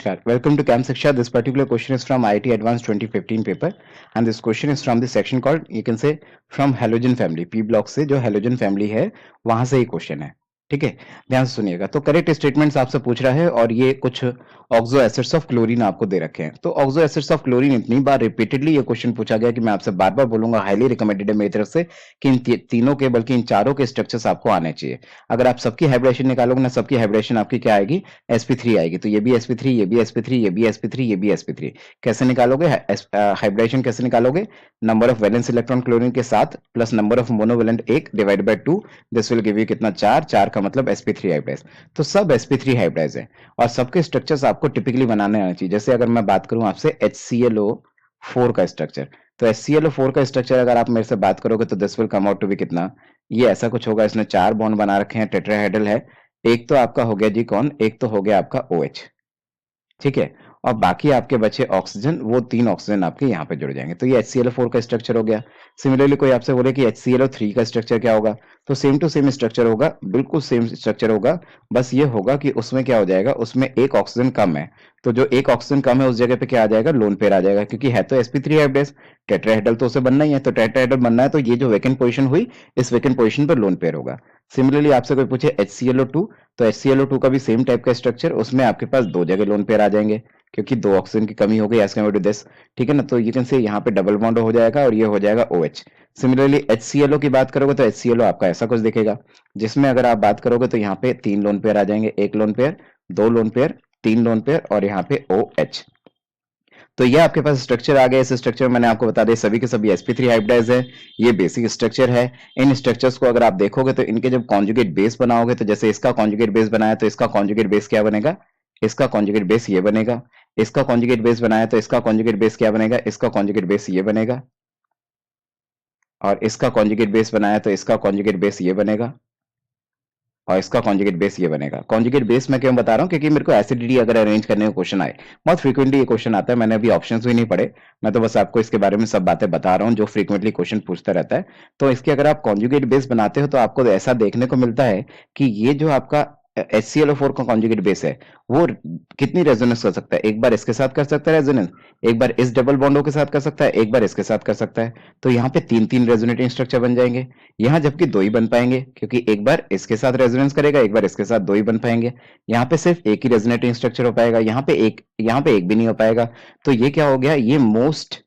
Namaskar. Welcome to Camp Shiksha. This particular question is from IIT Advanced 2015 paper, and this question is from the section called, you can say, from halogen family. P block से जो halogen family है वहां से ही question है. ठीक है, ध्यान से सुनिएगा. तो करेक्ट स्टेटमेंट्स आपसे पूछ रहा है और ये कुछ ऑक्सो एसिड्स ऑफ क्लोरीन आपको दे रखे हैं. तो ऑक्सो एसिड्स ऑफ क्लोरीन इतनी बार रिपीटेडली ये क्वेश्चन पूछा गया कि मैं आपसे बार बार बोलूंगा, हाईली रिकमेंडेड है मेरी तरफ से कि इन तीनों के बल्कि इन चारों के स्ट्रक्चर्स आपको आने चाहिए. अगर आप सबकी हाइब्रिडेशन निकालोगे ना, सबकी हाइब्रिडेशन आपकी क्या आएगी? sp3 आएगी. तो ये भी sp3, ये भी sp3, ये भी sp3, ये भी sp3. कैसे निकालोगे हाइब्रिडेशन? कैसे निकालोगे? Number of valence electron chlorine के साथ plus number of monovalent 1 divide by 2. This will give you कितना? 4 का मतलब sp3 हाइब्रिडाइज. तो सब sp3 हाइब्रिडाइज है और सबके स्ट्रक्चर्स आपको टिपिकली बनाने आना चाहिए. जैसे अगर मैं बात करूं आपसे HClO4 का स्ट्रक्चर, तो HClO4 का स्ट्रक्चर अगर आप मेरे से बात करोगे तो this will come out to be कितना? ये ऐसा कुछ होगा. इसने 4 बॉन्ड बना रखे हैं, टेट्राहेड्रल है. एक तो आपका हो गया जी कौन? एक तो हो गया आपका OH. ठीक है, और बाकी आपके बचे ऑक्सीजन, वो 3 ऑक्सीजन आपके यहाँ पे जुड़ जाएंगे. तो ये HClO4 का स्ट्रक्चर हो गया. सिमिलरली कोई आपसे बोले कि HClO3 का स्ट्रक्चर क्या होगा, तो सेम टू सेम स्ट्रक्चर होगा, बिल्कुल सेम स्ट्रक्चर होगा. बस ये होगा कि उसमें क्या हो जाएगा, उसमें एक ऑक्सीजन कम है. तो जो एक ऑक्सीजन कम है उस जगह पे क्या आ जाएगा? लोन पेयर आ जाएगा, क्योंकि है तो sp3 हाइब्रिडाइज. टेट्राहेड्रल तो उसे बनना ही है, तो टेट्राहेड्रल बनना है तो ये जो वेकेंट पोजीशन हुई, इस वेकेंट पोजीशन पर लोन पेयर होगा. सिमिलरली आपसे कोई पूछे HClO2, तो HClO2 का भी सेम टाइप का स्ट्रक्चर, उसमें आपके पास 2 जगह लोन पेयर आ जाएंगे क्योंकि 2 ऑक्सीजन की कमी हो गई एज कम्पेयर टू दिस. ठीक है ना, तो यू कैन से यहाँ पे डबल बॉन्ड हो जाएगा और ये हो जाएगा OH. सिमिलरली HClO की बात करोगे तो HClO आपका ऐसा कुछ दिखेगा, जिसमें अगर आप बात करोगे तो यहाँ पे 3 लोन पेयर आ जाएंगे. 1 lone pair, 2 lone pair, 3 lone pair और यहाँ पे OH. तो ये आपके पास स्ट्रक्चर आ गया. इस स्ट्रक्चर मैंने आपको बता दिया सभी के सभी sp3 हाइब्रिडाइज है. ये बेसिक स्ट्रक्चर है. इन स्ट्रक्चर्स को अगर आप देखोगे तो इनके जब कॉन्जुगेट बेस बनाओगे, तो जैसे इसका कॉन्जुगेट बेस बनाया तो इसका कॉन्जुगेट बेस क्या बनेगा? इसका कॉन्जुगेट बेस ये बनेगा. इसका कॉन्जुगेट बेस बनाया तो इसका कॉन्जुगेट बेस क्या बनेगा? इसका कॉन्जुगेट बेस ये बनेगा. और इसका कॉन्जुगेट बेस बनाया तो इसका कॉन्जुगेट बेस ये बनेगा और इसका कॉन्जुगेट बेस ये बनेगा. कॉन्जुगेट बेस मैं क्यों बता रहा हूँ? क्योंकि मेरे को एसिडिटी अगर अरेंज करने का क्वेश्चन आए, बहुत फ्रीक्वेंटली ये क्वेश्चन आता है. मैंने अभी ऑप्शंस भी नहीं पढ़े, मैं तो बस आपको इसके बारे में सब बातें बता रहा हूँ जो फ्रीक्वेंटली क्वेश्चन पूछता रहता है. तो इसके अगर आप कॉन्जुगेट बेस बनाते हो तो आपको ऐसा देखने को मिलता है कि ये जो आपका HClO4 का कॉन्जुगेट बेस है वो कितनी रेजोनेंस कर सकता है? एक बार इसके साथ कर सकता है रेजोनेंस, एक बार इस डबल बॉन्डो के साथ कर सकता है, एक बार इसके साथ कर सकता है. तो यहाँ पे 3 रेजोनेटिंग स्ट्रक्चर बन जाएंगे. यहाँ जबकि 2 ही बन पाएंगे, क्योंकि एक बार इसके साथ रेजोनेंस करेगा, एक बार इसके साथ 2 ही बन पाएंगे. यहाँ पे सिर्फ एक ही रेजोनेटिंग स्ट्रक्चर हो पाएगा, यहाँ पे एक भी नहीं हो पाएगा. तो ये क्या हो गया? ये मोस्ट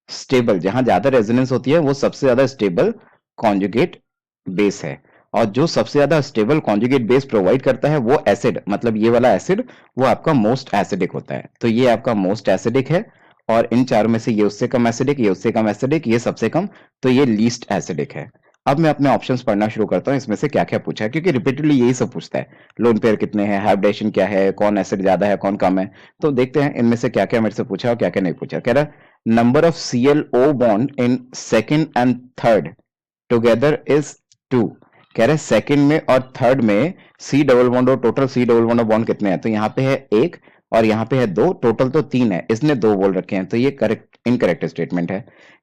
स्टेबल, जहां ज्यादा रेजोनेंस होती है वो सबसे ज्यादा स्टेबल कॉन्जुगेट बेस है. और जो सबसे ज्यादा स्टेबल कॉन्जुगेट बेस प्रोवाइड करता है वो एसिड, मतलब ये वाला एसिड, वो आपका मोस्ट एसिडिक होता है. तो ये आपका मोस्ट एसिडिक है. और इन चारों में से ये उससे कम एसिडिक, ये उससे कम एसिडिक, ये सबसे कम, तो ये लीस्ट एसिडिक है. अब मैं अपने ऑप्शंस पढ़ना शुरू करता हूँ, इसमें से क्या क्या पूछा है, क्योंकि रिपीटेडली यही सब पूछता है. लोन पेयर कितने हैं, हाइब्रिडेशन क्या है, कौन एसिड ज्यादा है कौन कम है. तो देखते हैं इनमें से क्या क्या मेरे से पूछा और क्या क्या नहीं पूछा. कह रहा number of ClO bond in second and third together is 2. कह रहे सेकंड में और थर्ड में C डबल बॉन्ड और total C double bond bond कितने हैं? तो यहाँ पे है 1 और यहाँ पे है 2, टोटल तो 3 है. इसने 2 बोल रखे हैं, तो ये करेक्ट इनकरेक्ट स्टेटमेंट है.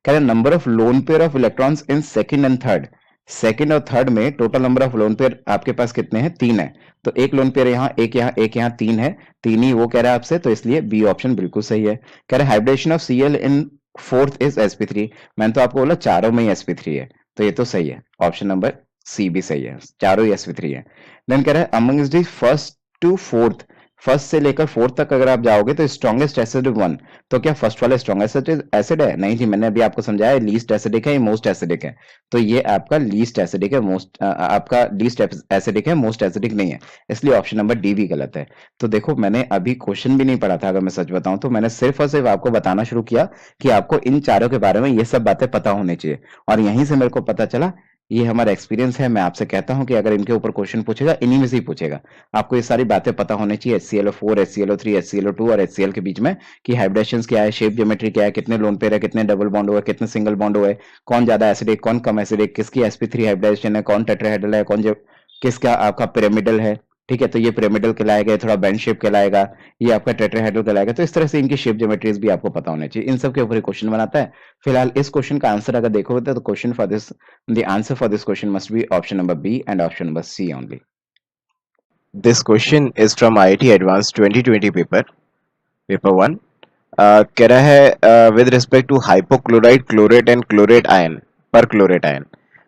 कह रहे number of lone pair of electrons in second and third. Second और थर्ड में total number of lone pair आपके पास कितने हैं? 3 है. तो एक लोन पेयर यहाँ, एक यहाँ, एक यहाँ, 3 है. 3 ही वो कह रहा है आपसे, तो इसलिए बी ऑप्शन बिल्कुल सही है. कह रहे hybridization of Cl in fourth is sp3. मैंने तो आपको बोला चारों में ही sp3 है, तो ये तो सही है. ऑप्शन नंबर सी भी सही है, चारों ही sp3 है. देन कह रहा है amongst the first to fourth, first से लेकर फोर्थ तक अगर आप जाओगे तो स्ट्रॉन्गेस्ट एसिड 1. तो क्या फर्स्ट वाला स्ट्रॉन्गेस्ट एसिड है? नहीं जी, मैंने अभी आपको समझाया लीस्ट एसिडिक है, ये मोस्ट एसिडिक है. तो ये आपका लीस्ट एसिडिक है, मोस्ट आपका लीस्ट एसिडिक है, मोस्ट एसिडिक नहीं है. इसलिए ऑप्शन नंबर डी भी गलत है. तो देखो मैंने अभी क्वेश्चन भी नहीं पढ़ा था, अगर मैं सच बताऊं तो मैंने सिर्फ और सिर्फ आपको बताना शुरू किया कि आपको इन चारों के बारे में ये सब बातें पता होनी चाहिए. और यहीं से मेरे को पता चला, ये हमारा एक्सपीरियंस है. मैं आपसे कहता हूं कि अगर इनके ऊपर क्वेश्चन पूछेगा, इन्हीं में से ही पूछेगा. आपको ये सारी बातें पता होनी चाहिए, HClO4, HClO3, HClO2 और HCl के बीच में कि हाइब्रिडेशंस क्या है, शेप ज्योमेट्री क्या है, कितने लोन पेयर है, कितने डबल बॉन्ड हुए, कितने सिंगल बॉन्ड हुए, कौन ज्यादा एसिडिक, कौन कम एसिडिक, किसकी sp3 हाइब्रिडेशन है, कौन टेट्राहेड्रल है, कौन जो किसका आपका पिरामिडल है. ठीक है, तो ये पिरामिडल कहलाएगा, ये थोड़ा बेंड शेप कहलाएगा, ये आपका टेट्राहेड्रल कहलाएगा. तो इस तरह से इनकी शेप ज्योमेट्रीज भी आपको पता होने चाहिए. इन सब के ऊपर क्वेश्चन बनाता है. फिलहाल इस क्वेश्चन का आंसर अगर देखोगे तो question for this, the answer for this question must be option number B and option number C only. This question is from IIT Advanced 2020 paper paper 1 कह रहा है with respect to hypochloride chlorate and chlorate ion perchlorate ion,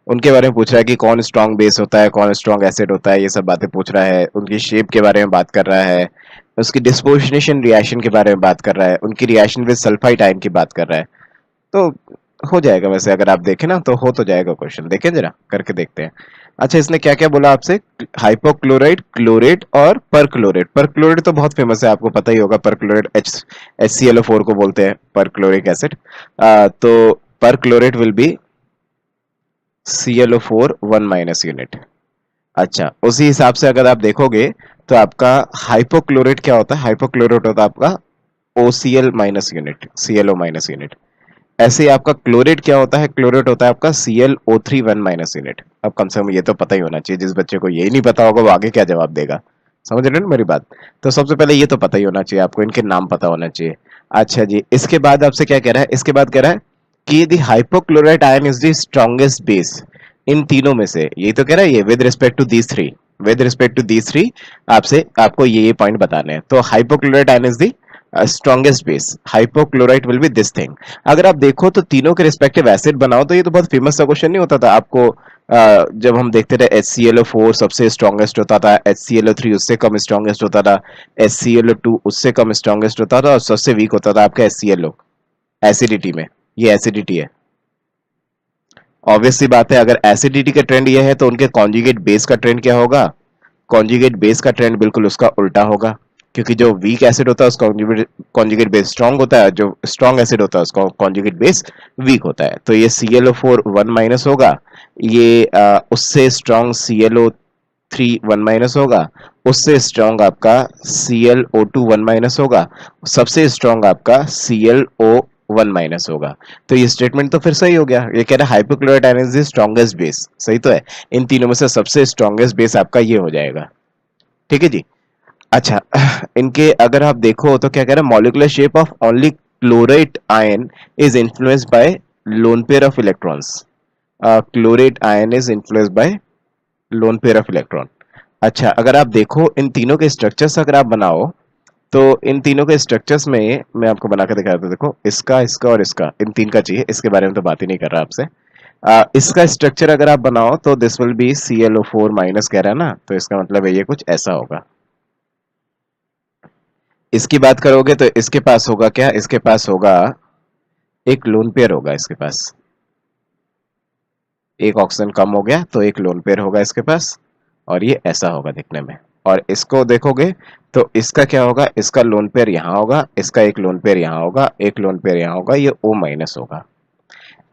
उनके बारे में पूछ रहा है कि कौन स्ट्रॉन्ग बेस होता है, कौन स्ट्रॉन्ग एसिड होता है, ये सब बातें पूछ रहा है। उनकी शेप के बारे में बात कर रहा है, उसकी डिस्पोजिशन रिएक्शन के बारे में बात कर रहा है, उनकी रिएक्शन विद सल्फाइड आयन की बात कर रहा है। तो हो जाएगा, वैसे अगर आप देखें ना तो हो तो जाएगा क्वेश्चन, देखें जरा करके देखते हैं। अच्छा, इसने क्या क्या बोला आपसे, हाइपोक्लोराइड, क्लोरेट और परक्लोरेट। परक्लोरेट तो बहुत फेमस है, आपको पता ही होगा। परक्लोरेट HClO4 को बोलते हैं परक्लोरिक एसिड। तो perchlorate will be ClO4 1 minus unit. अच्छा, उसी हिसाब से अगर आप देखोगे तो आपका हाइपोक्लोरेट क्या होता है, हाइपोक्लोरेट होता है आपका OCl minus unit, ClO minus unit. ऐसे ही आपका क्लोरेट क्या होता है, क्लोरेट होता है आपका ClO3 1 माइनस यूनिट। अब कम से कम ये तो पता ही होना चाहिए, जिस बच्चे को यही नहीं पता होगा वो आगे क्या जवाब देगा। समझ रहे हैं ना मेरी बात। तो सबसे पहले ये तो पता ही होना चाहिए आपको, इनके नाम पता होना चाहिए। अच्छा जी, इसके बाद आपसे क्या कह रहा है, इसके बाद कह रहा है कि the hypochlorite ion is the strongest base इन तीनों में से। यही तो कह रहा है ये, with respect to these three, with respect to these three आपसे आपको ये पॉइंट बताने हैं। तो hypochlorite ion is the strongest base, hypochlorite will be this thing. अगर आप देखो तो तीनों के रिस्पेक्टिव एसिड बनाओ, तो ये तो बहुत फेमस सा क्वेश्चन नहीं होता था आपको। जब हम देखते थे HClO4 सबसे स्ट्रॉन्गेस्ट होता था, HClO3 उससे कम स्ट्रॉन्गेस्ट होता था, HClO2 उससे कम स्ट्रॉन्गेस्ट होता था और सबसे वीक होता था आपका HClO एसिडिटी में। ये एसिडिटी है, ऑब्वियस सी बात है। अगर एसिडिटी का ट्रेंड ये है तो उनके कॉन्जुगेट बेस का ट्रेंड क्या होगा, कॉन्जुगेट बेस का ट्रेंड बिल्कुल उसका उल्टा होगा। क्योंकि जो वीक एसिड होता है उसका कॉन्जुगेट बेस स्ट्रांग होता है, जो स्ट्रांग एसिड होता है उसका कॉन्जुगेट बेस वीक होता है। तो ये ClO4 1 माइनस होगा, ये उससे स्ट्रांग ClO3 1 माइनस होगा, उससे स्ट्रांग आपका ClO2 1 माइनस होगा, सबसे स्ट्रांग आपका ClO1 माइनस होगा। तो ये स्टेटमेंट तो फिर सही हो गया, ये कह रहा है hypochlorite ion is the strongest base, सही तो है। इन तीनों में से सबसे स्ट्रॉन्गेस्ट बेस आपका ये हो जाएगा, ठीक है जी। अच्छा, इनके अगर आप देखो तो क्या कह रहा है, molecular shape of only chlorate ion is influenced by loan pair of electrons. Chlorate ion is influenced by loan pair of electron. अच्छा, अगर आप देखो इन तीनों के स्ट्रक्चर्स अगर आप बनाओ तो इन तीनों के स्ट्रक्चर्स में मैं आपको बना के दिखा देता हूं। देखो इसका, इसका और इसका, इन तीन का चाहिए, इसके बारे में तो बात ही नहीं कर रहा आपसे। इसका स्ट्रक्चर अगर आप बनाओ तो this will be ClO4 minus कह रहा है ना, तो इसका मतलब है ये कुछ ऐसा होगा। इसकी बात करोगे तो इसके पास होगा क्या, इसके पास होगा एक लोन पेयर होगा इसके पास, एक ऑक्सीजन कम हो गया तो एक लोन पेयर होगा इसके पास, और ये ऐसा होगा दिखने में। और इसको देखोगे तो इसका क्या होगा, इसका लोन पेयर यहाँ होगा, इसका एक लोन पेयर यहाँ होगा, एक लोन पेयर यहाँ होगा, ये O माइनस होगा।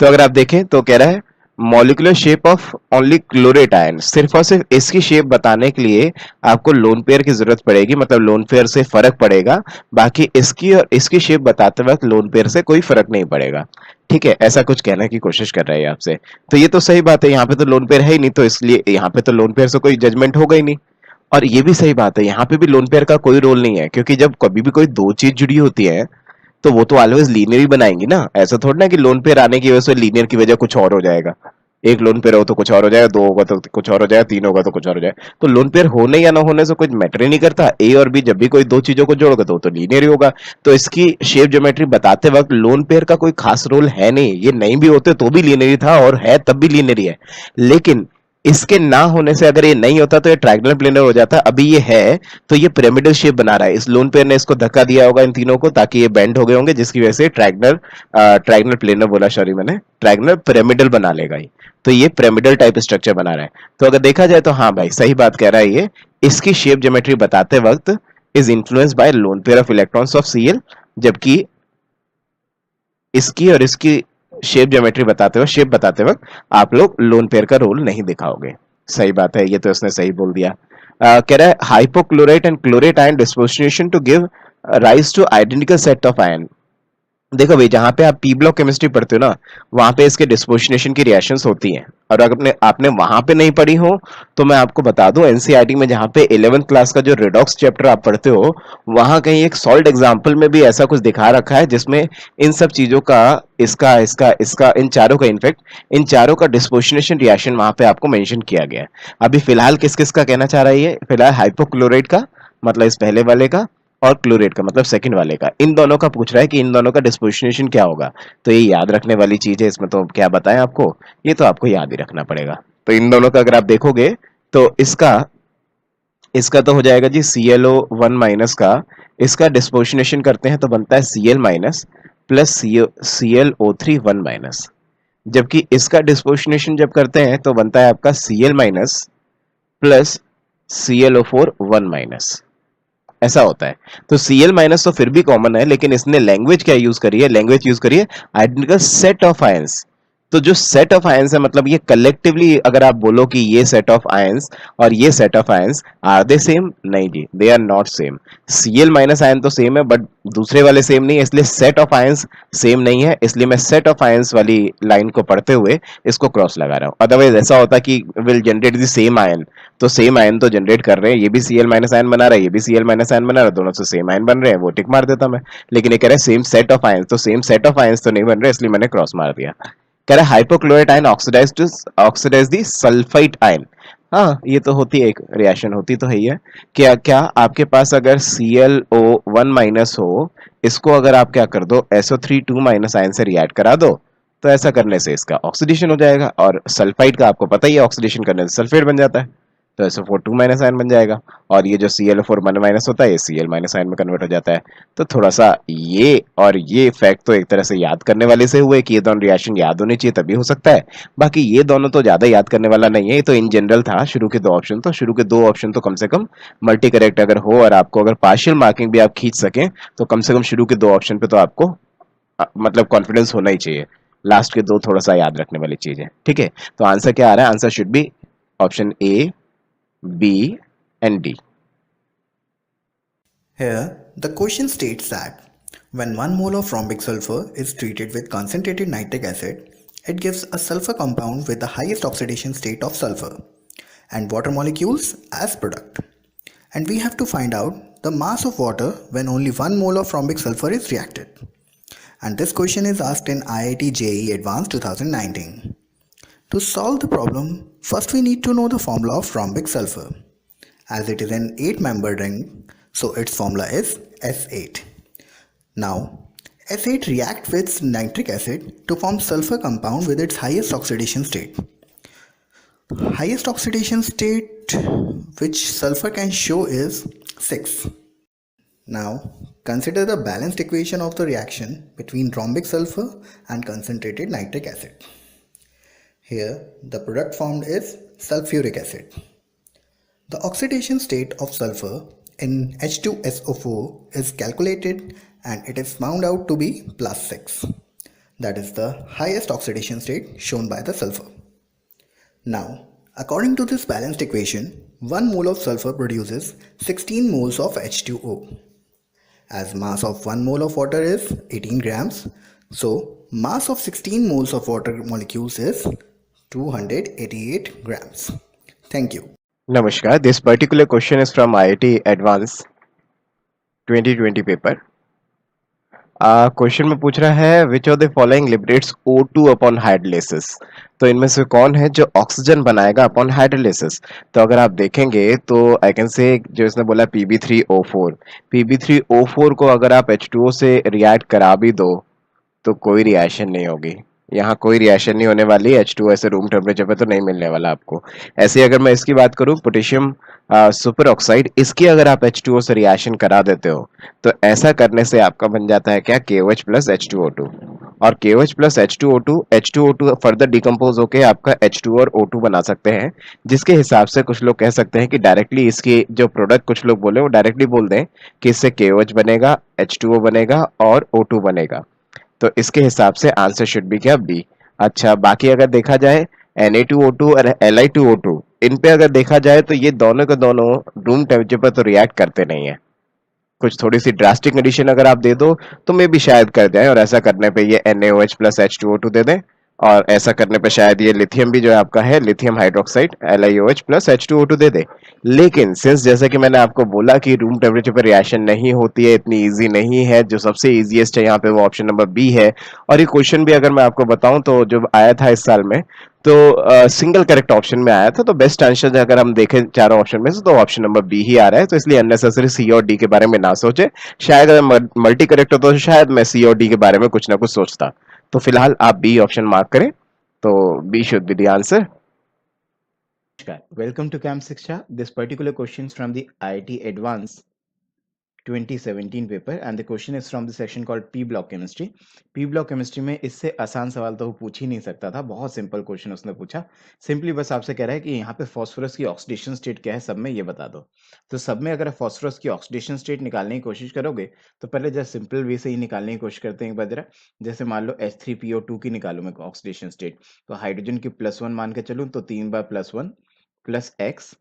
तो अगर आप देखें तो कह रहा है molecular shape of only chlorate ion, सिर्फ और सिर्फ इसकी शेप बताने के लिए आपको लोन पेयर की जरूरत पड़ेगी, मतलब लोन पेयर से फर्क पड़ेगा। बाकी इसकी और इसकी शेप बताते वक्त लोन पेयर से कोई फर्क नहीं पड़ेगा, ठीक है। ऐसा कुछ कहने की कोशिश कर रहा है आपसे। तो ये तो सही बात है, यहाँ पे तो लोन पेयर है ही नहीं, तो इसलिए यहाँ पे तो लोन पेयर से कोई जजमेंट होगा ही नहीं। और ये भी सही बात है, यहाँ पे भी लोन पेयर का कोई रोल नहीं है, क्योंकि जब कभी भी कोई दो चीज जुड़ी होती है तो वो तो ऑलवेज लीनियर ही बनाएंगी ना। ऐसा थोड़ा ना कि लोन पेयर आने की वजह से लीनियर की वजह कुछ और हो जाएगा। एक लोन पेयर हो तो कुछ और हो जाएगा, दो होगा तो कुछ और हो जाएगा, तीन होगा तो कुछ और हो जाएगा। तो लोन पेयर होने या ना होने से कुछ मैटर ही नहीं करता। ए और बी जब भी कोई दो चीजों को जोड़ोगे तो लीनियर ही होगा। तो इसकी शेप ज्योमेट्री बताते वक्त लोन पेयर का कोई खास रोल है नहीं, ये नहीं भी होते तो भी लीनियर ही था, और है तब भी लीनियर ही है। लेकिन इसके ना होने से अगर ये नहीं होता तो ये ट्रायंगुलर प्लेनर हो जाता। अभी ये है तो ये पिरामिडल शेप बना रहा है। इस लोन पेयर ने इसको धक्का दिया होगा इन तीनों को, ताकि ये बेंड हो गए होंगे, जिसकी वजह से ट्रायंगुलर प्लेनर बोला, सॉरी मैंने ट्रायंगुलर पिरामिडल बना लेगा ये। तो ये पिरामिडल टाइप स्ट्रक्चर बना रहा है। तो अगर देखा जाए तो हाँ भाई सही बात कह रहा है ये, इसकी शेप ज्योमेट्री बताते वक्त is influence by loan pair of electrons of Cl, जबकि इसकी और इसकी शेप बताते वक्त आप लोग लोन पेयर का रोल नहीं दिखाओगे। सही बात है, ये तो इसने सही बोल दिया। कह रहा है hypochlorite and chlorate ion disposition to give rise to identical set of ion. देखो भाई, जहां पे आप पी ब्लॉक केमिस्ट्री पढ़ते हो ना, वहां पे इसके डिस्पोजिशन की रिएक्शंस होती हैं। और अगर आपने आपने वहां पे नहीं पढ़ी हो तो मैं आपको बता दूं, एनसीईआरटी में जहां पे 11th क्लास का जो रिडॉक्स चैप्टर आप पढ़ते हो, वहां कहीं एक सॉल्ट एग्जांपल में भी ऐसा कुछ दिखा रखा है, जिसमें इन सब चीजों का, इसका इसका इसका इन चारों का, इनफैक्ट इन चारों का डिस्पोजिशन रिएक्शन वहां पे आपको मेंशन किया गया है। अभी फिलहाल किस किस का कहना चाह रहा है ये, फिलहाल हाइपोक्लोराइड का, मतलब इस पहले वाले का, और क्लोरेट का मतलब सेकंड वाले का, इन दोनों का पूछ रहा है कि इन दोनों का डिस्पोजिशन क्या होगा। तो ये याद रखने वाली चीज है, इसमें तो क्या बताएं आपको, ये तो आपको याद ही रखना पड़ेगा। तो इन दोनों का अगर आप देखोगे तो इसका इसका तो हो जाएगा जी ClO1 माइनस का, इसका डिस्पोजिशन करते हैं तो बनता है Cl minus plus ClO3 1 minus, जबकि इसका डिस्पोजिशन जब करते हैं तो बनता है आपका Cl minus plus ClO4 1 minus, ऐसा होता है। तो Cl माइनस तो फिर भी कॉमन है, लेकिन इसने लैंग्वेज क्या यूज करी है, लैंग्वेज यूज करी है आइडेंटिकल सेट ऑफ आयंस। तो जो सेट ऑफ आयंस है मतलब ये कलेक्टिवली अगर आप बोलो कि ये सेट ऑफ आयंस और ये set of ions are they same, नहीं जी, they are not same. Cl minus ion तो सेम है बट दूसरे वाले सेम नहीं है, इसलिए सेट ऑफ आयंस सेम नहीं है, इसलिए मैं सेट ऑफ आयंस वाली लाइन को पढ़ते हुए इसको क्रॉस लगा रहा हूं। अदरवाइज ऐसा होता कि will generate the same ion, तो सेम आयन तो जनरेट कर रहे हैं, ये भी Cl माइनस आयन बना रहा है, ये भी Cl माइनस आयन बना रहा है, दोनों से सेम आयन बन रहे हैं, वो टिक मार देता मैं। लेकिन ये कह रहा है सेम सेट ऑफ आयंस, तो सेम सेट ऑफ आयंस तो नहीं बन रहे, इसलिए मैंने क्रॉस मार दिया। कह रहा है हाइपोक्लोराइट आयन ऑक्सीडाइज दी सल्फाइट आयन। हाँ ये तो होती है, एक रिएक्शन होती तो है ही है। क्या क्या आपके पास अगर ClO1 माइनस हो, इसको अगर आप क्या कर दो SO3 2 माइनस आयन से रिएक्ट करा दो, तो ऐसा करने से इसका ऑक्सीडेशन हो जाएगा, और सल्फाइड का आपको पता ही है ऑक्सीडेशन करने से सल्फेट बन जाता है, तो SO4 2 माइनस आयन बन जाएगा। और ये जो ClO4 1 माइनस होता है ये Cl माइनस आयन में कन्वर्ट हो जाता है। तो थोड़ा सा ये और ये फैक्ट तो एक तरह से याद करने वाले से हुए कि ये दोनों रिएक्शन याद होने चाहिए तभी हो सकता है, बाकी ये दोनों तो ज्यादा याद करने वाला नहीं है, ये तो इन जनरल था शुरू के 2 ऑप्शन, तो शुरू के 2 ऑप्शन तो कम से कम मल्टी करेक्ट अगर हो और आपको अगर पार्शियल मार्किंग भी आप खींच सकें तो कम से कम शुरू के 2 ऑप्शन पे तो आपको मतलब कॉन्फिडेंस होना ही चाहिए। लास्ट के 2 थोड़ा सा याद रखने वाली चीज है, ठीक है। तो आंसर क्या आ रहा है, answer should be option A, B and D. Here, the question states that when 1 mole of rhombic sulfur is treated with concentrated nitric acid, it gives a sulfur compound with the highest oxidation state of sulfur and water molecules as product. And we have to find out the mass of water when only 1 mole of rhombic sulfur is reacted. And this question is asked in IIT JEE Advanced 2019. To solve the problem, first we need to know the formula of rhombic sulfur. As it is an 8-membered ring, so its formula is S8. Now, S8 reacts with nitric acid to form sulfur compound with its highest oxidation state. Highest oxidation state which sulfur can show is 6. Now, consider the balanced equation of the reaction between rhombic sulfur and concentrated nitric acid. Here, the product formed is sulfuric acid. The oxidation state of sulfur in H2SO4 is calculated and it is found out to be +6. That is the highest oxidation state shown by the sulfur. Now, according to this balanced equation, 1 mole of sulfur produces 16 moles of H2O. As mass of 1 mole of water is 18 grams, so mass of 16 moles of water molecules is 288 grams. Thank you. Namaskar. This particular question is from IIT Advanced 2020 paper. Question में पूछ रहा है which of the following liberates O2 upon hydrolysis. तो इनमें से कौन है जो ऑक्सीजन बनाएगा अपॉन हाइड्रोलाइसिस। तो अगर आप देखेंगे तो आई कैन से जो इसने बोला Pb3O4, Pb3O4 को अगर आप H2O से रिएक्ट करा भी दो तो कोई रिएक्शन नहीं होगी, यहाँ कोई रिएक्शन नहीं होने वाली, H2O ऐसे रूम टेम्परेचर पे तो नहीं मिलने वाला आपको। ऐसे अगर मैं इसकी बात करूँ पोटेशियम सुपर ऑक्साइड, इसकी अगर आप H2O से रिएक्शन करा देते हो तो ऐसा करने से आपका बन जाता है क्या KOH प्लस H2O2, और KOH plus H2O2 further decompose होके आपका H2O और O2 बना सकते हैं, जिसके हिसाब से कुछ लोग कह सकते हैं कि डायरेक्टली इसके जो प्रोडक्ट कुछ लोग बोले वो डायरेक्टली बोल दें कि इससे KOH बनेगा, H2O बनेगा और O2 बनेगा। तो इसके हिसाब से आंसर शुड बी क्या बी। अच्छा बाकी अगर देखा जाए Na2O2 और Li2O2 इन पे अगर देखा जाए तो ये दोनों के दोनों रूम टेम्परेचर पर तो रिएक्ट करते नहीं है, कुछ थोड़ी सी ड्रास्टिक कंडीशन अगर आप दे दो तो मे भी शायद कर जाए, और ऐसा करने पे ये NaOH प्लस H2O2 दे दें और ऐसा करने पे शायद ये लिथियम भी जो है आपका है lithium hydroxide LiOH plus H2O2 दे दे। लेकिन सिंस जैसे कि मैंने आपको बोला कि रूम टेम्परेचर पर रिएक्शन नहीं होती है, इतनी इजी नहीं है, जो सबसे इजीएस्ट है यहाँ पे वो ऑप्शन नंबर बी है। और ये क्वेश्चन भी अगर मैं आपको बताऊं तो जब आया था इस साल में तो सिंगल करेक्ट ऑप्शन में आया था, तो बेस्ट आंसर अगर हम देखें चारों ऑप्शन में से तो ऑप्शन नंबर बी ही आ रहा है। तो इसलिए अननेसेसरी सी और डी के बारे में ना सोचे। शायद अगर मल्टी करेक्ट होता तो शायद मैं सी और डी के बारे में कुछ ना कुछ सोचता। तो फिलहाल आप बी ऑप्शन मार्क करें, तो B should be the answer. Namaskar. Welcome to Camp Shiksha. This particular question is from the IIT Advanced 2017 paper and the question is from the section called P block chemistry. P block chemistry में इससे आसान सवाल तो वो पूछ ही नहीं सकता था, बहुत सिंपल क्वेश्चन उसने पूछा। सिंपली बस आपसे कह रहा है कि यहाँ पे फॉस्फोरस की ऑक्सीडेशन स्टेट क्या है सब में, ये बता दो। तो सब में अगर फॉस्फोरस की ऑक्सीडेशन स्टेट निकालने की कोशिश करोगे तो पहले जस्ट सिंपल वे से ही निकालने की कोशिश करते हैं एक बार जरा। जैसे मान लो H3PO2 की निकालू मैं ऑक्सीडेशन स्टेट, तो हाइड्रोजन की +1 मान के चलूँ तो 3 बार +1 प्लस एक्स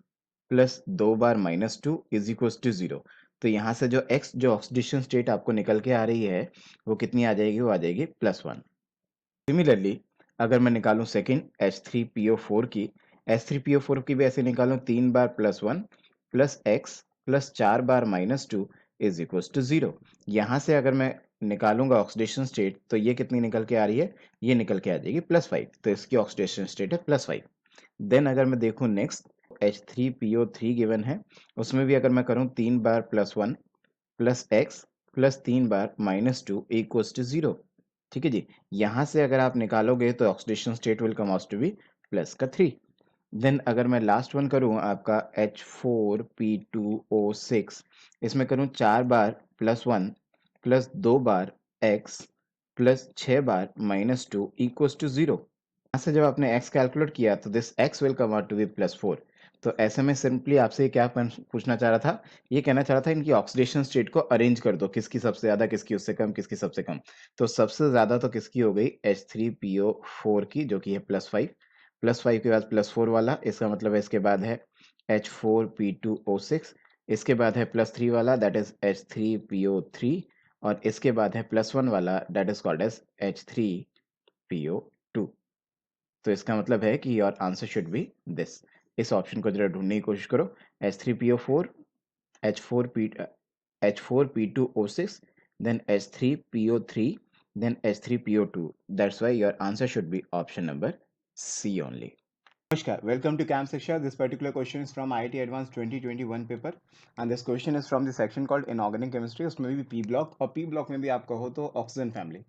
प्लस 2 बार -2 इज इक्वल टू 0। तो यहाँ से जो x जो ऑक्सीडेशन स्टेट आपको निकल के आ रही है वो कितनी आ जाएगी, वो आ जाएगी +1। सिमिलरली अगर मैं निकालूं सेकेंड H3PO4 की, H3PO4 की भी ऐसे निकालूं 3 बार +1 प्लस एक्स प्लस 4 बार -2 इज इक्वल टू 0। यहाँ से अगर मैं निकालूंगा ऑक्सीडेशन स्टेट तो ये कितनी निकल के आ रही है, ये निकल के आ जाएगी +5। तो इसकी ऑक्सीडेशन स्टेट है +5। देन अगर मैं देखूं नेक्स्ट H3PO3 गिवन है, उसमें भी अगर मैं करूं 3 बार +1 प्लस एक्स प्लस 3 बार -2 इक्वल्स टू 0। ठीक है जी, यहाँ से अगर आप निकालोगे तो oxidation state will come out to be +3। Then अगर मैं लास्ट वन करूँ आपका H4P2O6, इसमें करूँ 4 बार +1 प्लस 2 बार x प्लस 6 बार -2 इक्वल्स टू 0। यहाँ से जब आपने x कैलकुलेट किया तो this x will come out to be +4। तो ऐसे में सिंपली आपसे क्या पूछना चाह रहा था, ये कहना चाह रहा था इनकी ऑक्सीडेशन स्टेट को अरेंज कर दो, किसकी सबसे ज्यादा, किसकी उससे कम, किसकी सबसे कम। तो सबसे ज्यादा तो किसकी हो गई, H3PO4 की, जो कि है +5। +5 के बाद +4 वाला, इसका मतलब है इसके बाद है H4P2O6। इसके बाद है +3 वाला, दैट इज H3PO3। और इसके बाद है +1 वाला, that is called as H3PO2। तो इसका मतलब है कि your answer should B this. इस ऑप्शन को जरा ढूंढने की कोशिश करो, H3PO4, H4P H4P2O6, then H3PO3, then H3PO2। That's why your answer should be option number C only. Namaskar, welcome to Camp Shiksha. This particular question is from IIT Advanced 2021 paper and this question is from the section called Inorganic Chemistry। उसमें भी P block, और P block में भी आप कहो तो oxygen family,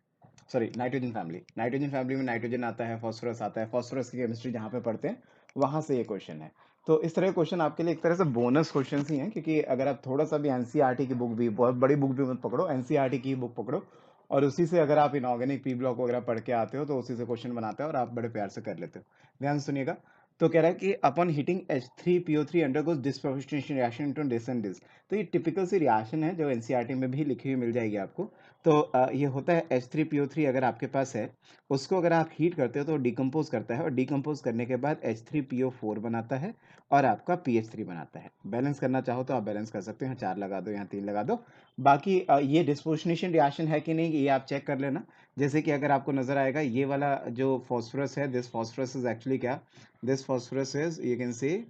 sorry nitrogen family. Nitrogen family में nitrogen आता है, फॉस्फोरस आता है, फॉस्फोरस की केमिस्ट्री जहाँ पे पढ़ते हैं वहाँ से ये क्वेश्चन है। तो इस तरह के क्वेश्चन आपके लिए एक तरह से बोनस क्वेश्चन ही हैं, क्योंकि अगर आप थोड़ा सा भी एनसीईआरटी की बुक भी, बहुत बड़ी बुक भी मत पकड़ो, एनसीईआरटी की बुक पकड़ो और उसी से अगर आप इनऑर्गेनिक पी ब्लॉक वगैरह पढ़ के आते हो तो उसी से क्वेश्चन बनाते हो और आप बड़े प्यार से कर लेते हो। ध्यान सुनिएगा। तो कह रहा है कि upon heating H3PO3 undergoes disproportionation reaction into this and this. तो ये टिपिकल सी रिएक्शन है जो एनसीईआरटी में भी लिखी हुई मिल जाएगी आपको। तो ये होता है H3PO3 अगर आपके पास है, उसको अगर आप हीट करते हो तो डिकम्पोज करता है और डिकम्पोज करने के बाद H3PO4 बनाता है और आपका PH3 बनाता है। बैलेंस करना चाहो तो आप बैलेंस कर सकते हो, यहाँ 4 लगा दो, यहाँ 3 लगा दो। बाकी ये डिस्पोर्शनेशन रिएक्शन है कि नहीं ये आप चेक कर लेना। जैसे कि अगर आपको नजर आएगा ये वाला जो फॉस्फोरस है, दिस फॉस्फोरस इज एक्चुअली क्या, this phosphorus is you can से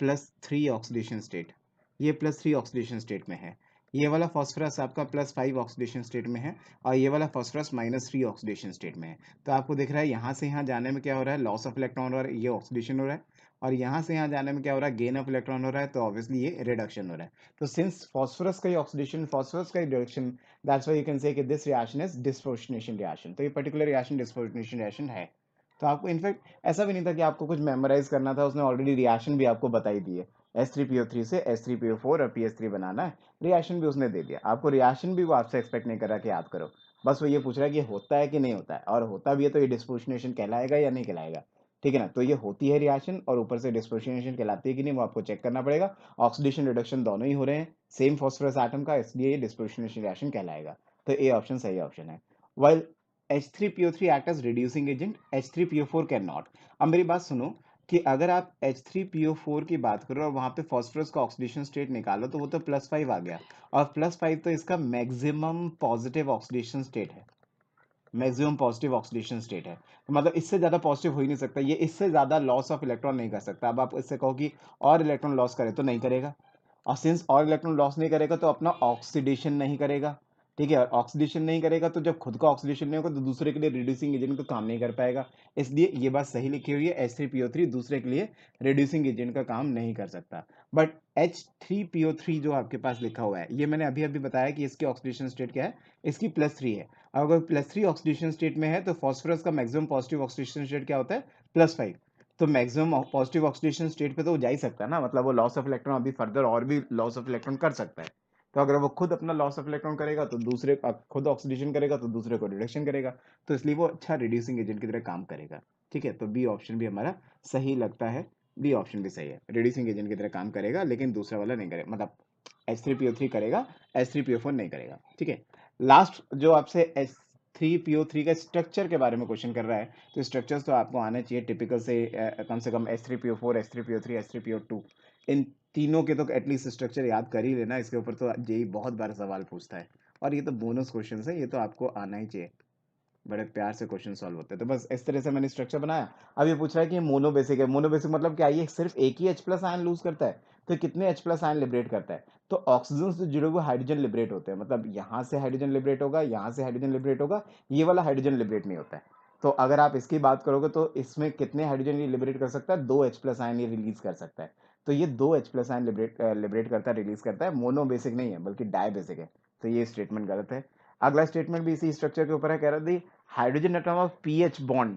+3 ऑक्सीडेशन स्टेट, ये +3 ऑक्सीडेशन स्टेट में है। ये वाला फॉस्फोरस आपका +5 ऑक्सीडेशन स्टेट में है और ये वाला फॉस्फोरस -3 ऑक्सीडेशन स्टेट में है। तो आपको दिख रहा है यहाँ से यहाँ जाने में क्या हो रहा है, लॉस ऑफ इलेक्ट्रॉन हो रहा है, ये ऑक्सीडेशन हो रहा है। और यहाँ से यहाँ जाने में क्या हो रहा है, गेन ऑफ इलेक्ट्रॉन हो रहा है, तो ऑब्वियसली ये रिडक्शन हो रहा है। तो सिंस फॉस्फोरस का ही ऑक्सीडेशन, फॉस्फोरस का ही reduction, that's why you can say कि this reaction is disproportionation reaction. तो ये पर्टिकुलर रिएक्शन डिस्प्रोपोर्शनेशन रिएक्शन है। तो आपको इनफैक्ट ऐसा भी नहीं था कि आपको कुछ मेमोराइज करना था, उसने ऑलरेडी रिएक्शन भी आपको बताई दी है। H3PO3 से H3PO4 और PH3 बनाना है, रिएक्शन भी उसने दे दिया आपको। रिएक्शन भी वो आपसे एक्सपेक्ट नहीं कर रहा कि याद करो, बस वो ये पूछ रहा है कि होता है कि नहीं होता है, और होता भी है तो ये डिस्प्रोपोर्शनेशन कहलाएगा या नहीं कहलाएगा। ठीक है ना। तो ये होती है रिएक्शन और ऊपर से डिस्प्रोपोर्शनेशन कहलाती है कि नहीं वो आपको चेक करना पड़ेगा। ऑक्सीडेशन रिडक्शन दोनों ही हो रहे हैं सेम फॉस्फोरस एटम का, इसलिए ये डिस्प्रोपोर्शनेशन रिएक्शन कहलाएगा। तो ए ऑप्शन सही ऑप्शन है। While H3PO3 act as reducing agent, H3PO4 can not. अब मेरी बात सुनो कि अगर आप H3PO4 की बात करो और वहां पे फॉस्फोरस का ऑक्सीडेशन स्टेट निकालो तो वो तो +5 आ गया, और +5 तो इसका मैक्सिमम पॉजिटिव ऑक्सीडेशन स्टेट है, मैक्सिमम पॉजिटिव ऑक्सीडेशन स्टेट है, तो मतलब इससे ज़्यादा पॉजिटिव हो ही नहीं सकता, ये इससे ज़्यादा लॉस ऑफ इलेक्ट्रॉन नहीं कर सकता। अब आप इससे कहो कि और इलेक्ट्रॉन लॉस करे तो नहीं करेगा, और सिंस और इलेक्ट्रॉन लॉस नहीं करेगा तो अपना ऑक्सीडेशन नहीं करेगा, ठीक है। ऑक्सीडेशन नहीं करेगा तो जब खुद का ऑक्सीडेशन नहीं होगा तो दूसरे के लिए रिड्यूसिंग एजेंट का काम नहीं कर पाएगा, इसलिए ये बात सही लिखी हुई है, H3PO3 दूसरे के लिए रिड्यूसिंग एजेंट का काम नहीं कर सकता। बट H3PO3 जो आपके पास लिखा हुआ है, ये मैंने अभी अभी बताया कि इसकी ऑक्सीडेशन स्टेट क्या है, इसकी +3 है। अगर +3 ऑक्सीडेशन स्टेट में है तो फास्फोरस का मैक्सिमम पॉजिटिव ऑक्सीडेशन स्टेट क्या होता है, +5। तो मैक्सिमम पॉजिटिव ऑक्सीडेशन स्टेट पे तो वो जा ही सकता है ना, मतलब वो लॉस ऑफ इलेक्ट्रॉन अभी फर्दर और भी लॉस ऑफ इलेक्ट्रॉन कर सकता है। तो अगर वो खुद अपना लॉस ऑफ इलेक्ट्रॉन करेगा तो दूसरे खुद ऑक्सीडेशन करेगा तो दूसरे को रिडक्शन करेगा, तो इसलिए वो अच्छा रिड्यूसिंग एजेंट की तरह काम करेगा, ठीक है। तो बी ऑप्शन भी हमारा सही लगता है, बी ऑप्शन भी सही है, रिड्यूसिंग एजेंट की तरह काम करेगा लेकिन दूसरा वाला नहीं करेगा, मतलब H3PO3 करेगा, H3PO4 नहीं करेगा, ठीक है। लास्ट जो आपसे H3PO3 का स्ट्रक्चर के बारे में क्वेश्चन कर रहा है, तो स्ट्रक्चर्स तो आपको आने चाहिए टिपिकल से कम H3PO4, H3PO3, H3PO2, इन तीनों के तो एटलीस्ट स्ट्रक्चर याद कर ही लेना, इसके ऊपर तो जेई बहुत बार सवाल पूछता है, और ये तो बोनस क्वेश्चन है, ये तो आपको आना ही चाहिए, बड़े प्यार से क्वेश्चन सॉल्व होते हैं। तो बस इस तरह से मैंने स्ट्रक्चर बनाया। अब ये पूछ रहा है कि ये मोनोबेसिक है, मोनोबेसिक मतलब क्या, ये सिर्फ एक ही H+ आयन लूज करता है, तो कितने H+ आयन लिबरेट करता है, तो ऑक्सीजन से जुड़े हुए हाइड्रोजन लिबरेट होते हैं, मतलब यहाँ से हाइड्रोजन लिबरेट होगा, यहाँ से हाइड्रोजन लिबरेट होगा, ये वाला हाइड्रोजन लिबरेट नहीं होता है। तो अगर आप इसकी बात करोगे तो इसमें कितने हाइड्रोजन ये लिबरेट कर सकता है, 2 H+ आयन ये रिलीज कर सकता है, तो ये 2 H+ आयन लिबरेट करता है, रिलीज करता है, मोनोबेसिक नहीं है बल्कि डायबेसिक है, तो ये स्टेटमेंट गलत है। अगला स्टेटमेंट भी इसी स्ट्रक्चर के ऊपर है, कह रहा थी hydrogen atom of PH bond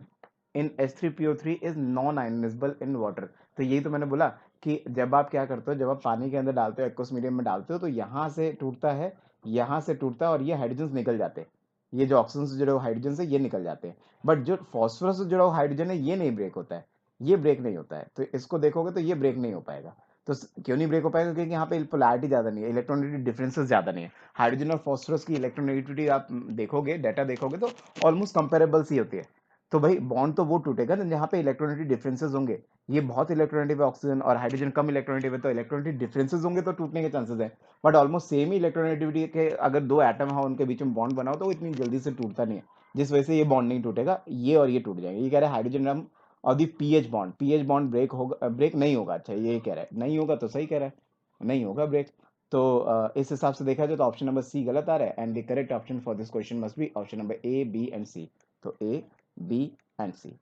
in H3PO3 is non ionizable in water. तो यही तो मैंने बोला कि जब आप क्या करते हो, जब आप पानी के अंदर डालते हो, एक्वस मीडियम में डालते हो, तो यहाँ से टूटता है, यहाँ से टूटता है, और ये हाइड्रोजन निकल जाते हैं, ये जो ऑक्सीजन से जुड़े हुए हाइड्रोजन से ये निकल जाते हैं, बट जो फॉस्फोरस से जुड़ा हुआ हाइड्रोजन है ये नहीं ब्रेक होता है, ये ब्रेक नहीं होता है, तो इसको देखोगे तो ये ब्रेक नहीं हो पाएगा। तो क्यों नहीं ब्रेक हो पाएगा, क्योंकि यहाँ पे पोलैरिटी ज़्यादा नहीं है, इलेक्ट्रॉनिक डिफरेंसेस ज़्यादा नहीं है। हाइड्रोजन और फास्फोरस की इलेक्ट्रोनेगेटिविटी आप देखोगे, डाटा देखोगे तो ऑलमोस्ट कंपेरेबल सी होती है। तो भाई बॉन्ड तो वो टूटेगा ना जहाँ पे इलेक्ट्रोनेगेटिव डिफरेंसेस होंगे, ये बहुत इलेक्ट्रोनेगेटिव है ऑक्सीजन और हाइड्रोजन कम इलेक्ट्रोनेगेटिव है, तो इलेक्ट्रोनेगेटिव डिफरेंसेस होंगे तो टूटने के चांसेस है, but almost same he electronegativity के अगर दो एटम हो उनके बीच में बॉन्ड बनाओ तो वो इतनी जल्दी से टूटता नहीं है, जिस वजह से ये बॉन्ड नहीं टूटेगा, ये और ये टूट जाएंगे। ये कह रहा है हाइड्रोजन एटम और दी पीएच बॉन्ड ब्रेक होगा, ब्रेक नहीं होगा, अच्छा ये कह रहा है नहीं होगा, तो सही कह रहा है, नहीं होगा ब्रेक। तो इस हिसाब से देखा जाए तो ऑप्शन नंबर सी गलत आ रहा है, and the correct option for this question must be option number A, B and C. तो A, B and C.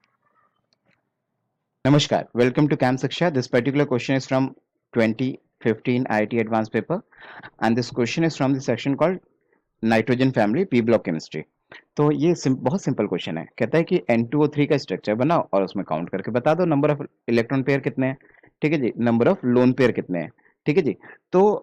Namaskar, welcome to Camp Siksha. This particular question is from 2015 IIT Advanced paper, and this question is from the section called Nitrogen Family P Block Chemistry. तो ये बहुत simple question है, कहता है कि N2O3 का structure बनाओ और उसमें काउंट करके बता दो नंबर ऑफ इलेक्ट्रॉन पेयर कितने हैं, ठीक है जी, नंबर ऑफ लोन पेयर कितने हैं, ठीक है जी। तो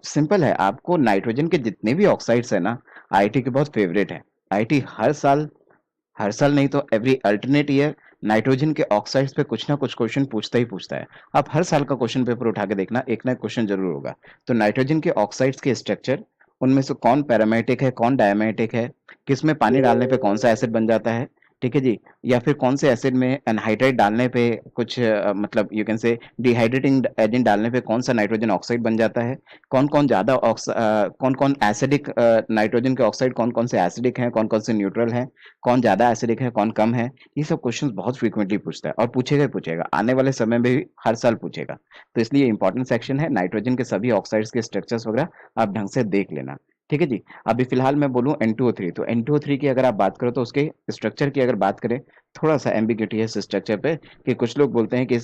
सिंपल है, आपको नाइट्रोजन के जितने भी ऑक्साइड्स है ना, आईआईटी के बहुत फेवरेट है, आईआईटी हर साल नहीं तो एवरी अल्टरनेट ईयर नाइट्रोजन के ऑक्साइड्स पे कुछ ना कुछ क्वेश्चन पूछता ही पूछता है। आप हर साल का क्वेश्चन पेपर उठा के देखना, एक ना एक क्वेश्चन जरूर होगा। तो नाइट्रोजन के ऑक्साइड्स के स्ट्रक्चर, उनमें से कौन पैरामेटिक है, कौन डायमेटिक है, किसमें पानी डालने पे कौन सा एसिड बन जाता है, ठीक है जी, या फिर कौन से एसिड में एनहाइड्राइड डालने पे कुछ मतलब यू कैन से डिहाइड्रेटिंग एजेंट डालने पे कौन सा नाइट्रोजन ऑक्साइड बन जाता है, कौन कौन ज्यादा कौन कौन एसिडिक नाइट्रोजन के ऑक्साइड कौन कौन से एसिडिक हैं, कौन कौन से न्यूट्रल हैं, कौन ज्यादा एसिडिक है कौन कम है, ये सब क्वेश्चंस बहुत फ्रीक्वेंटली पूछता है और पूछेगा ही पूछेगा, आने वाले समय में भी हर साल पूछेगा। तो इसलिए इंपॉर्टेंट सेक्शन है, नाइट्रोजन के सभी ऑक्साइड्स के स्ट्रक्चर्स वगैरह आप ढंग से देख लेना, ठीक है जी। अभी फिलहाल मैं बोलूं N2O3, तो N2O3 की अगर आप बात करो तो उसके स्ट्रक्चर की अगर बात करें, थोड़ा सा एम्बिग्यूटी है इस स्ट्रक्चर पे, कि कुछ लोग बोलते हैं कि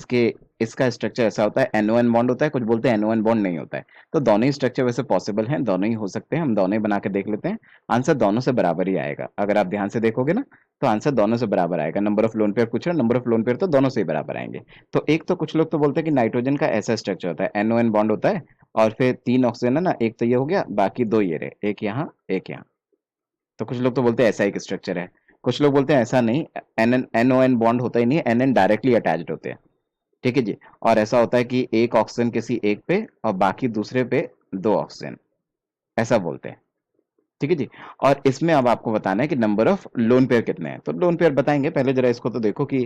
इसका स्ट्रक्चर ऐसा होता है NON बॉन्ड होता है, कुछ बोलते हैं NON बॉन्ड नहीं होता है। तो दोनों ही स्ट्रक्चर वैसे पॉसिबल हैं, दोनों ही हो सकते हैं, हम दोनों ही बना के देख लेते हैं, आंसर दोनों से बराबर ही आएगा। अगर आप ध्यान से देखोगे ना तो आंसर दोनों से बराबर आएगा। नंबर ऑफ लोन पेयर पूछ रहे हैं, नंबर ऑफ लोन पेयर तो दोनों से ही बराबर आएंगे। तो एक तो कुछ लोग तो बोलते हैं कि नाइट्रोजन का ऐसा स्ट्रक्चर होता है, NON बॉन्ड होता है और फिर 3 ऑक्सीजन है ना, एक तो ये हो गया, बाकी 2 ये रहे, एक यहाँ एक यहाँ। तो कुछ लोग तो बोलते हैं ऐसा एक स्ट्रक्चर है, कुछ लोग बोलते हैं ऐसा नहीं, NON बॉन्ड होता ही नहीं है, NN डायरेक्टली अटैच्ड होते हैं, ठीक है जी। और ऐसा होता है कि एक ऑक्सीजन किसी एक पे और बाकी दूसरे पे 2 ऑक्सीजन, ऐसा बोलते हैं, ठीक है जी। और इसमें अब आपको बताना है कि नंबर ऑफ लोन पेयर कितने हैं। तो लोन पेयर बताएंगे, पहले जरा इसको तो देखो कि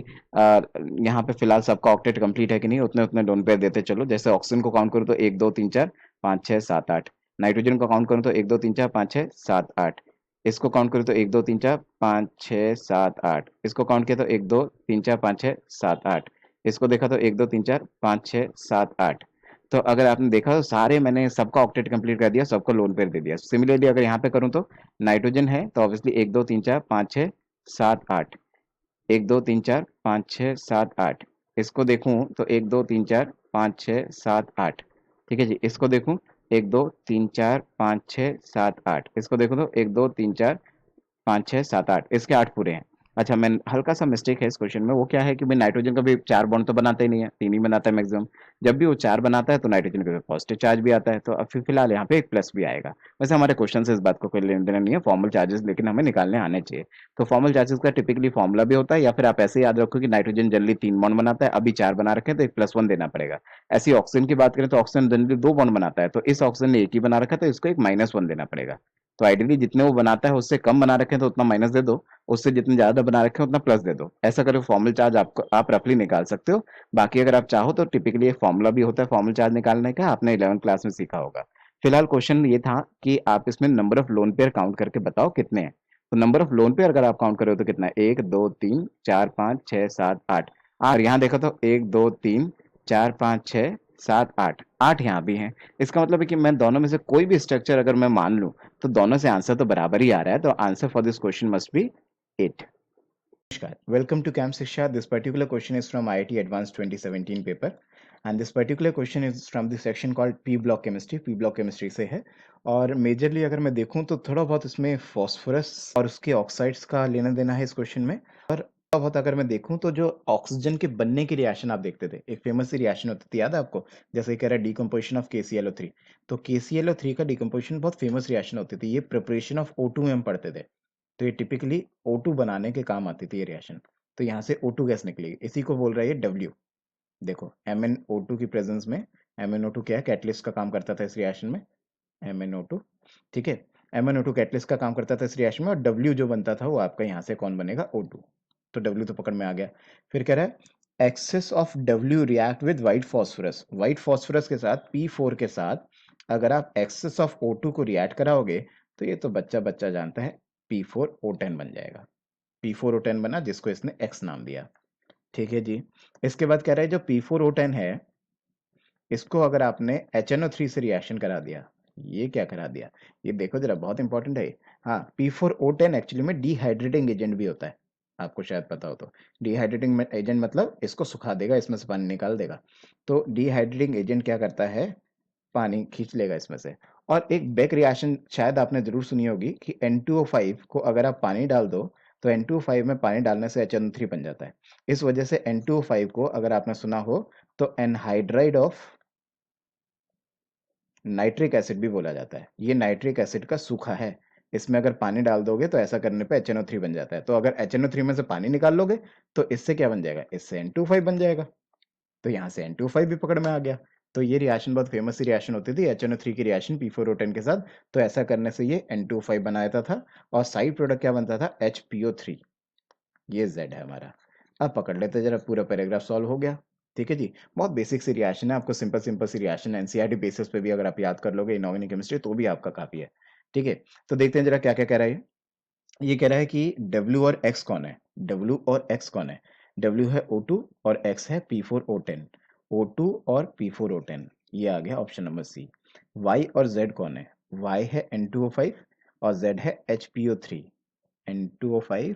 यहाँ पे फिलहाल सबका ऑक्टेट कंप्लीट है कि नहीं, उतने उतने लोन पेयर देते चलो। जैसे ऑक्सीजन को काउंट करूँ तो 1 2 3 4 5 6 7 8, नाइट्रोजन को काउंट करूँ तो 1 2 3 4 5 6 7 8, इसको काउंट करूँ तो 1 2 3 4 5 6 7 8, इसको काउंट किया तो 1 2 3 4 5 6 7 8, इसको देखा तो 1 2 3 4 5 6 7 8। तो अगर आपने देखा तो सारे मैंने सबका ऑक्टेट कंप्लीट कर दिया, सबको लोन पेयर दे दिया। सिमिलरली अगर यहाँ पे करूँ तो नाइट्रोजन है तो ऑब्वियसली 1 2 3 4 5 6 7 8, 1 2 3 4 5 6 7 8। इसको देखूं तो 1 2 3 4 5 6 7 8। ठीक है जी, इसको देखूं 1 2 3 4 5 6 7 8, इसको देखो तो 1 2 3 4 5 6 7 8, इसके 8 पूरे हैं। अच्छा, मैं हल्का सा मिस्टेक है इस क्वेश्चन में, वो क्या है कि भाई नाइट्रोजन कभी 4 बॉन्ड तो बनाता ही नहीं है, 3 ही बनाता है मैक्सिमम। जब भी वो 4 बनाता है तो नाइट्रोजन के पॉजिटिव चार्ज भी आता है, तो अब फिलहाल यहाँ पे एक प्लस भी आएगा। वैसे हमारे क्वेश्चन से इस बात को कोई लेना देना नहीं है, फॉर्मल चार्जेस लेकिन हमें निकालने आने चाहिए। तो फॉर्मल चार्जेस का टिपिकली फॉर्मूला भी होता है, या फिर आप ऐसे याद रखो कि नाइट्रोजन जनरली 3 बॉन्ड बनाता है, अभी 4 बना रखे हैं तो एक +1 देना पड़ेगा। ऐसी ऑक्सीजन की बात करें तो ऑक्सीजन जनरली 2 बॉन्ड बनाता है, तो इस ऑक्सीजन ने एक ही बना रखा है तो इसको एक -1 देना पड़ेगा। तो आइडियली जितने वो बनाता है उससे कम बना रखे हैं तो उतना माइनस दे दो, उससे जितने ज्यादा बना रखे हैं उतना प्लस दे दो। ऐसा करो, फॉर्मल चार्ज आपको आप रफली निकाल सकते हो। बाकी अगर आप चाहो तो टिपिकली एक फॉर्मूला भी होता है फॉर्मल चार्ज निकालने का, आपने 11th क्लास में सीखा होगा। फिलहाल क्वेश्चन ये था कि आप इसमें number of lone pair count करके बताओ कितने हैं। तो नंबर ऑफ लोन पेयर अगर आप काउंट करो तो कितना है, 1 2 3 4 5 6 7 8। और यहाँ देखो तो 1 2 3 4 5 6 7 8, 8 यहाँ भी हैं। इसका मतलब है कि मैं दोनों में से कोई भी स्ट्रक्चर अगर मैं मान लूं तो दोनों से आंसर तो बराबर ही आ रहा है, तो answer for this question must B 8। Namaskar. Welcome to Camp Shiksha. This particular question is from IIT Advanced 2017 paper, and this particular question is from the section called P block chemistry. P block chemistry से है, और majorly अगर मैं देखूं तो थोड़ा बहुत इसमें फॉस्फोरस और उसके ऑक्साइड्स का लेना देना है इस क्वेश्चन में। और थोड़ा बहुत अगर मैं देखूं तो जो ऑक्सीजन के बनने की रिएक्शन आप देखते थे, एक फेमस सी रिएक्शन होती थी, याद है आपको? जैसे कह रहा है डिकम्पोजिशन ऑफ KClO3। तो KClO3 का डिकम्पोजिशन बहुत फेमस रिएक्शन होती थी, ये प्रिपरेशन ऑफ O2 में हम पढ़ते थे। तो ये टिपिकली O2 बनाने के काम आती थी ये रिएक्शन। तो यहाँ से O2 गैस निकलेगी, इसी को बोल रहा है ये W। देखो MnO2 की प्रेजेंस में, MnO2 क्या है, कैटलिस्ट का काम करता था इस रिएक्शन में, MnO2। ठीक है, MnO2 कैटलिस्ट का काम करता था इस रिएक्शन में, और W जो बनता था वो आपका यहाँ से कौन बनेगा, O2। तो W तो पकड़ में आ गया। फिर कह रहा है excess of W react with white phosphorus. White phosphorus के साथ P4 के साथ अगर आप एक्सेस ऑफ O2 को रिएक्ट कराओगे तो ये तो बच्चा बच्चा जानता है, P4O10 बन जाएगा। P4O10 बना, जिसको इसने X नाम दिया। ठीक है जी। इसके बाद कह रहा है जो P4O10 है, इसको अगर आपने HNO3 से रिएक्शन करा दिया, ये क्या करा दिया, ये देखो जरा, बहुत इंपॉर्टेंट है। हाँ, P4O10 एक्चुअली में डिहाइड्रेटिंग एजेंट भी होता है, आपको शायद पता हो तो। डिहाइड्रेटिंग एजेंट मतलब इसको सुखा देगा, इसमें से पानी निकाल देगा। तो डिहाइड्रेटिंग एजेंट क्या करता है, पानी खींच लेगा इसमें से। और एक बैक रिएक्शन शायद आपने जरूर सुनी होगी कि N2O5 को अगर आप पानी डाल दो तो N2O5 में पानी डालने से HNO3 बन जाता है। इस वजह से N2O5 को अगर आपने सुना हो तो एनहाइड्राइड ऑफ नाइट्रिक एसिड भी बोला जाता है। ये नाइट्रिक एसिड का सूखा है, इसमें अगर पानी डाल दोगे तो ऐसा करने पे HNO3 बन जाता है। तो अगर HNO3 में से पानी निकाल लोगे तो इससे क्या बन जाएगा, इससे N2O5 बन जाएगा। तो यहाँ से N2O5 भी पकड़ में आ गया। तो ये रिएक्शन बहुत फेमस सी रिएक्शन होती थी, HNO3 की रिएक्शन P4O10 के साथ। तो ऐसा करने से ये N2O5 बना देता था, और साइड प्रोडक्ट क्या बनता था, HPO3। ये Z है हमारा। अब पकड़ लेते जरा, पूरा पैराग्राफ सॉल्व हो गया। ठीक है जी, बहुत बेसिक सी रिएक्शन है, आपको सिंपल सिंपल सी रिएक्शन एनसीईआरटी बेसिस पे भी अगर आप याद कर लोगे इनऑर्गेनिक केमिस्ट्री तो भी आपका काफी है। ठीक है, तो देखते हैं जरा क्या क्या कह रहा है ये कह रहा है कि W और X कौन है, W और X कौन है। W है O2 और X है P4O10। O2 और P4O10, ये आ गया ऑप्शन नंबर सी। Y और Z कौन है, Y है N2O5 और Z है HPO3। N2O5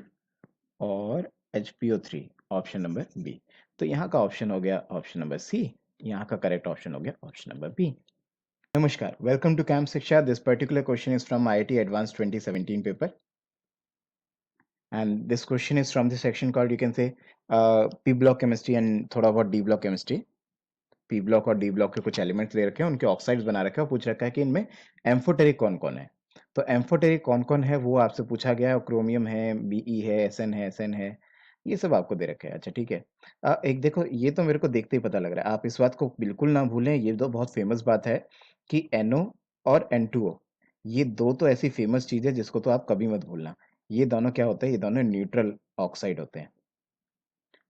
और HPO3, ऑप्शन नंबर बी। तो यहाँ का ऑप्शन हो गया ऑप्शन नंबर सी, यहाँ का करेक्ट ऑप्शन हो गया ऑप्शन नंबर बी। नमस्कार, वेलकम टू कैंप शिक्षा। This particular question is from IIT Advanced 2017 paper, and this question is from the section called, you can say, P block chemistry and थोड़ा बहुत D block chemistry। P block और D block के कुछ elements they रखे हैं, उनके oxides बना रखे हैं, और पूछ रखा है कि इनमें एम्फोटेरिक कौन कौन है। तो एम्फोटेरिक कौन कौन है वो आपसे पूछा गया है, क्रोमियम है, Be है, SN है, ये सब आपको दे रखे हैं। अच्छा ठीक है, एक देखो, ये तो मेरे को देखते ही पता लग रहा है, आप इस बात को बिल्कुल ना भूलें, ये तो बहुत फेमस बात है कि NO और N2O, ये दो तो ऐसी फेमस चीज है जिसको तो आप कभी मत भूलना। ये दोनों क्या होते हैं, ये दोनों न्यूट्रल ऑक्साइड होते हैं,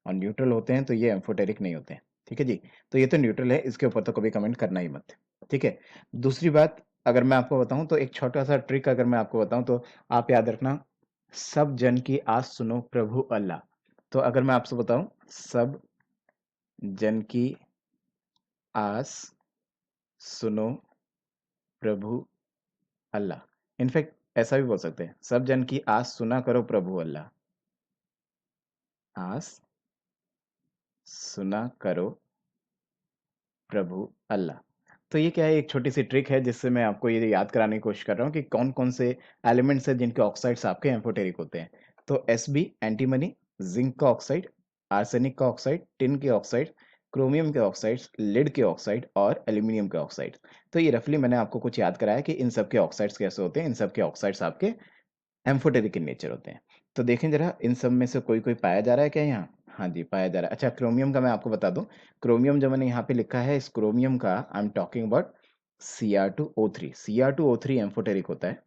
और न्यूट्रल होते हैं तो ये एम्फोटेरिक नहीं होते हैं। ठीक है जी, तो ये तो न्यूट्रल है, इसके ऊपर तो कभी कमेंट करना ही मत। ठीक है, दूसरी बात, अगर मैं आपको बताऊं तो एक छोटा सा ट्रिक अगर मैं आपको बताऊं तो आप याद रखना, सब जन की आस सुनो प्रभु अल्लाह। तो अगर मैं आपसे बताऊं, सब जन की आस सुनो प्रभु अल्लाह, इनफैक्ट ऐसा भी बोल सकते हैं, सब जन की आस सुना करो प्रभु अल्लाह, आस सुना करो प्रभु अल्लाह। तो ये क्या है, एक छोटी सी ट्रिक है जिससे मैं आपको ये याद कराने की कोशिश कर रहा हूँ कि कौन कौन से एलिमेंट्स हैं जिनके ऑक्साइड्स आपके एम्फोटेरिक होते हैं। तो Sb एंटीमनी, जिंक का ऑक्साइड, आर्सेनिक का ऑक्साइड, टिन के ऑक्साइड, क्रोमियम के ऑक्साइड्स, लेड के ऑक्साइड और एल्यूमिनियम के ऑक्साइड। तो ये रफली मैंने आपको कुछ याद कराया कि इन सब के ऑक्साइड्स कैसे होते हैं, इन सब के ऑक्साइड्स आपके एम्फोटेरिक इन नेचर होते हैं। तो देखें जरा, इन सब में से कोई कोई पाया जा रहा है क्या यहाँ? हाँ जी, पाया जा रहा है। अच्छा, क्रोमियम का मैं आपको बता दूं, क्रोमियम जो मैंने यहाँ पे लिखा है, इस क्रोमियम का I am talking about Cr2O3। Cr2O3 amphoteric होता है,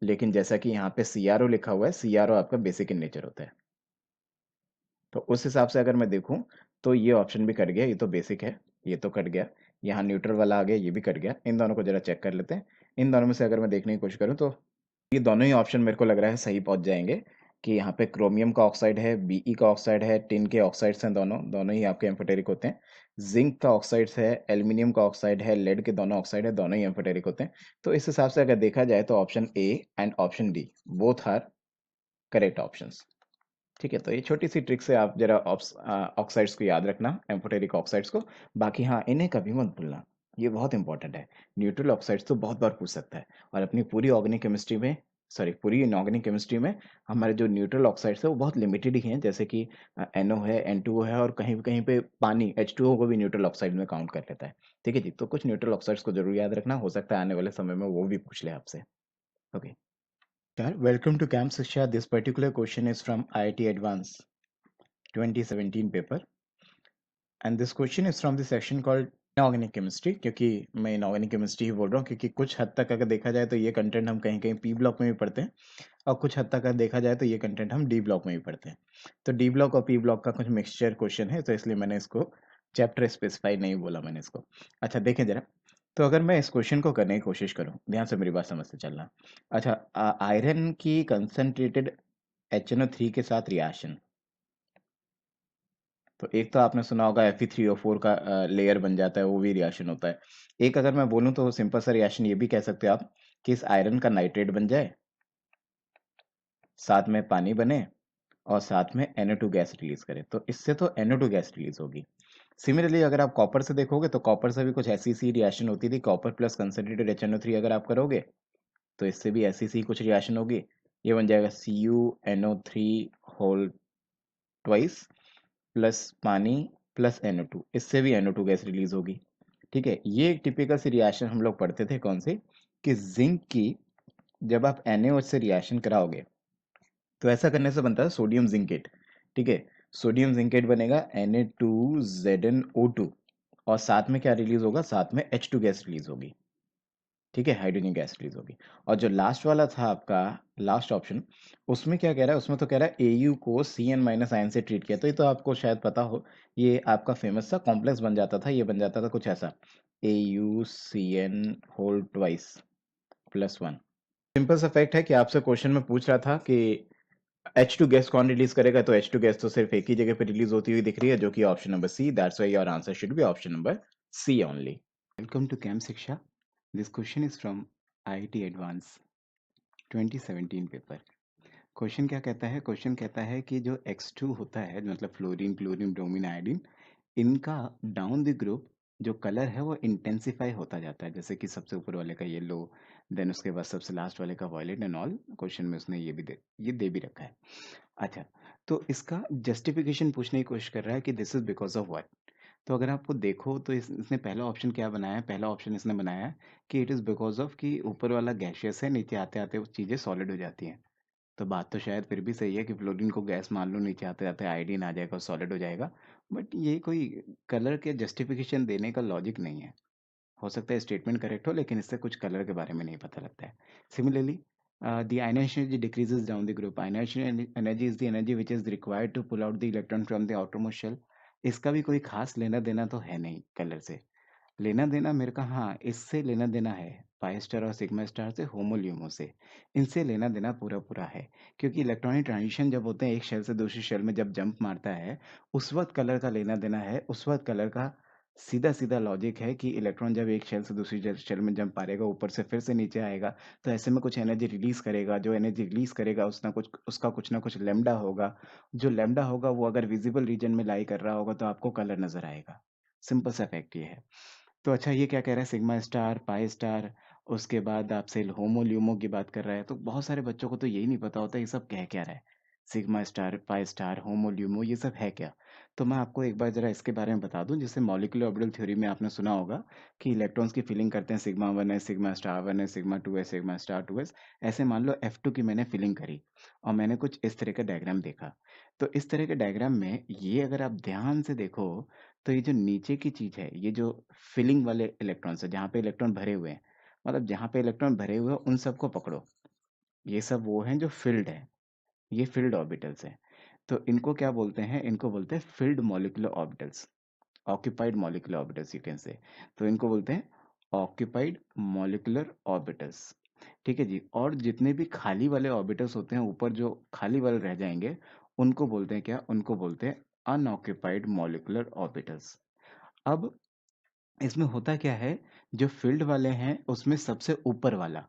लेकिन जैसा कि यहाँ पे CrO लिखा हुआ है, CrO आपका बेसिक इन नेचर होता है। तो उस हिसाब से अगर मैं देखूं तो ये ऑप्शन भी कट गया, ये तो बेसिक है, ये तो कट गया, यहाँ न्यूट्रल वाला आ गया, ये भी कट गया। इन दोनों को जरा चेक कर लेते हैं। इन दोनों में से अगर मैं देखने की कोशिश करूँ तो ये दोनों ही ऑप्शन मेरे को लग रहा है सही पहुंच जाएंगे, कि यहाँ पे क्रोमियम का ऑक्साइड है, Be का ऑक्साइड है, टिन के ऑक्साइड्स हैं, दोनों दोनों ही आपके एम्फोटेरिक होते हैं। जिंक का ऑक्साइड्स है, एल्यूमिनियम का ऑक्साइड है, लेड के दोनों ऑक्साइड है, दोनों ही एम्फोटेरिक होते हैं। तो इस हिसाब से अगर देखा जाए तो option A and option D both are correct options. ठीक है, तो ये छोटी सी ट्रिक से आप जरा ऑक्साइड्स को याद रखना, एम्फोटेरिक ऑक्साइड्स को। बाकी हाँ, इन्हें कभी मत भूलना, ये बहुत इंपॉर्टेंट है। न्यूट्रल ऑक्साइड्स तो बहुत बार पूछ सकता है, और अपनी पूरी ऑर्गेनिक केमिस्ट्री में, सॉरी पूरी इनऑर्गेनिक केमिस्ट्री में हमारे जो न्यूट्रल ऑक्साइड्स है वो बहुत लिमिटेड ही हैं, जैसे कि NO है, N2O है, और कहीं कहीं पे पानी H2O को भी न्यूट्रल ऑक्साइड में काउंट कर लेता है। ठीक है जी, तो कुछ न्यूट्रल ऑक्साइड्स को जरूर याद रखना, हो सकता है आने वाले समय में वो भी पूछ ले आपसे। Okay, welcome to Camp Shiksha. This particular question is from IIT Advanced 2017 paper, and this question is from the section called inorganic chemistry, क्योंकि मैं इनऑर्गेनिक केमिस्ट्री ही बोल रहा हूँ, क्योंकि कुछ हद तक अगर देखा जाए तो ये कंटेंट हम कहीं कहीं पी ब्लॉक में भी पढ़ते हैं, और कुछ हद तक अगर देखा जाए तो ये कंटेंट हम डी ब्लॉक में भी पढ़ते हैं। तो डी ब्लॉक और पी ब्लॉक का कुछ मिक्सचर क्वेश्चन है, तो इसलिए मैंने इसको चैप्टर स्पेसिफाई नहीं बोला मैंने इसको। अच्छा देखें जरा, तो अगर मैं इस क्वेश्चन को करने की कोशिश करूं, ध्यान से मेरी बात समझते चलना। अच्छा, आयरन की कंसंट्रेटेड HNO3 के साथ रिएक्शन, तो एक तो आपने सुना होगा Fe3O4 का लेयर बन जाता है, वो भी रिएक्शन होता है। एक अगर मैं बोलूं तो सिंपल सा रिएक्शन ये भी कह सकते हो आप कि इस आयरन का नाइट्रेट बन जाए, साथ में पानी बने, और साथ में NO2 गैस रिलीज करे, तो इससे तो NO2 गैस रिलीज होगी। सिमिलरली अगर आप कॉपर से देखोगे तो कॉपर से भी कुछ ऐसी सी रिएक्शन होती थी, कॉपर प्लस कंसंट्रेटेड HNO3 अगर आप करोगे तो इससे भी ऐसी सी कुछ रिएक्शन होगी, ये बन जाएगा CuNO3 होल ट्वाइस प्लस पानी प्लस NO2, इससे भी NO2 गैस रिलीज होगी। ठीक है, ये एक टिपिकल सी रिएक्शन हम लोग पढ़ते थे, कौन सी, कि जिंक की जब आप NaOH से रिएक्शन कराओगे तो ऐसा करने से बनता है सोडियम जिंकेट। ठीक है, सोडियम जिंकेट बनेगा Na2ZnO2, और साथ में क्या रिलीज होगा, साथ में H2 गैस रिलीज होगी। ठीक है, हाइड्रोजन गैस रिलीज होगी। और जो लास्ट वाला था आपका, लास्ट ऑप्शन, उसमें क्या कह रहा है, उसमें तो कह रहा है Au को Cn माइनस आयन से ट्रीट किया, तो ये तो आपको शायद पता हो, ये आपका फेमस सा कॉम्प्लेक्स बन जाता था, ये बन जाता था कुछ ऐसा, AuCN whole twice plus one. Simple सा फैक्ट है कि आपसे क्वेश्चन में पूछ रहा था कि H2 गैस कौन रिलीज करेगा, तो H2 गैस तो सिर्फ एक ही जगह पे रिलीज होती हुई दिख रही है, जो कि option number C, that's why your answer should be option number C only. Welcome to Cam Shiksha. This question is from IIT advance 2017 paper. Question क्या कहता है, क्वेश्चन कहता है कि जो X2 होता है, मतलब फ्लोरीन, क्लोरीन, ब्रोमीन, आयोडीन, इनका डाउन द ग्रुप जो कलर है वो इंटेंसिफाई होता जाता है, जैसे कि सबसे ऊपर वाले का येलो, देन उसके बाद सबसे लास्ट वाले का वॉयलेट एंड ऑल। क्वेश्चन में उसने ये दे भी रखा है। अच्छा, तो इसका जस्टिफिकेशन पूछने की कोशिश कर रहा है कि this is because of what. तो अगर आपको देखो तो इसने पहला ऑप्शन क्या बनाया है, पहला ऑप्शन इसने बनाया है कि इट इज बिकॉज ऑफ कि ऊपर वाला गैशियस है, नीचे आते आते वो चीजें सॉलिड हो जाती हैं। तो बात तो शायद फिर भी सही है कि फ्लोरीन को गैस मान लो, नीचे आते आते आयोडीन आ जाएगा और सॉलिड हो जाएगा, बट ये कोई कलर के जस्टिफिकेशन देने का लॉजिक नहीं है। हो सकता है स्टेटमेंट करेक्ट हो, लेकिन इससे कुछ कलर के बारे में नहीं पता लगता है। Similarly, the ionization energy decreases down the group. Ionization energy is the energy which is required to pull out the electron from the outermost shell. इसका भी कोई खास लेना देना तो है नहीं कलर से। लेना देना मेरे का हाँ, इससे लेना देना है, पाई स्टार और सिग्मा स्टार से, होमो ल्यूमो से। इनसे लेना देना पूरा-पूरा है। क्योंकि इलेक्ट्रॉनिक ट्रांज़िशन जब होते हैं एक शेल से दूसरी शेल में जब जंप मारता है, उस वक़्त कलर का लेना देना है, उस वक़्त कलर का सीधा-सीधा लॉजिक है कि इलेक्ट्रॉन जब एक शेल से दूसरी शेल में जंप मारेगा, ऊपर से फिर से नीचे आएगा, तो ऐसे में कुछ एनर्जी रिलीज़ करेगा, जो एनर्जी रिलीज़ करेगा उसका कुछ ना कुछ लैम्ब्डा होगा। जो लैम्ब्डा होगा वो अगर विज़िबल रीजन में लाई कर रहा होगा तो आपको कलर नज़र आएगा। सिंपल सा फैक्ट ये है। तो अच्छा ये क्या कह रहा है सिग्मा स्टार, पाई स्टार, उसके बाद आपसे होमो ल्यूमो की बात कर रहा है, तो बहुत सारे बच्चों को तो यही नहीं पता होता ये सब कह क्या रहा है। Sigma star, pi star, HOMO LUMO ये सब है क्या? तो मैं आपको एक बार ज़रा इसके बारे में बता दूँ, जैसे मॉलिक्यूलर ऑर्बिटल थ्योरी में आपने सुना होगा कि इलेक्ट्रॉन्स की फिलिंग करते हैं सिग्मा 1 है, सिग्मा स्टार 1 है, सिग्मा 2 है, सिग्मा स्टार 2 है। ऐसे मान लो F2 की मैंने फिलिंग करी और मैंने कुछ इस तरह का डायग्राम देखा। तो इस तरह के डायग्राम में ये अगर आप ध्यान से देखो तो ये जो नीचे की चीज़ है, ये जो फिलिंग वाले इलेक्ट्रॉन्स हैं, जहाँ पे इलेक्ट्रॉन भरे हुए हैं, मतलब जहाँ पे इलेक्ट्रॉन भरे हुए हैं, उन सबको पकड़ो। ये सब वो हैं जो फ़िल्ड हैं, ये फ़िल्ड ऑर्बिटल्स हैं। तो इनको क्या बोलते हैं? इनको बोलते हैं field molecular orbitals, occupied molecular orbitals you can से। तो इनको बोलते हैं ऑक्यूपाइड मॉलिक्यूलर ऑर्बिटल्स, ठीक है जी? और जितने भी खाली वाले ऑर्बिटल्स होते हैं, ऊपर जो खाली वाले रह जाएँगे, उनको बोलते हैं क्या? उनको बोलते हैं अनऑक्यूपाइड मॉलिक्यूलर ऑर्बिटल्स। अब इसमें होता क्या है, जो फ़ील्ड वाले हैं, उसमें सबसे ऊपर वाला,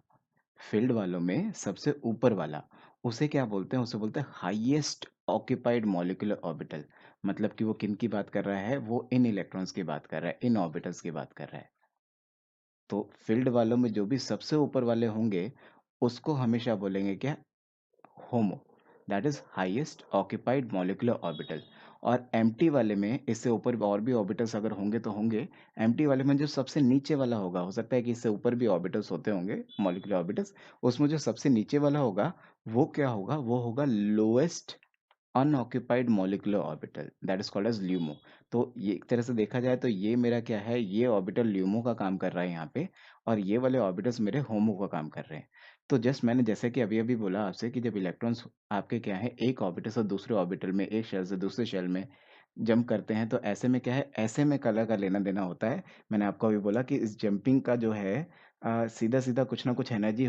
फ़ील्ड वालों में सबसे ऊपर वाला, उसे क्या बोलते हैं? उसे बोलते हैं हाईएस्ट ऑक्यूपाइड मॉलिक्यूलर ऑर्बिटल। मतलब कि वो किनकी बात कर रहा है? वो इन इलेक्ट्रॉन्स की बात कर रहा है, इन ऑर्बिटल्स की बात कर रहा है। तो फ़ील्ड वालों में जो भी सबसे ऊपर वाले होंगे, उसको हमेशा बोलेंगे क्या? HOMO, that is highest occupied molecular orbital. और एम्प्टी वाले में इससे ऊपर और भी ऑर्बिटल्स अगर होंगे तो होंगे। एम्प्टी वाले में जो सबसे नीचे वाला होगा, हो सकता है कि इससे ऊपर भी ऑर्बिटल्स होते होंगे, मॉलिक्यूलर ऑर्बिटल्स, उसमें जो सबसे नीचे वाला होगा वो क्या होगा? वो होगा lowest unoccupied molecular orbital, that is called as LUMO. तो ये एक तरह से देखा जाए तो ये मेरा क्या है, ये ऑर्बिटल ल्यूमो का काम कर रहा है यहाँ पे, और ये वाले ऑर्बिटल्स मेरे होमो का काम कर रहे हैं। तो जस्ट मैंने जैसे कि अभी अभी बोला आपसे कि जब इलेक्ट्रॉन्स आपके क्या है, एक ऑर्बिटल से दूसरे ऑर्बिटल में, एक शेल से दूसरे शेल में जंप करते हैं, तो ऐसे में क्या है, ऐसे में कलर का लेना देना होता है। मैंने आपको अभी बोला कि इस जंपिंग का जो है सीधा सीधा कुछ ना कुछ एनर्जी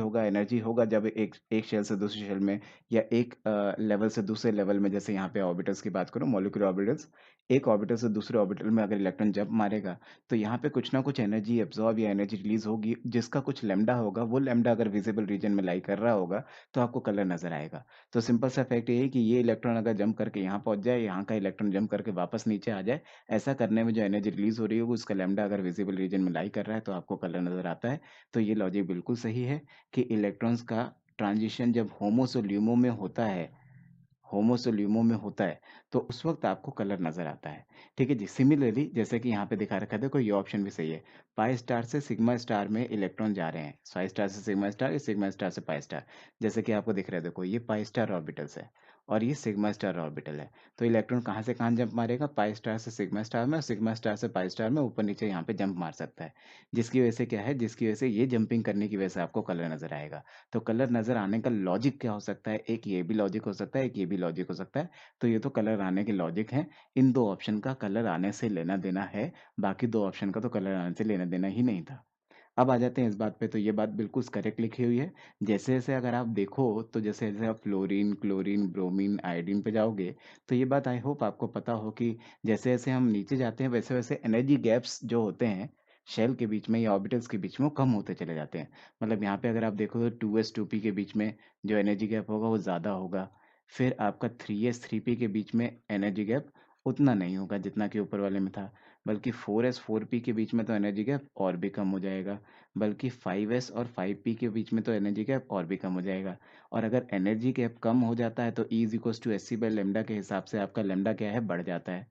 होगा जब एक एक शेल से दूसरी शेल में, या एक लेवल से दूसरे लेवल में, जैसे यहाँ पे ऑर्बिटल्स की बात करूँ, मॉलिक्यूलर ऑर्बिटल्स, एक ऑर्बिटल से दूसरे ऑर्बिटल में अगर इलेक्ट्रॉन जंप मारेगा, तो यहाँ पे कुछ ना कुछ एनर्जी एब्जॉर्ब या एनर्जी रिलीज होगी, जिसका कुछ लैम्डा होगा, वो लैम्डा अगर विजिबल रीजन में लाई कर रहा होगा, तो आपको कलर नजर आएगा। तो सिंपल सा फैक्ट ये है कि ये इलेक्ट्रॉन अगर जंप करके यहाँ पहुंच जाए, यहाँ का इलेक्ट्रॉन जंप करके वापस नीचे आ जाए, ऐसा करने में जो एनर्जी रिलीज हो रही होगी, उसका लैम्डा अगर विजिबल रीजन में लाई कर रहा है, तो आपको कलर नजर आता है। तो ये लॉजिक बिल्कुल सही है कि इलेक्ट्रॉन्स का ट्रांजिशन जब होमो से ल्यूमो में होता है, होमो से ल्यूमो में होता है, तो उस वक्त आपको कलर नजर आता है। ठीक है जी। सिमिलरली जैसे कि यहाँ पे दिखा रखा है, देखो ये ऑप्शन भी सही है। पाई स्टार से सिग्मा स्टार में इलेक्ट्रॉन जा रहे हैं, पाई स्टार से सिग्मा स्टार या सिग्मा स्टार से पाई स्टार। जैसे कि आपको दिख रहा है, देखो ये पाई स्टार ऑर्बिटल्स है और ये सिग्मा स्टार ऑर्बिटल है। तो इलेक्ट्रॉन कहाँ से कहाँ जंप मारेगा? पाई स्टार से सिग्मा स्टार में, और सिग्मा स्टार से पाई स्टार में, ऊपर नीचे यहाँ पे जंप मार सकता है। जिसकी वजह से क्या है, जिसकी वजह से ये जंपिंग करने की वजह से आपको कलर नजर आएगा। तो कलर नज़र आने का लॉजिक क्या हो सकता है? एक ये भी लॉजिक हो सकता है, एक ये भी लॉजिक हो सकता है। तो ये तो कलर आने के लॉजिक हैं। इन 2 ऑप्शन का कलर आने से लेना-देना है, बाकी 2 ऑप्शन का तो कलर आने से लेना-देना ही नहीं था। अब आ जाते हैं इस बात पे, तो ये बात बिल्कुल करेक्ट लिखी हुई है। जैसे-जैसे अगर आप देखो, तो जैसे-जैसे आप फ्लोरीन, क्लोरीन, ब्रोमीन, आयोडीन पे जाओगे, तो ये बात आई होप आपको पता हो कि जैसे-जैसे हम नीचे जाते हैं, वैसे-वैसे एनर्जी गैप्स जो होते हैं, शेल के बीच में या ऑर्बिटल्स के बीच में, वो कम होते चले जाते हैं। मतलब यहाँ पे अगर आप देखो तो 2s 2p के बीच में जो एनर्जी गैप होगा वो ज़्यादा होगा। फिर आपका 3s 3p के बीच में एनर्जी गैप उतना नहीं होगा जितना कि ऊपर वाले में था। बल्कि 4s 4p के बीच में तो एनर्जी गैप और भी कम हो जाएगा। बल्कि 5s और 5p के बीच में तो एनर्जी गैप और भी कम हो जाएगा। और अगर एनर्जी गैप कम हो जाता है तो E is equals to h c by lambda के हिसाब से आपका लैम्डा क्या है, बढ़ जाता है।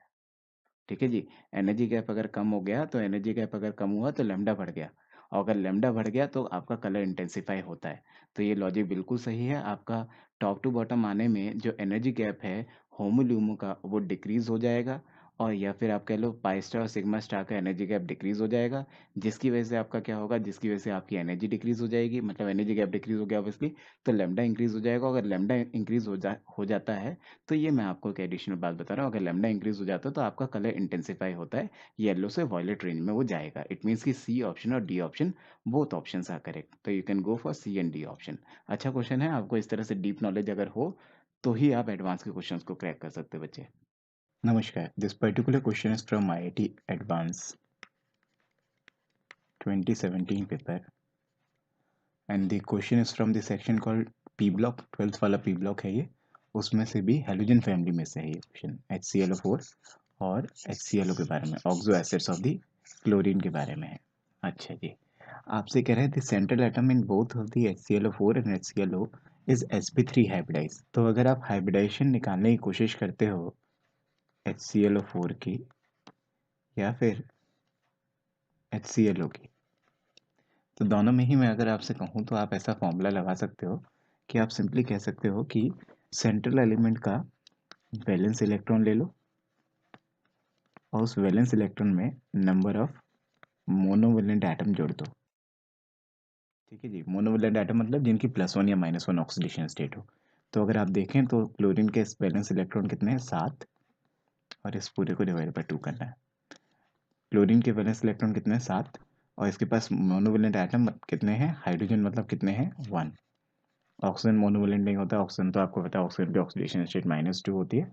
ठीक है जी। एनर्जी गैप अगर कम हो गया तो एनर्जी गैप अगर कम हुआ तो लैम्डा बढ़ गया, और अगर लैम्डा बढ़ गया तो आपका कलर इंटेंसिफाई होता है। तो ये लॉजिक बिल्कुल सही है। आपका टॉप टू बॉटम आने में जो एनर्जी गैप है होमो ल्यूमो का, वो डिक्रीज हो जाएगा, और या फिर आप कह लो पाई स्टार और सिग्मा स्टार का एनर्जी गैप डिक्रीज हो जाएगा, जिसकी वजह से आपका क्या होगा, जिसकी वजह से आपकी एनर्जी डिक्रीज हो जाएगी, मतलब एनर्जी गैप डिक्रीज हो गया ऑब्वियसली, तो लेमडा इंक्रीज हो जाएगा। अगर लेमडा इंक्रीज हो जाता है तो ये मैं आपको एक एडिशनल बात बता रहा हूँ, अगर लेमडा इंक्रीज हो जाता है तो आपका कलर इंटेंसिफाई होता है, येलो से वॉयलेट रेंज में वो जाएगा। इट मीन्स कि सी ऑप्शन और D option both option are correct, तो you can go for C and D option. अच्छा क्वेश्चन है, आपको इस तरह से डीप नॉलेज अगर हो तो ही आप एडवांस के क्वेश्चंस को क्रैक कर सकते हैं बच्चे। नमस्कार, this particular question is from IIT Advanced 2017 paper and the question is from the section called P block, 12th वाला पी ब्लॉक है ये। उसमें से भी हेलोजन फैमिली में से है ये क्वेश्चन, HClO4 और HClO के बारे में, oxo acids of the chlorine के बारे में है। अच्छा जी, आपसे कह रहे हैं the central atom in both of the HClO4 and HClO is sp3 hybridize. तो अगर आप हाइब्रिडाइजेशन निकालने की कोशिश करते हो HClO4 की या फिर HClO की, तो दोनों में ही मैं अगर आपसे कहूँ तो आप ऐसा फॉर्मूला लगा सकते हो कि आप सिंपली कह सकते हो कि सेंट्रल एलिमेंट का वैलेंस इलेक्ट्रॉन ले लो और उस वैलेंस इलेक्ट्रॉन में नंबर ऑफ मोनोवेलेंट एटम जोड़ दो। ठीक है जी, मोनोवेलेंट एटम मतलब जिनकी +1 या -1 ऑक्सीडेशन स्टेट हो। तो अगर आप देखें तो क्लोरीन के वैलेंस इलेक्ट्रॉन कितने हैं, 7, और इस पूरे को डिवाइड बाय 2 करना है। क्लोरीन के वैलेंस इलेक्ट्रॉन कितने हैं, 7, और इसके पास मोनोवेलेंट एटम कितने हैं, हाइड्रोजन मतलब कितने हैं, 1। ऑक्सीजन मोनोवेलेंट नहीं होता, ऑक्सीजन तो आपको पता है ऑक्सीजन की ऑक्सीडेशन स्टेट -2 होती है,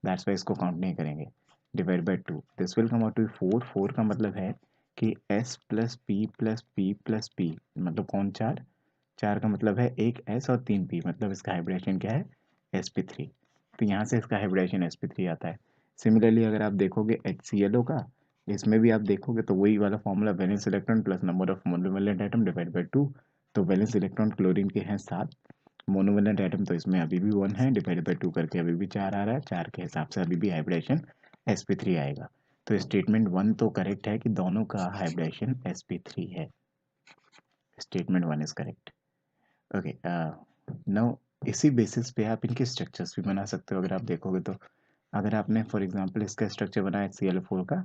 दैट्स वाई इसको काउंट नहीं करेंगे। Divide by 2, this will come out to 4। 4 का मतलब है कि S plus P plus P plus P, मतलब कौन, 4। 4 का मतलब है एक S और 3 P, मतलब इसका हाइब्रिडेशन क्या है, sp3। तो यहाँ से इसका हाइब्रिडेशन sp3 आता है। सिमिलरली अगर आप देखोगे HClO का, इसमें भी आप देखोगे तो वही वाला formula, valence electron plus number of monovalent atom divide by 2। तो वैलेंस इलेक्ट्रॉन क्लोरीन के हैं 7, मोनोवेलेंट एटम तो इसमें अभी भी 1 है, डिवाइड बाय 2 करके अभी भी 4 आ रहा है, 4 के हिसाब से अभी भी हाइब्रिडेशन sp3 आएगा। तो स्टेटमेंट 1 तो करेक्ट है कि दोनों का हाइब्रिडेशन sp3 है। Statement 1 is correct. Okay, now इसी बेसिस पे आप इनके स्ट्रक्चर्स भी बना सकते हो। अगर आप देखोगे तो अगर आपने फॉर एग्जांपल इसका स्ट्रक्चर बनाया HCl4 का,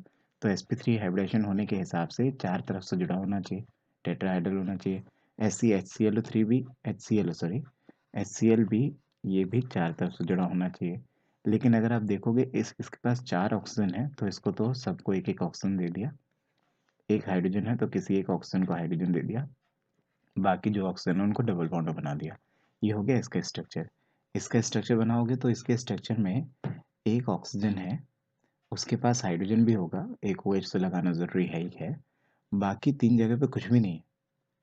तो sp3 हाइब्रिडेशन होने के हिसाब से चार तरफ से जुड़ा होना चाहिए, टेट्राहेड्रल होना चाहिए। ऐसी HCl3 भी, HCl भी, ये भी चार तरफ से जुड़ा होना चाहिए। लेकिन अगर आप देखोगे इसके पास 4 ऑक्सीजन है, तो इसको तो सबको एक एक ऑक्सीजन दे दिया। एक हाइड्रोजन है तो किसी एक ऑक्सीजन को हाइड्रोजन दे दिया, बाकी जो ऑक्सीजन है उनको डबल बॉन्ड बना दिया। ये हो गया इसका स्ट्रक्चर। इसका स्ट्रक्चर बनाओगे तो इसके स्ट्रक्चर में एक ऑक्सीजन है, उसके पास हाइड्रोजन भी होगा, एक OH तो लगाना ज़रूरी है ही है, बाकी 3 जगह पे कुछ भी नहीं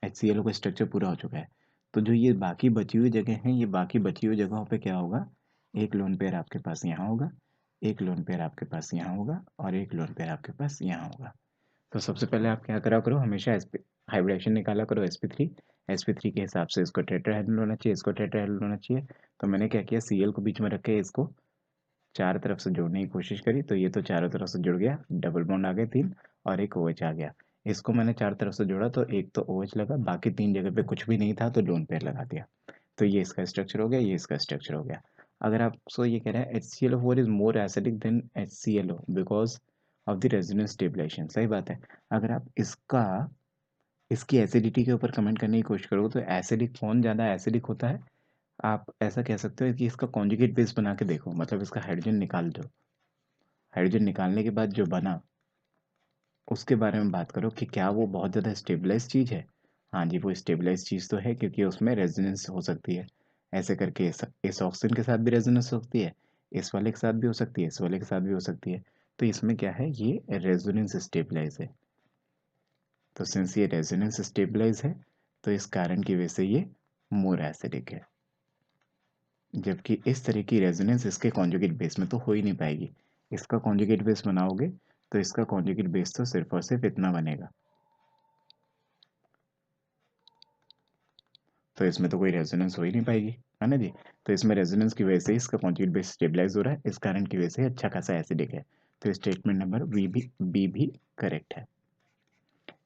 है। HClO का स्ट्रक्चर पूरा हो चुका है। तो जो ये बाकी बची हुई जगह हैं, ये बाकी बची हुई जगहों पे क्या होगा, एक लोन पेयर आपके पास यहाँ होगा, एक लोन पेयर आपके पास यहाँ होगा, और एक लोन पेयर आपके पास यहाँ होगा। तो सबसे पहले आप क्या करा करो, हमेशा हाइब्रिडेशन निकाला करो sp3। sp3 के हिसाब से इसको टेट्राहेड्रल होना चाहिए, इसको टेट्राहेड्रल होना चाहिए। तो मैंने क्या किया, Cl को बीच में रख के इसको चार तरफ से जोड़ने की कोशिश करी, तो ये तो चारों तरफ से जुड़ गया, डबल बॉन्ड आ गए 3, और एक OH आ गया। इसको मैंने चार तरफ से जोड़ा तो एक तो OH लगा, बाकी 3 जगह पे कुछ भी नहीं था तो लोन पेयर लगा दिया। तो ये इसका स्ट्रक्चर हो गया, ये इसका स्ट्रक्चर हो गया। अगर आपको ये कह रहे हैं HClO4 is more acidic than HClO because of the resonance stabilization, सही बात है। अगर आप इसकी एसिडिटी के ऊपर कमेंट करने की कोशिश करो तो एसिडिक कौन ज़्यादा एसिडिक होता है, आप ऐसा कह सकते हो कि इसका कॉन्जुगेट बेस बना के देखो, मतलब इसका हाइड्रोजन निकाल दो, हाइड्रोजन निकालने के बाद जो बना उसके बारे में बात करो कि क्या वो बहुत ज़्यादा स्टेबलाइज चीज़ है। हाँ जी, वो स्टेबलाइज चीज़ तो है, क्योंकि उसमें रेजोनेंस हो सकती है। ऐसे करके इस ऑक्सीजन के साथ भी रेजोनेंस हो सकती है, इस वाले के साथ भी हो सकती है, इस वाले के साथ भी हो सकती है। तो इसमें क्या है, ये रेजोनेंस स्टेबलाइज है। तो सिंस ये रेजोनेंस स्टेबलाइज है तो इस कारण की वजह से ये मोर एसिडिक है, जबकि इस तरह की रेजोनेंस इसके कॉन्जुगेट बेस में तो हो ही नहीं पाएगी। इसका कॉन्जुगेट बेस बनाओगे तो इसका कॉन्जुगेट बेस तो सिर्फ और सिर्फ इतना बनेगा, तो इसमें तो कोई रेजोनेंस हो ही नहीं पाएगी, है ना जी। तो इसमें रेजोनेंस की वजह से इसका कॉन्जुगेट बेस स्टेबलाइज हो रहा है, इस कारण की वजह से अच्छा खासा एसिडिक है। तो स्टेटमेंट नंबर बी भी करेक्ट है।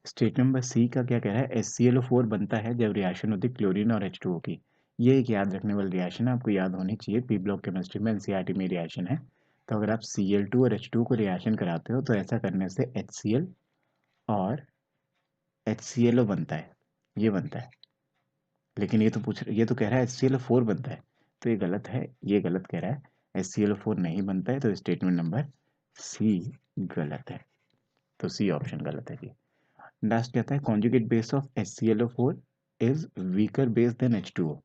स्टेट नंबर सी का क्या कह रहा है, HClO4 बनता है जब रिएक्शन होती है क्लोरीन और H2O की। ये एक याद रखने वाली रिएक्शन है, आपको याद होनी चाहिए, पी ब्लॉक केमिस्ट्री में NCERT में रिएक्शन है। तो अगर आप Cl2 और H2 को रिएक्शन कराते हो तो ऐसा करने से HCl और HClO बनता है, ये बनता है। लेकिन ये तो कह रहा है HClO4 बनता है, तो ये गलत है, ये गलत कह रहा है। HClO4 नहीं बनता है, तो स्टेटमेंट नंबर सी गलत है, तो सी ऑप्शन गलत है जी। लास्ट कहता है conjugate base of HClO4 is weaker base than H2O।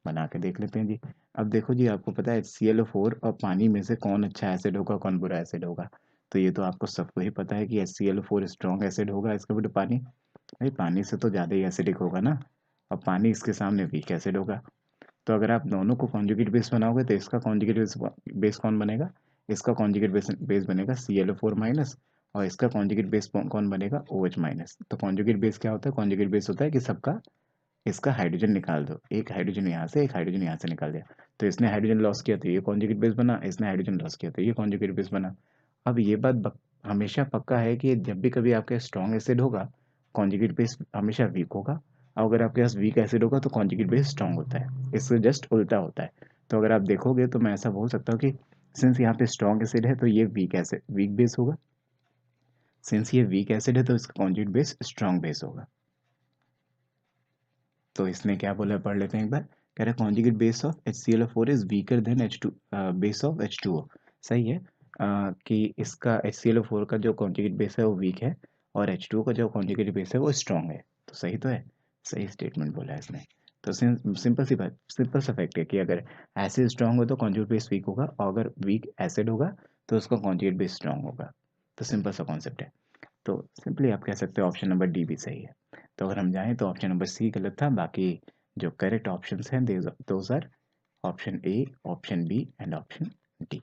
बना के देख लेते हैं जी। अब देखो जी, आपको पता है HClO4 और पानी में से कौन अच्छा एसिड होगा, कौन बुरा एसिड होगा। तो ये तो आपको सबको ही पता है कि HClO4 स्ट्रॉन्ग एसिड होगा इसका बेटा पानी। भाई पानी से तो ज़्यादा ही एसिडिक होगा ना, और पानी इसके सामने वीक एसिड होगा। तो अगर आप दोनों को कॉन्जुगेट बेस बनाओगे तो इसका कॉन्जुगेट बेस कौन बनेगा, इसका कॉन्जुगेट बेस बनेगा Cl4 माइनस, और इसका कॉन्जुगेट बेस कौन बनेगा, OH माइनस। तो कॉन्जुगेट बेस क्या होता है, कॉन्जुगेट बेस होता है कि सबका इसका हाइड्रोजन निकाल दो, एक हाइड्रोजन यहाँ से, एक हाइड्रोजन यहाँ से निकाल दिया, तो इसने हाइड्रोजन लॉस किया तो ये कॉन्जुगेट बेस बना, इसने हाइड्रोजन लॉस किया तो ये कॉन्जुगेट बेस बना। अब ये बात हमेशा पक्का है कि जब भी कभी आपके स्ट्रॉन्ग एसिड होगा कॉन्जुगेट बेस हमेशा वीक होगा, और अगर आपके पास वीक एसिड होगा तो कॉन्जुगेट बेस स्ट्रॉन्ग होता है, इससे जस्ट उल्टा होता है। तो अगर आप देखोगे तो मैं ऐसा बोल सकता हूँ कि सिंस यहाँ पे स्ट्रॉन्ग एसिड है तो ये वीक बेस होगा, सिंस ये वीक एसिड है तो इसका कॉन्जुगेट बेस स्ट्रॉन्ग बेस होगा। तो इसने क्या बोला, पढ़ लेते हैं एक बार। कह रहा है conjugate base of HClO4 is weaker then H2 base of H2O। सही है कि इसका HClO4 का जो कॉन्जुगेट बेस है वो वीक है, और H2O का जो कॉन्जुगेट बेस है वो स्ट्रॉन्ग है। तो सही तो है, सही स्टेटमेंट बोला है इसने। तो सिंपल सी बात, सिंपल सा फैक्ट है कि अगर एसिड स्ट्रॉन्ग हो तो कॉन्जुगेट बेस वीक होगा, और अगर वीक एसिड होगा तो उसका कॉन्जुगेट बेस स्ट्रॉन्ग होगा। तो सिंपल सा कॉन्सेप्ट है। तो सिंपली आप कह सकते हो ऑप्शन नंबर डी भी सही है। तो अगर हम जाएं तो ऑप्शन नंबर सी गलत था, बाकी जो करेक्ट ऑप्शंस हैं those are option A, option B and option D.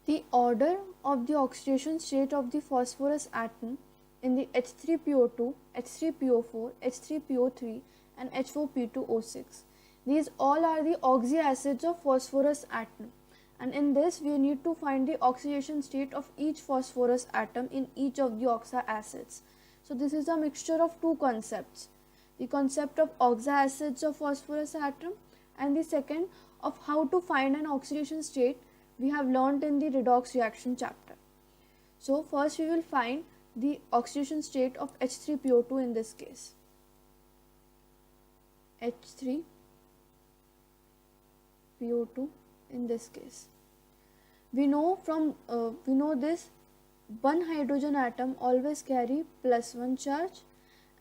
The order of the oxidation state of the phosphorus atom in the H3PO2, H3PO4, H3PO3 and H4P2O6. These all are the oxy acids of phosphorus atom, and in this we need to find the oxidation state of each phosphorus atom in each of the oxo acids. So this is a mixture of two concepts, the concept of oxo acids of phosphorus atom and the second of how to find an oxidation state we have learnt in the redox reaction chapter. So first we will find the oxidation state of H3PO2 in this case. H3PO2 in this case. We know this one hydrogen atom always carry +1 charge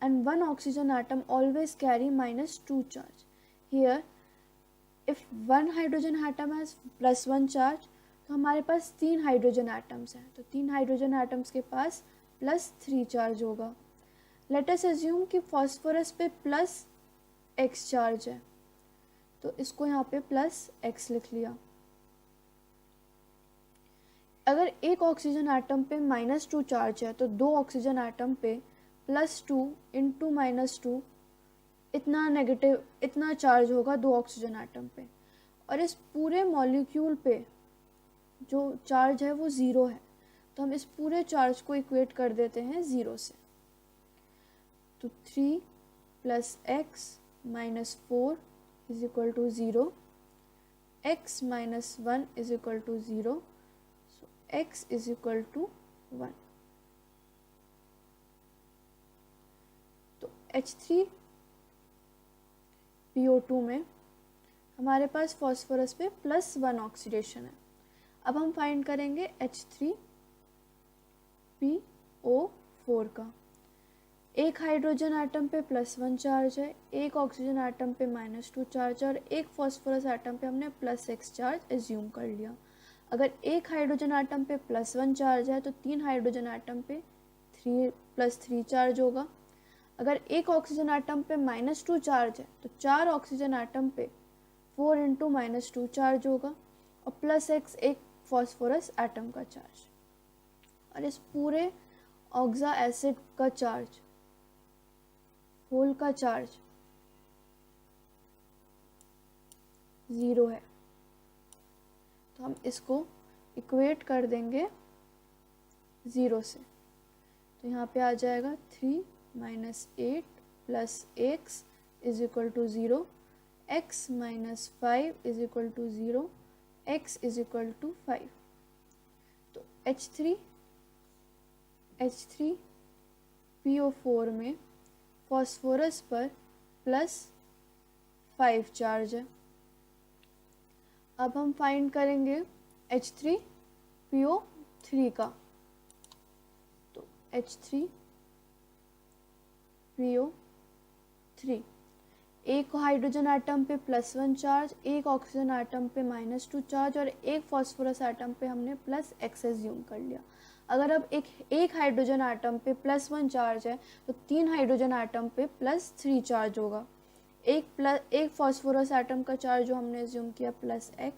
and one oxygen atom always carry -2 charge. Here if one hydrogen atom has +1 charge तो हमारे पास 3 hydrogen atoms हैं, तो 3 hydrogen atoms के पास +3 charge होगा। Let us assume कि phosphorus पे +x charge है, तो इसको यहाँ पे +x लिख लिया। अगर एक ऑक्सीजन एटम पे -2 चार्ज है तो दो ऑक्सीजन एटम पे +2 × -2 इतना चार्ज होगा दो ऑक्सीजन एटम पे, और इस पूरे मॉलिक्यूल पे जो चार्ज है वो 0 है, तो हम इस पूरे चार्ज को इक्वेट कर देते हैं 0 से। तो 3 + x - 4 = 0, x - 1 = 0, so x = 1। तो H3PO2 में हमारे पास फॉस्फोरस पे +1 ऑक्सीडेशन है। अब हम फाइंड करेंगे H3PO4 का। एक हाइड्रोजन एटम पे +1 चार्ज है, एक ऑक्सीजन एटम पे -2 चार्ज है, और एक फॉस्फोरस एटम पे हमने +x चार्ज एज्यूम कर लिया। अगर एक हाइड्रोजन एटम पे +1 चार्ज है तो 3 हाइड्रोजन एटम पे 3 चार्ज होगा। अगर एक ऑक्सीजन एटम पे -2 चार्ज है तो 4 ऑक्सीजन एटम पे 4 × -2 चार्ज होगा, और +x एक फॉस्फोरस एटम का चार्ज, और इस पूरे ऑक्सा एसिड का चार्ज, होल का चार्ज 0 है। तो हम इसको इक्वेट कर देंगे 0 से, तो यहाँ पे आ जाएगा 3 - 8 + x = 0, x - 5 = 0, x is equal to 5। तो H3PO4 में फॉस्फोरस पर +5 चार्ज है। अब हम फाइंड करेंगे H3PO3 का। तो H3PO3, एक हाइड्रोजन आइटम पे +1 चार्ज, एक ऑक्सीजन आइटम पे -2 चार्ज और एक फॉस्फोरस आइटम पे हमने +x एज्यूम कर लिया। अगर अब एक हाइड्रोजन आइटम पे +1 चार्ज है तो 3 हाइड्रोजन आइटम पे +3 चार्ज होगा। एक फॉस्फोरस आइटम का चार्ज जो हमने एज्यूम किया +x।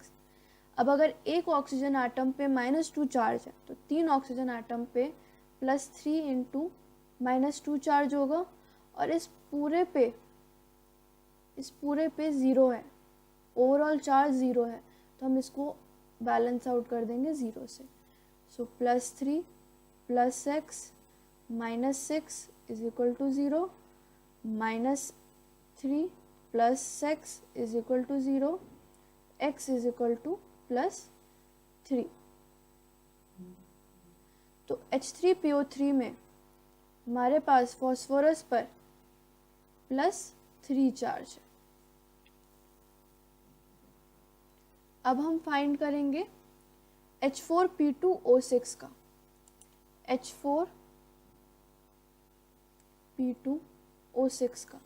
अब अगर एक ऑक्सीजन आइटम पे -2 चार्ज है तो 3 ऑक्सीजन आइटम पे +3 इंटू -2 चार्ज होगा और इस पूरे पे 0 है, ओवरऑल चार्ज 0 है, तो हम इसको बैलेंस आउट कर देंगे 0 से। So +3 +x -6 is equal to 0, -3 +x is equal to 0, x is equal to +3। तो H3PO3 में हमारे पास फॉस्फोरस पर +3 चार्ज है। अब हम फाइंड करेंगे H4P2O6 का। H4P2O6 का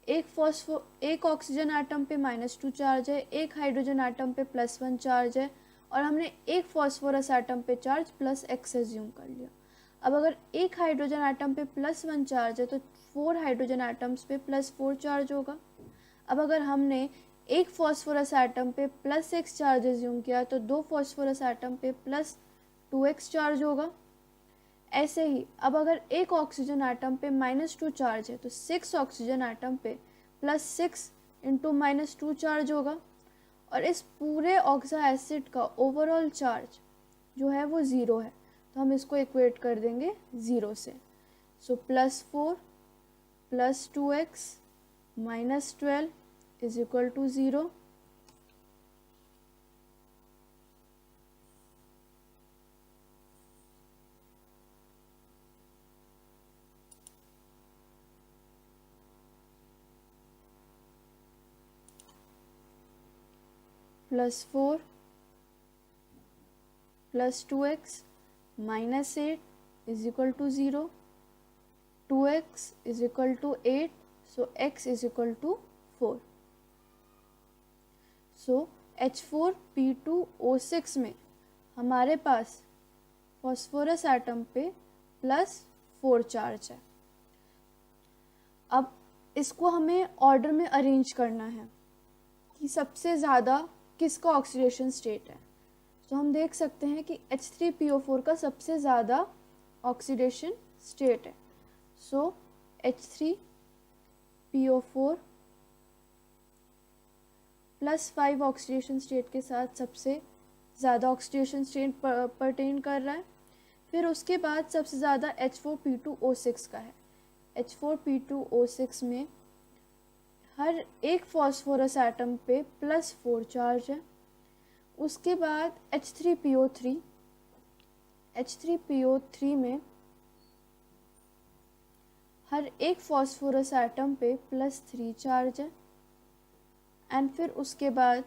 एक ऑक्सीजन आइटम पे -2 चार्ज है, एक हाइड्रोजन आइटम पे +1 चार्ज है और हमने एक फॉस्फोरस आइटम पे चार्ज +x एज्यूम कर लिया। अब अगर एक हाइड्रोजन आइटम पे +1 चार्ज है तो 4 हाइड्रोजन आइटम्स पे +4 चार्ज होगा। अब अगर हमने एक फॉस्फोरस आइटम पे +x चार्ज एज्यूम किया तो 2 फॉस्फोरस आइटम पे +2x चार्ज होगा। ऐसे ही अब अगर एक ऑक्सीजन आइटम पे -2 चार्ज है तो 6 ऑक्सीजन आइटम पे +6 इंटू -2 चार्ज होगा और इस पूरे ऑक्सा एसिड का ओवरऑल चार्ज जो है वो 0 है, तो हम इसको इक्वेट कर देंगे 0 से। So +4 +2x -12 is equal to 0। +4 +2x -8 is equal to 0, 2x is equal to 8, so x is equal to 4. So H4P2O6 में हमारे पास फॉस्फोरस एटम पे +4 चार्ज है। अब इसको हमें ऑर्डर में अरेंज करना है कि सबसे ज़्यादा किसका ऑक्सीडेशन स्टेट है। तो हम देख सकते हैं कि H3PO4 का सबसे ज़्यादा ऑक्सीडेशन स्टेट है। सो H3PO4 +5 ऑक्सीडेशन स्टेट के साथ सबसे ज़्यादा ऑक्सीडेशन स्टेट परटेन कर रहा है। फिर उसके बाद सबसे ज़्यादा H4P2O6 का है। H4P2O6 में हर एक फॉस्फोरस एटम पे +4 चार्ज है। उसके बाद H3PO3 में हर एक फॉस्फोरस एटम पे +3 चार्ज है। एंड फिर उसके बाद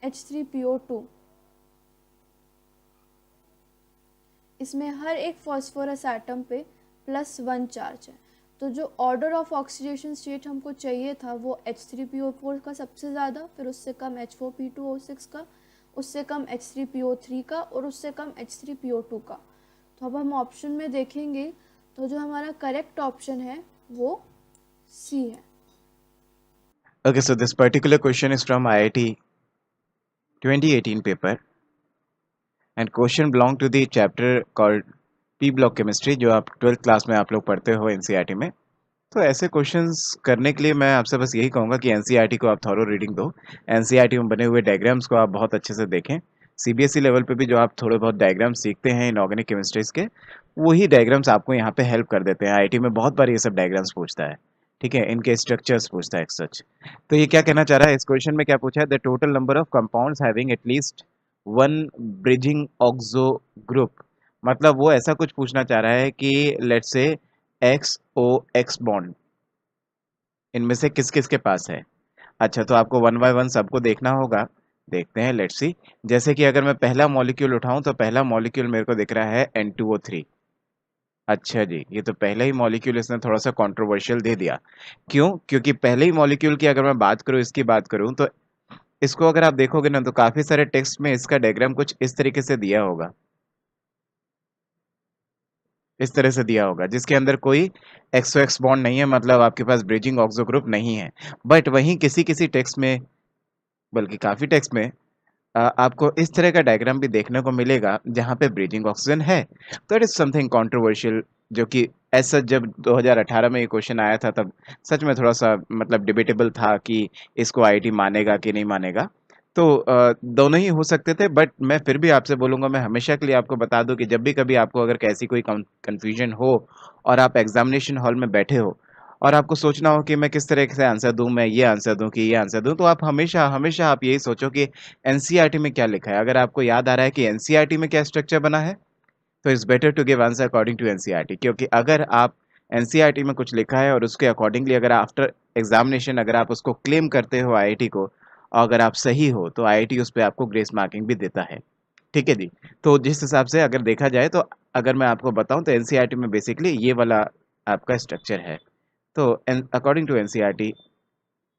H3PO2, इसमें हर एक फॉस्फोरस एटम पे +1 चार्ज है। तो जो ऑर्डर ऑफ ऑक्सीडेशन स्टेट हमको चाहिए था वो H3PO4 का सबसे ज़्यादा, फिर उससे कम H4P2O6 का, उससे कम H3PO3 का और उससे कम H3PO2 का। तो अब हम ऑप्शन में देखेंगे तो जो हमारा करेक्ट ऑप्शन है वो सी है। Okay, so this particular question is from IIT 2018 paper and question belong to the chapter called P block chemistry जो आप 12th क्लास में आप लोग पढ़ते हो NCERT में। तो ऐसे क्वेश्चंस करने के लिए मैं आपसे बस यही कहूँगा कि NCERT को आप थॉरो रीडिंग दो। NCERT में बने हुए डायग्राम्स को आप बहुत अच्छे से देखें। CBSE लेवल पे भी जो आप थोड़े बहुत डायग्राम्स सीखते हैं इनऑर्गेनिक केमिस्ट्रीज के, वही डायग्राम्स आपको यहाँ पे हेल्प कर देते हैं। IIT में बहुत बार ये सब डायग्राम्स पूछता है, ठीक है, इनके स्ट्रक्चर्स पूछता है सच। तो ये क्या कहना चाह रहा है इस क्वेश्चन में, क्या पूछा है, the total number of compounds having at least one bridging oxo group, मतलब वो ऐसा कुछ पूछना चाह रहा है कि let's say x O x bond इनमें से किस किस के पास है। अच्छा, तो आपको वन बाय वन सबको देखना होगा। देखते हैं, लेट्स सी। जैसे कि अगर मैं पहला मॉलिक्यूल उठाऊं तो पहला मॉलिक्यूल मेरे को दिख रहा है N2O3। अच्छा जी, ये तो पहला ही मॉलिक्यूल इसने थोड़ा सा कंट्रोवर्शियल दे दिया। क्यों? क्योंकि पहले ही मॉलिक्यूल की अगर मैं बात करूं, इसकी बात करूं, तो इसको अगर आप देखोगे ना तो काफी सारे टेक्स्ट में इसका डायग्राम कुछ इस तरीके से दिया होगा, इस तरह से दिया होगा, जिसके अंदर कोई एक्सो एक्स बॉन्ड नहीं है, मतलब आपके पास ब्रिजिंग ऑक्सो ग्रुप नहीं है। बट वहीं किसी किसी टेक्स्ट में, बल्कि काफी टेक्स्ट में आपको इस तरह का डायग्राम भी देखने को मिलेगा जहाँ पे ब्रीजिंग ऑक्सीजन है। तो इट इज समथिंग कंट्रोवर्शियल, जो कि ऐसा जब 2018 में ये क्वेश्चन आया था तब सच में थोड़ा सा मतलब डिबेटेबल था कि इसको आईआईटी मानेगा कि नहीं मानेगा। तो दोनों ही हो सकते थे, बट मैं फिर भी आपसे बोलूंगा, मैं हमेशा के लिए आपको बता दूं कि जब भी कभी आपको अगर कैसी कोई कंफ्यूजन हो और आप एग्जामिनेशन हॉल में बैठे हो और आपको सोचना हो कि मैं किस तरह से आंसर दूं, मैं ये आंसर दूं कि ये आंसर दूं, तो आप हमेशा हमेशा आप यही सोचो कि एनसीईआरटी में क्या लिखा है। अगर आपको याद आ रहा है कि एनसीईआरटी में क्या स्ट्रक्चर बना है, तो it's better to give answer according to NCERT, क्योंकि अगर आप एनसीईआरटी में कुछ लिखा है और उसके अकॉर्डिंगली अगर आफ्टर एग्जामिनेशन अगर आप उसको क्लेम करते हो आईआईटी को, और अगर आप सही हो तो आईआईटी उस पर आपको ग्रेस मार्किंग भी देता है। ठीक है जी। तो जिस हिसाब से अगर देखा जाए तो अगर मैं आपको बताऊं तो एनसीईआरटी में बेसिकली ये वाला आपका स्ट्रक्चर है। तो अकॉर्डिंग टू एनसीईआरटी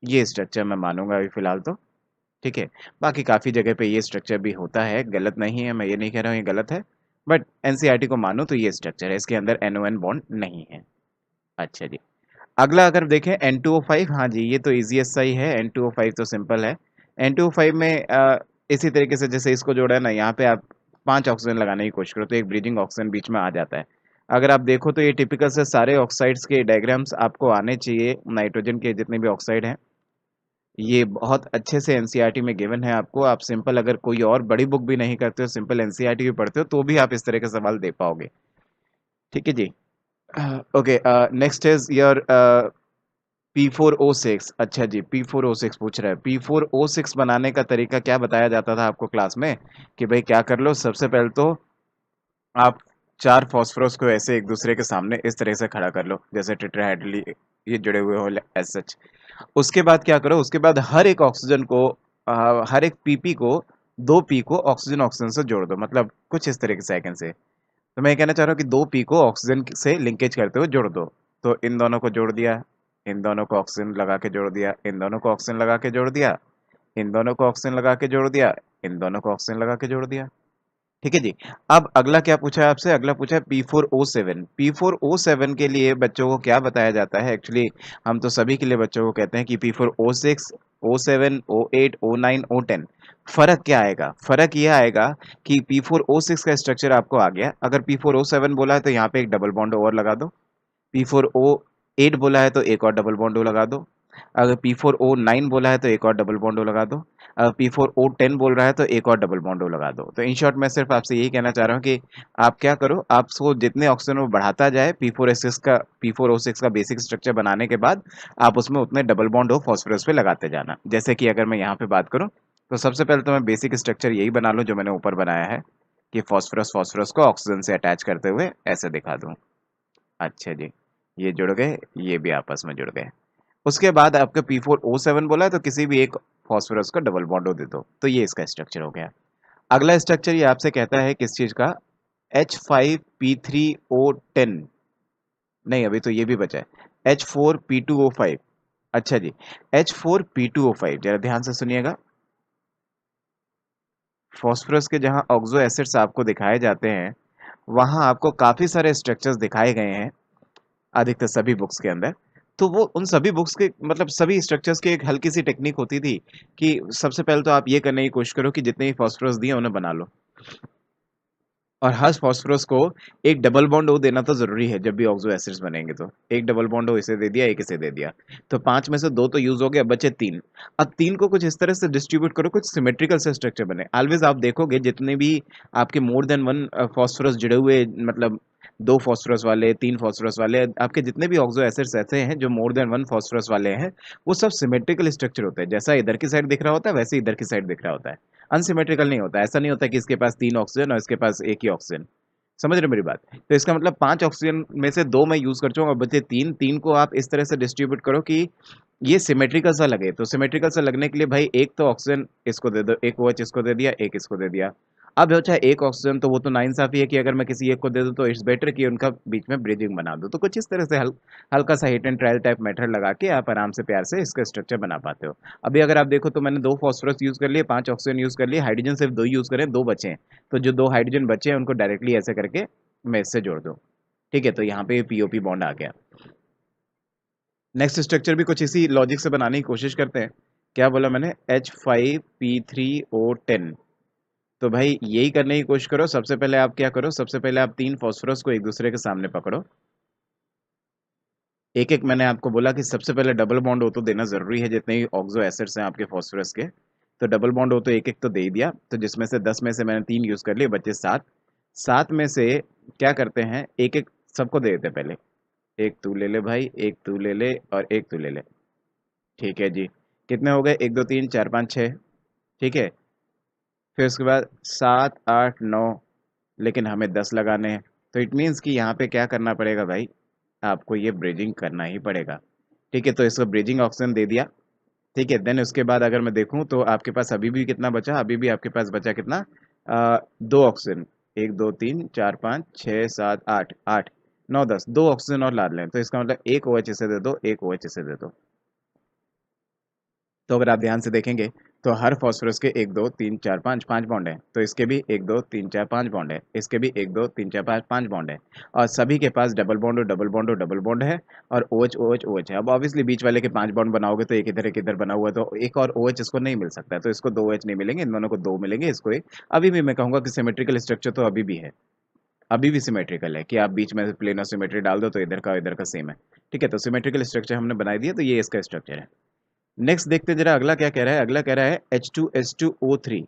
ये स्ट्रक्चर मैं मानूंगा अभी फिलहाल तो। ठीक है। बाकी काफ़ी जगह पे ये स्ट्रक्चर भी होता है, गलत नहीं है, मैं ये नहीं कह रहा हूँ ये गलत है, बट एनसीईआरटी को मानो तो ये स्ट्रक्चर है, इसके अंदर NON बॉन्ड नहीं है। अच्छा जी। अगला अगर देखें N2O5, हाँ जी, ये तो ईजीएस्ट सा ही है, N2O5 तो सिंपल है। N2O5 में इसी तरीके से जैसे इसको जोड़ा है ना, यहाँ पे आप 5 ऑक्सीजन लगाने की कोशिश करो तो एक ब्रीजिंग ऑक्सीजन बीच में आ जाता है। अगर आप देखो तो ये टिपिकल से सारे ऑक्साइड्स के डायग्राम्स आपको आने चाहिए, नाइट्रोजन के जितने भी ऑक्साइड हैं ये बहुत अच्छे से एनसीईआरटी में गिवन है आपको। आप सिंपल अगर कोई और बड़ी बुक भी नहीं करते हो, सिंपल एनसीईआरटी भी पढ़ते हो, तो भी आप इस तरह के सवाल दे पाओगे। ठीक है जी। Okay, next is your P4O6। अच्छा जी, P4O6 पूछ रहा है। P4O6 बनाने का तरीका क्या बताया जाता था आपको क्लास में कि भाई क्या कर लो, सबसे पहले तो आप 4 फास्फोरस को ऐसे एक दूसरे के सामने इस तरह से खड़ा कर लो जैसे टेट्राहेड्रली ये जुड़े हुए हो एज सच। उसके बाद क्या करो, उसके बाद हर एक ऑक्सीजन को हर एक पीपी को 2 पी को ऑक्सीजन ऑक्सीजन से जोड़ दो, मतलब कुछ इस तरीके से सेकंड से। तो मैं ये कहना चाह रहा हूँ कि 2 पी को ऑक्सीजन से लिंकेज करते हुए जोड़ दो। तो इन दोनों को जोड़ दिया, इन दोनों को ऑक्सीजन लगा के जोड़ दिया, इन दोनों को ऑक्सीजन लगा के जोड़ दिया, इन दोनों को ऑक्सीजन लगा के जोड़ दिया, इन दोनों को ऑक्सीजन लगा के जोड़ दिया। ठीक है जी। अब अगला क्या पूछा है आपसे, अगला पूछा है P4O7। P4O7 के लिए बच्चों को क्या बताया जाता है, एक्चुअली हम तो सभी के लिए बच्चों को कहते हैं कि P4O6 O7 O8 O9 O10। फर्क क्या आएगा, फर्क ये आएगा कि P4O6 का स्ट्रक्चर आपको आ गया, अगर P4O7 बोला है तो यहाँ पे एक डबल बॉन्ड और लगा दो, P4O8 बोला है तो एक और डबल बॉन्ड लगा दो, अगर P4O9 बोला है तो एक और डबल बॉन्ड लगा दो, अगर P4O10 बोल रहा है तो एक और डबल बॉन्ड लगा दो। तो इन शॉर्ट मैं सिर्फ आपसे यही कहना चाह रहा हूँ कि आप क्या करो, आपको जितने ऑक्सीजन वो बढ़ाता जाए P4O6 का बेसिक स्ट्रक्चर बनाने के बाद आप उसमें उतने डबल बॉन्ड हो फॉस्फोरस पे लगाते जाना। जैसे कि अगर मैं यहाँ पे बात करूँ तो सबसे पहले तो मैं बेसिक स्ट्रक्चर यही बना लूँ जो मैंने ऊपर बनाया है कि फॉस्फोरस फॉस्फोरस को ऑक्सीजन से अटैच करते हुए ऐसे दिखा दूँ। अच्छा जी, ये जुड़ गए, ये भी आपस में जुड़ गए। उसके बाद आपका P4O7 बोला है तो किसी भी एक फॉस्फोरस को डबल बॉन्ड दे दो, तो ये इसका स्ट्रक्चर हो गया। अगला स्ट्रक्चर ये आपसे कहता है किस चीज का, H5P3O10। नहीं, अभी तो ये भी बचा है H4P2O5। अच्छा जी, H4P2O5 जरा ध्यान से सुनिएगा। फॉस्फोरस के जहां ऑक्सो एसिड्स आपको दिखाए जाते हैं वहां आपको काफी सारे स्ट्रक्चर्स दिखाए गए हैं अधिकतर सभी बुक्स के अंदर। तो वो उन सभी बुक्स के मतलब सभी स्ट्रक्चर्स की एक हल्की सी टेक्निक होती थी कि सबसे पहले तो आप ये करने की कोशिश करो कि जितने भी फॉस्फोरस दिए उन्हें बना लो, और हर फॉस्फोरस को एक डबल बॉन्ड ओ देना तो जरूरी है। जब भी ऑक्सो एसिड्स बनेंगे तो एक डबल बॉन्ड ओ इसे दे दिया, एक इसे दे दिया, तो 5 में से 2 तो यूज हो गया, बचे 3। अब 3 को कुछ इस तरह से डिस्ट्रीब्यूट करो कुछ सिमेट्रिकल से स्ट्रक्चर बने। ऑलवेज आप देखोगे जितने भी आपके मोर देन वन फॉस्फोरस जुड़े हुए मतलब 2 फास्फोरस वाले, 3 फास्फोरस वाले, आपके जितने भी ऑक्सो एसिड्स ऐसे हैं जो मोर देन 1 फास्फोरस वाले हैं, वो सब सिमेट्रिकल स्ट्रक्चर होते हैं। जैसा इधर की साइड दिख रहा होता है वैसे इधर की साइड दिख रहा होता है, अनसिमेट्रिकल नहीं होता। ऐसा नहीं होता कि इसके पास 3 ऑक्सीजन और इसके पास 1 ही ऑक्सीजन। समझ रहे हो मेरी बात? तो इसका मतलब 5 ऑक्सीजन में से 2 मैं यूज कर चुका हूँ और बचे 3। 3 को आप इस तरह से डिस्ट्रीब्यूट करो कि ये सिमेट्रिकल सा लगे। तो सिमेट्रिकल सा लगने के लिए भाई एक तो ऑक्सीजन इसको दे दो, एक OH इसको दे दिया, एक इसको दे दिया। अब बचा एक ऑक्सीजन, तो वो तो नाइंसाफी है कि अगर मैं किसी एक को दे दूं तो इट्स बेटर कि उनका बीच में ब्रिजिंग बना दूं। तो कुछ इस तरह से हल्का सा hit and trial type method लगा के आप आराम से प्यार से इसका स्ट्रक्चर बना पाते हो। अभी अगर आप देखो तो मैंने 2 फास्फोरस यूज कर लिए, 5 ऑक्सीजन यूज कर लिए, हाइड्रोजन सिर्फ 2 यूज करें, 2 बचे हैं। तो जो 2 हाइड्रोजन बचे हैं उनको डायरेक्टली ऐसे करके मैं इससे जोड़ दूं। ठीक है, तो यहाँ पे POP बॉन्ड आ गया। नेक्स्ट स्ट्रक्चर भी कुछ इसी लॉजिक से बनाने की कोशिश करते हैं। क्या बोला मैंने? H5P3O10। तो भाई यही करने की कोशिश करो। सबसे पहले आप क्या करो, सबसे पहले आप 3 फास्फोरस को एक दूसरे के सामने पकड़ो। एक एक मैंने आपको बोला कि सबसे पहले डबल बॉन्ड हो तो देना जरूरी है, जितने ही ऑक्सो एसिड्स हैं आपके फास्फोरस के। तो डबल बॉन्ड हो तो एक एक तो दे ही दिया। तो जिसमें से 10 में से मैंने 3 यूज कर लिए, बचे 7। 7 में से क्या करते हैं, एक एक सबको दे देते हैं पहले। एक तू ले ले भाई, एक तू ले ले और एक तू ले ले। ठीक है जी, कितने हो गए? 1 2 3 4 5 6। ठीक है, फिर उसके बाद 7 8 9, लेकिन हमें 10 लगाने हैं। तो इट मीन्स कि यहाँ पे क्या करना पड़ेगा भाई, आपको ये ब्रिजिंग करना ही पड़ेगा। ठीक है, तो इसको ब्रिजिंग ऑक्सीजन दे दिया। ठीक है, देन उसके बाद अगर मैं देखूं तो आपके पास अभी भी कितना बचा, अभी भी आपके पास बचा कितना, 2 ऑक्सीजन। 1 2 3 4 5 6 7 8 8 9 10, 2 ऑक्सीजन और ला लें। तो इसका मतलब एक OH इसे दे दो, एक OH इसे दे दो। तो अगर आप ध्यान से देखेंगे तो हर फास्फोरस के 1 2 3 4 5 5 बॉन्ड है। तो इसके भी 1 2 3 4 5 बॉन्ड है, इसके भी 1 2 3 4 5 5 बॉन्ड है। और सभी के पास डबल बॉन्ड और डबल बॉन्ड और डबल बॉन्ड है और OH OH OH है। अब ऑब्वियसली बीच वाले के 5 बॉन्ड बनाओगे तो एक इधर बना हुआ है, तो एक और OH इसको नहीं मिल सकता है। तो इसको 2 OH नहीं मिलेंगे, इन दोनों को 2 मिलेंगे, इसको एक। अभी भी मैं कहूंगा कि सिमेट्रिकल स्ट्रक्चर तो अभी भी है, अभी भी सिमेट्रिकल है कि आप बीच में प्लेन और सिमेट्री डाल दो तो इधर का सेम है। ठीक है, तो सिमेट्रिकल स्ट्रक्चर हमने बना दिया, तो ये इसका स्ट्रक्चर है। नेक्स्ट देखते हैं जरा अगला क्या कह रहा है। अगला कह रहा है H2S2O3।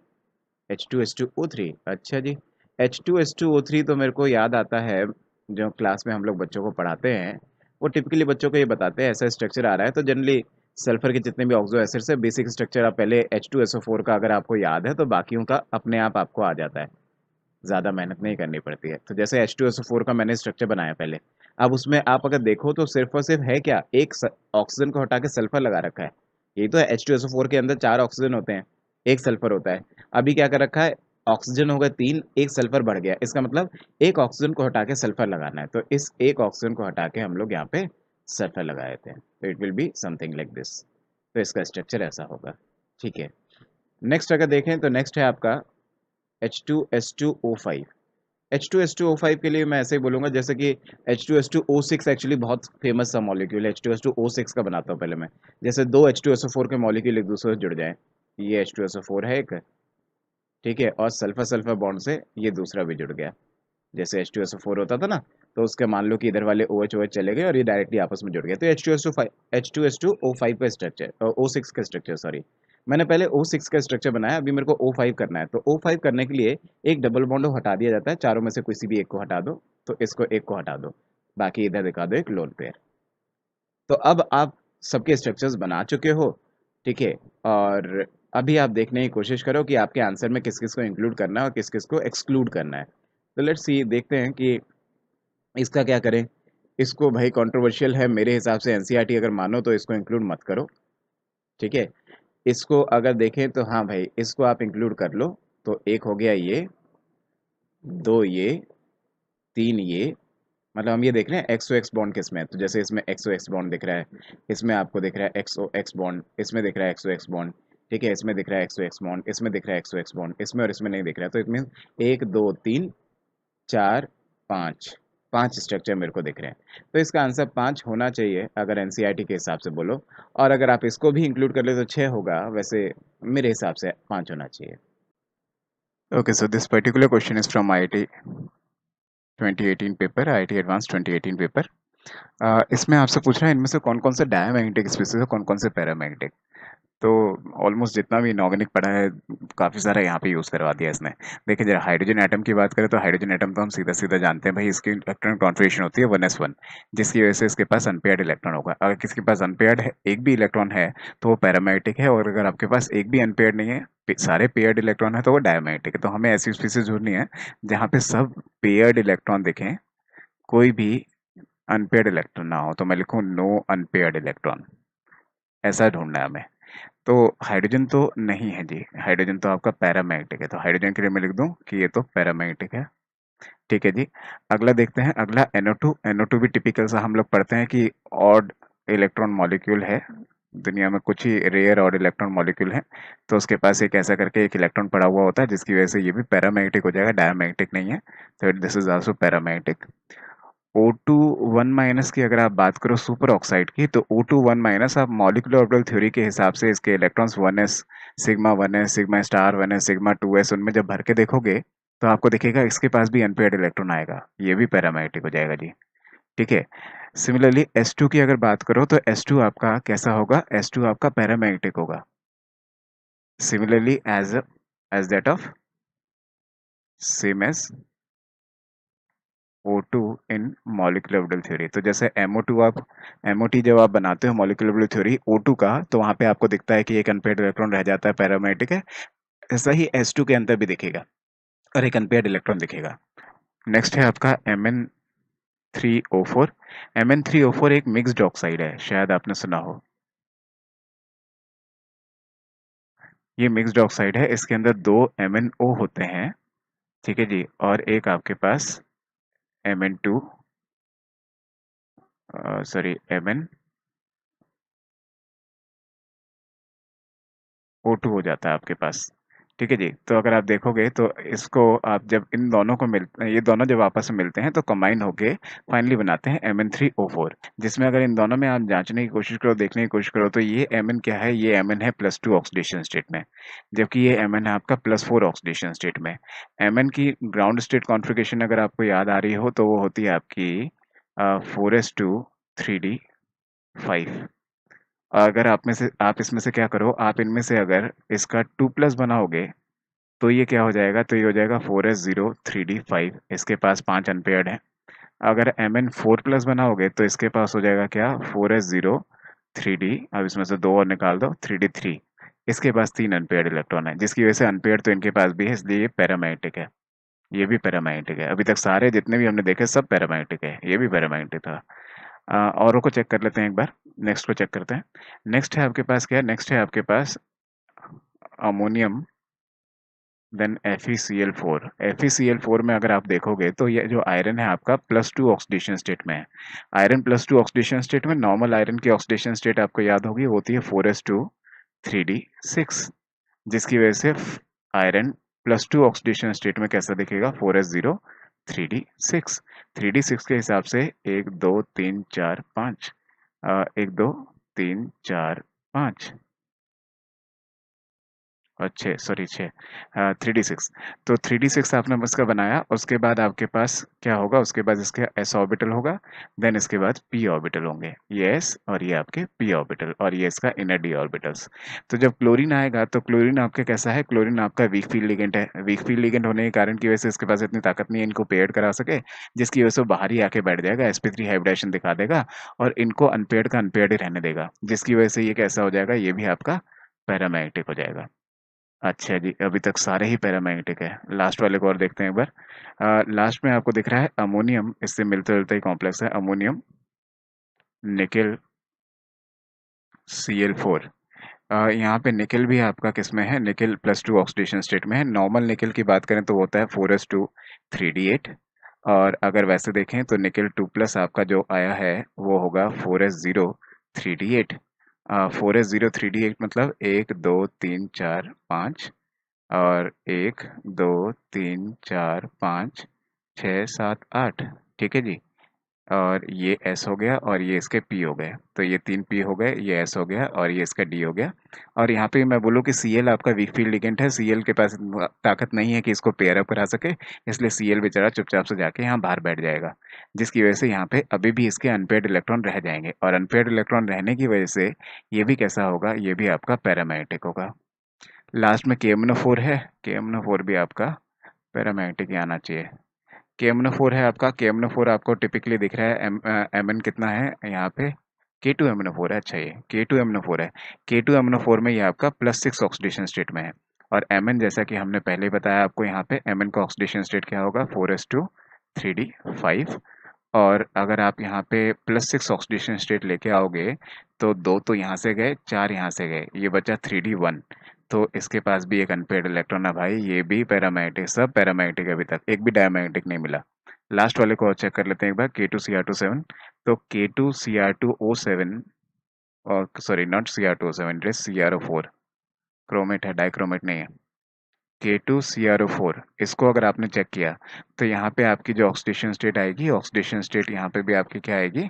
H2S2O3, अच्छा जी। H2S2O3 तो मेरे को याद आता है, जो क्लास में हम लोग बच्चों को पढ़ाते हैं वो टिपिकली बच्चों को ये बताते हैं ऐसा स्ट्रक्चर आ रहा है। तो जनरली सल्फर के जितने भी ऑक्सो एसिड्स है, बेसिक स्ट्रक्चर आप पहले H2SO4 का अगर आपको याद है तो बाकियों का अपने आप आपको आ जाता है, ज़्यादा मेहनत नहीं करनी पड़ती है। तो जैसे H2SO4 का मैंने स्ट्रक्चर बनाया पहले, अब उसमें आप अगर देखो तो सिर्फ और सिर्फ है क्या, एक ऑक्सीजन को हटा के सल्फर लगा रखा है। यही तो है, H2SO4 के अंदर 4 ऑक्सीजन होते हैं, एक सल्फर होता है। अभी क्या कर रखा है, ऑक्सीजन हो गए 3, एक सल्फर बढ़ गया। इसका मतलब एक ऑक्सीजन को हटा के सल्फर लगाना है। तो इस एक ऑक्सीजन को हटा के हम लोग यहाँ पे सल्फर लगाए थे। तो it will be something like this. तो इसका स्ट्रक्चर ऐसा होगा। ठीक है, नेक्स्ट अगर देखें तो नेक्स्ट है आपका H2S2O5। H2S2O5 के लिए मैं ऐसे ही बोलूँगा जैसे कि H2S2O6 एक्चुअली बहुत फेमस सा मॉलिक्यूल है। H2S2O6 का बनाता हूँ पहले मैं। जैसे 2 H2SO4 के मॉलिक्यूल एक दूसरे से जुड़ जाएं, ये H2SO4 है एक, ठीक है, और सल्फर सल्फर बॉन्ड से ये दूसरा भी जुड़ गया। जैसे H2SO4 होता था ना, तो उसके मान लो कि इधर वाले OH OH चले गए और ये डायरेक्टली आपस में जुड़ गए। तो H2S2O5 का स्ट्रक्चर, O6 का स्ट्रक्चर, सॉरी, मैंने पहले O6 का स्ट्रक्चर बनाया, अभी मेरे को O5 करना है। तो O5 करने के लिए एक डबल बॉन्ड हटा दिया जाता है, चारों में से किसी भी एक को हटा दो। तो इसको एक को हटा दो, बाकी इधर दिखा दो एक लोन पेयर। तो अब आप सबके स्ट्रक्चर्स बना चुके हो। ठीक है, और अभी आप देखने की कोशिश करो कि आपके आंसर में किस किस को इंक्लूड करना है और किस किस को एक्सक्लूड करना है। तो लेट्स सी, देखते हैं कि इसका क्या करें। इसको भाई कंट्रोवर्शियल है मेरे हिसाब से, एनसीईआरटी अगर मानो तो इसको इंक्लूड मत करो। ठीक है, इसको अगर देखें तो हाँ भाई, इसको आप इंक्लूड कर लो। तो एक हो गया ये, 2 ये, 3 ये। मतलब हम ये देख रहे हैं एक्सो एक्स बॉन्ड किस में है। तो जैसे इसमें एक्सो एक्स बॉन्ड दिख रहा है, इसमें आपको दिख रहा है एक्सो एक्स बॉन्ड, इसमें दिख रहा है एक्सो एक्स बॉन्ड। ठीक है, इसमें दिख रहा है एक्सो एक्स बॉन्ड, इसमें दिख रहा है एक्सो एक्स बॉन्ड, इसमें और इसमें नहीं दिख रहा है। तो इट मीन 1 2 3 4 5, 5 स्ट्रक्चर मेरे को दिख रहे हैं। तो इसका आंसर 5 होना चाहिए अगर एनसीईआरटी के हिसाब से बोलो। और अगर आप इसको भी इंक्लूड कर ले तो 6 होगा, वैसे मेरे हिसाब से 5 होना चाहिए। Okay, so this particular question is from IIT 2018 paper, IIT advance 2018 paper. इसमें आपसे पूछ रहा है इनमें से कौन कौन से डायमैग्नेटिक स्पीसीज है, कौन कौन से पैरामैग्नेटिक। तो ऑलमोस्ट जितना भी इनऑर्गेनिक पड़ा है काफ़ी सारा यहाँ पे यूज़ करवा दिया इसने। देखिए जरा हाइड्रोजन एटम की बात करें तो हाइड्रोजन एटम तो हम सीधा सीधा जानते हैं भाई, इसकी इलेक्ट्रॉन कॉन्फ़िगरेशन होती है 1s1, जिसकी वजह से इसके पास अनपेयर्ड इलेक्ट्रॉन होगा। अगर किसी के पास अनपेयर्ड है, एक भी इलेक्ट्रॉन है तो वो पैरामैग्नेटिक है, और अगर आपके पास एक भी अनपेयर्ड नहीं है, सारे पेयर्ड इलेक्ट्रॉन है, तो वो डायमैग्नेटिक है। तो हमें ऐसी स्पीसीज ढूंढनी है जहाँ पे सब पेयर्ड इलेक्ट्रॉन दिखें, कोई भी अनपेयर्ड इलेक्ट्रॉन ना हो। तो मैं लिखूँ नो अनपेयर्ड इलेक्ट्रॉन, ऐसा ढूंढना है हमें। तो हाइड्रोजन तो नहीं है जी, हाइड्रोजन तो आपका पैरामैग्नेटिक है, तो हाइड्रोजन के लिए मैं लिख दूं कि ये तो पैरामैग्नेटिक है। ठीक है जी। अगला देखते हैं, अगला NO2। NO2 भी टिपिकल सा हम लोग पढ़ते हैं कि ऑड इलेक्ट्रॉन मॉलिक्यूल है, दुनिया में कुछ ही रेयर ऑड इलेक्ट्रॉन मॉलिक्यूल है, तो उसके पास एक ऐसा करके एक इलेक्ट्रॉन पड़ा हुआ होता है, जिसकी वजह से ये भी पैरामैग्नेटिक हो जाएगा, डायमैग्नेटिक नहीं है। तो this is also paramagnetic. O2 1 minus की अगर आप बात करो सुपर ऑक्साइड की, तो O2 1 माइनस आप मॉलिक्यूलर ऑर्बिटल थ्योरी के हिसाब से इसके electrons 1s, sigma 1s, sigma star 1s, sigma 2s, उनमें जब भर के देखोगे तो आपको दिखेगा इसके पास भी अनपेयर्ड इलेक्ट्रॉन आएगा, ये भी पैरामैग्नेटिक हो जाएगा जी। ठीक है। सिमिलरली S2 की अगर बात करो तो S2 आपका कैसा होगा, S2 आपका पैरामैग्नेटिक होगा, similarly as that of same as O2 in molecular orbital theory. तो जैसे MO2 आप MOT जब आप बनाते हो मॉलिक्यूलर ऑर्बिटल थ्योरी O2 का, तो वहां पे आपको दिखता है कि एक अनपेयर्ड इलेक्ट्रॉन रह जाता है, पैरामैग्नेटिक है। ऐसा ही S2 के अंदर भी दिखेगा और एक अनपेयर्ड इलेक्ट्रॉन दिखेगा। नेक्स्ट है आपका MN3O4। MN3O4 एक मिक्स्ड ऑक्साइड है, शायद आपने सुना हो। ये मिक्स्ड ऑक्साइड है, इसके अंदर 2 MnO होते हैं, ठीक है जी, और एक आपके पास Mn2 सॉरी MnO2 हो जाता है आपके पास। ठीक है जी। तो अगर आप देखोगे तो इसको आप जब इन दोनों को मिलते, ये दोनों जब आपस में मिलते हैं तो कंबाइन होके फाइनली बनाते हैं Mn3O4, जिसमें अगर इन दोनों में आप जांचने की कोशिश करो, देखने की कोशिश करो, तो ये Mn क्या है, ये Mn है +2 ऑक्सीडेशन स्टेट में, जबकि ये Mn है आपका +4 ऑक्सीडेशन स्टेट में। Mn की ग्राउंड स्टेट कॉन्फ़िगरेशन अगर आपको याद आ रही हो तो वो होती है आपकी 4s2 3d5। अगर आप इसमें से क्या करो, आप इनमें से अगर इसका 2+ बनाओगे तो ये क्या हो जाएगा, तो ये हो जाएगा 4s0 3d5, इसके पास 5 अनपेयर्ड है। अगर Mn4+ बनाओगे तो इसके पास हो जाएगा क्या, 4s0 3d, अब इसमें से 2 और निकाल दो, 3d3, इसके पास 3 अनपेयर्ड इलेक्ट्रॉन है, जिसकी वजह से अनपेयर्ड तो इनके पास भी है, इसलिए ये पैरामैग्नेटिक है। ये भी पैरामैग्नेटिक है, अभी तक सारे जितने भी हमने देखे सब पैरामैग्नेटिक है, ये भी पैरामैग्नेटिक था। औरों को चेक कर लेते हैं एक बार, नेक्स्ट को चेक करते हैं। नेक्स्ट है आपके पास क्या है, नेक्स्ट है आपके पास अमोनियम, देन FeCl4। FeCl4 में अगर आप देखोगे तो ये जो आयरन है आपका +2 ऑक्सीडेशन स्टेट में है। आयरन +2 ऑक्सीडेशन स्टेट में, नॉर्मल आयरन की ऑक्सीडेशन स्टेट आपको याद होगी, होती है 4s2 3d6, जिसकी वजह से आयरन +2 ऑक्सीडेशन स्टेट में कैसा दिखेगा, 4s0 3d6। 3d6 के हिसाब से 1 2 3 4 5, 1 2 3 4 5 और 6, सॉरी 6, 3d6। तो 3d6 आपने इसका बनाया, उसके बाद आपके पास क्या होगा, उसके बाद इसके s ऑर्बिटल होगा, देन इसके बाद p ऑर्बिटल होंगे, ये s और ये आपके p ऑर्बिटल, और ये इसका इनर d ऑर्बिटल्स। तो जब क्लोरीन आएगा तो क्लोरीन आपका कैसा है, क्लोरीन आपका वीक फील्ड लिगेंड है। वीक फील्ड लिगेंड होने के कारण की वजह से इसके पास इतनी ताकत नहीं है इनको पेयर्ड करा सके, जिसकी वजह से वो बाहर ही आके बैठ जाएगा, sp3 हाइब्रिडेशन दिखा देगा और इनको अनपेयर्ड का अनपेयर्ड ही रहने देगा, जिसकी वजह से ये कैसा हो जाएगा, ये भी आपका पैरामैग्नेटिक हो जाएगा। अच्छा जी, अभी तक सारे ही पैरामैग्नेटिक है। लास्ट वाले को और देखते हैं एक बार। लास्ट में आपको दिख रहा है अमोनियम, इससे मिलते जुलते ही कॉम्प्लेक्स है, अमोनियम निकेल Cl4। यहाँ पे निकेल भी आपका किसमें है, निकेल +2 ऑक्सीडेशन स्टेट में है। नॉर्मल निकेल की बात करें तो वो होता है 4s2 3d8, और अगर वैसे देखें तो निकेल 2+ आपका जो आया है वो होगा 4s0 3d8। 4s0 3d8 मतलब 1 2 3 4 5, और 1 2 3 4 5 6 7 8, ठीक है जी। और ये S हो गया और ये इसके P हो गए, तो ये 3 P हो गए, ये S हो गया और ये इसका D हो गया। और यहाँ पे मैं बोलूँ कि Cl आपका वीक फील्ड लिगेंड है, Cl के पास ताकत नहीं है कि इसको पेयर अप करा सके, इसलिए Cl बेचारा चुपचाप से जाके यहाँ बाहर बैठ जाएगा, जिसकी वजह से यहाँ पे अभी भी इसके अनपेयर्ड इलेक्ट्रॉन रह जाएंगे, और अनपेयर्ड इलेक्ट्रॉन रहने की वजह से ये भी कैसा होगा, ये भी आपका पैरामैग्नेटिक होगा। लास्ट में KMnO4 है, KMnO4 भी आपका पैरामैग्नेटिक ही आना चाहिए। KMnO4 है आपका, KMnO4 आपको टिपिकली दिख रहा है Mn कितना है यहाँ पे, K2MnO4 है। अच्छा, ये K2MnO4 है, K2MnO4 में ये आपका +6 ऑक्सीडेशन स्टेट में है, और Mn जैसा कि हमने पहले ही बताया आपको, यहाँ पे Mn का ऑक्सीडेशन स्टेट क्या होगा, 4s2 3d5। और अगर आप यहाँ पे +6 ऑक्सीडेशन स्टेट लेके आओगे तो 2 तो यहाँ से गए, 4 यहाँ से गए, ये बचा 3d1, तो इसके पास भी एक अनपेयर्ड इलेक्ट्रॉन है भाई, ये भी पैरामैग्नेटिक, सब पैरामैग्नेटिक, अभी तक एक भी डायमैग्नेटिक नहीं मिला। लास्ट वाले को और चेक कर लेते हैं एक बार, K2Cr27, तो K2Cr2O7, और sorry not Cr2O7, it is CrO4, chromate है, डाइक्रोमेट नहीं है। K2Cr4, इसको अगर आपने चेक किया तो यहाँ पे आपकी जो ऑक्सीडेशन स्टेट आएगी, ऑक्सीडेशन स्टेट यहाँ पे भी आपकी क्या आएगी,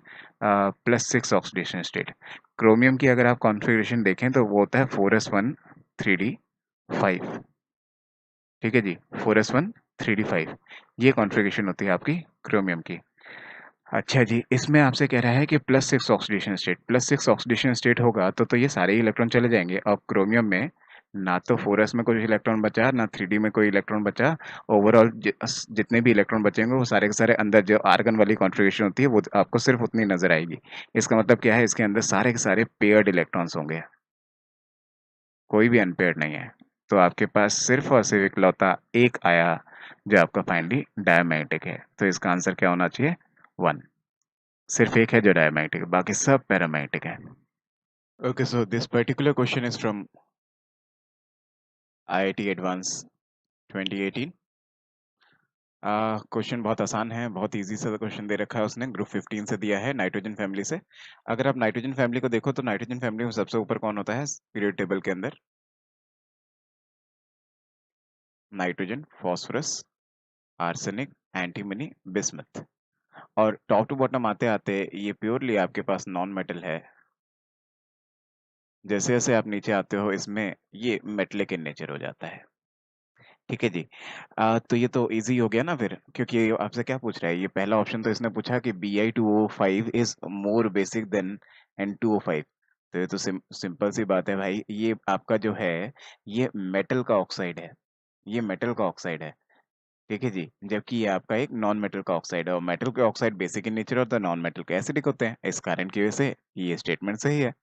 +6 ऑक्सीडेशन स्टेट। क्रोमियम की अगर आप कॉन्फ़िगरेशन देखें तो वो होता है 4s1 3d5, ठीक है जी, 4s1 3d5, ये कॉन्फ़िगरेशन होती है आपकी क्रोमियम की। अच्छा जी, इसमें आपसे कह रहा है कि +6 ऑक्सीडेशन स्टेट, +6 ऑक्सीडेशन स्टेट होगा तो ये सारे ही इलेक्ट्रॉन चले जाएंगे। अब क्रोमियम में ना तो 4s में कोई इलेक्ट्रॉन बचा, ना 3d में कोई इलेक्ट्रॉन बचा, ओवरऑल जितने भी इलेक्ट्रॉन बचेंगे वो सारे के सारे अंदर जो आर्गन वाली कॉन्फ़िगरेशन होती है वो आपको सिर्फ उतनी नजर आएगी। इसका मतलब क्या है, इसके अंदर सारे के सारे पेयर्ड इलेक्ट्रॉन्स होंगे, कोई भी अनपेयर्ड नहीं है। तो आपके पास सिर्फ और सिर्फ इकलौता एक आया जो आपका फाइनली डायमैग्नेटिक है, तो इसका आंसर क्या होना चाहिए, 1। सिर्फ एक है जो डायमैग्नेटिक है, बाकी सब पैरामैग्नेटिक है। Okay, so this particular question is from IIT advance 2018। Question बहुत आसान है, बहुत इजी सा क्वेश्चन दे रखा है उसने, ग्रुप 15 से दिया है, नाइट्रोजन फैमिली से। अगर आप नाइट्रोजन फैमिली को देखो तो नाइट्रोजन फैमिली में सबसे ऊपर कौन होता है पीरियड टेबल के अंदर, nitrogen, phosphorus, arsenic, antimony, bismuth. और टॉप टू बॉटम आते आते ये प्योरली आपके पास नॉन मेटल है। जैसे जैसे आप नीचे आते हो इसमें ये मेटलिक इन नेचर हो जाता है, ठीक है जी। तो ये तो इजी हो गया ना फिर, क्योंकि ये आपसे क्या पूछ रहा है, ये पहला ऑप्शन तो इसने पूछा कि Bi2O5 is more basic then N2O5, तो ये तो सिंपल सी बात है भाई, ये आपका जो है ये मेटल का ऑक्साइड है, ये मेटल का ऑक्साइड है, ठीक है जी। जबकि ये आपका एक नॉन मेटल का ऑक्साइड है, और मेटल के ऑक्साइड बेसिक इन नेचर होता है, नॉन मेटल के एसिडिक होते हैं, इस कारण की वजह से ये स्टेटमेंट सही है।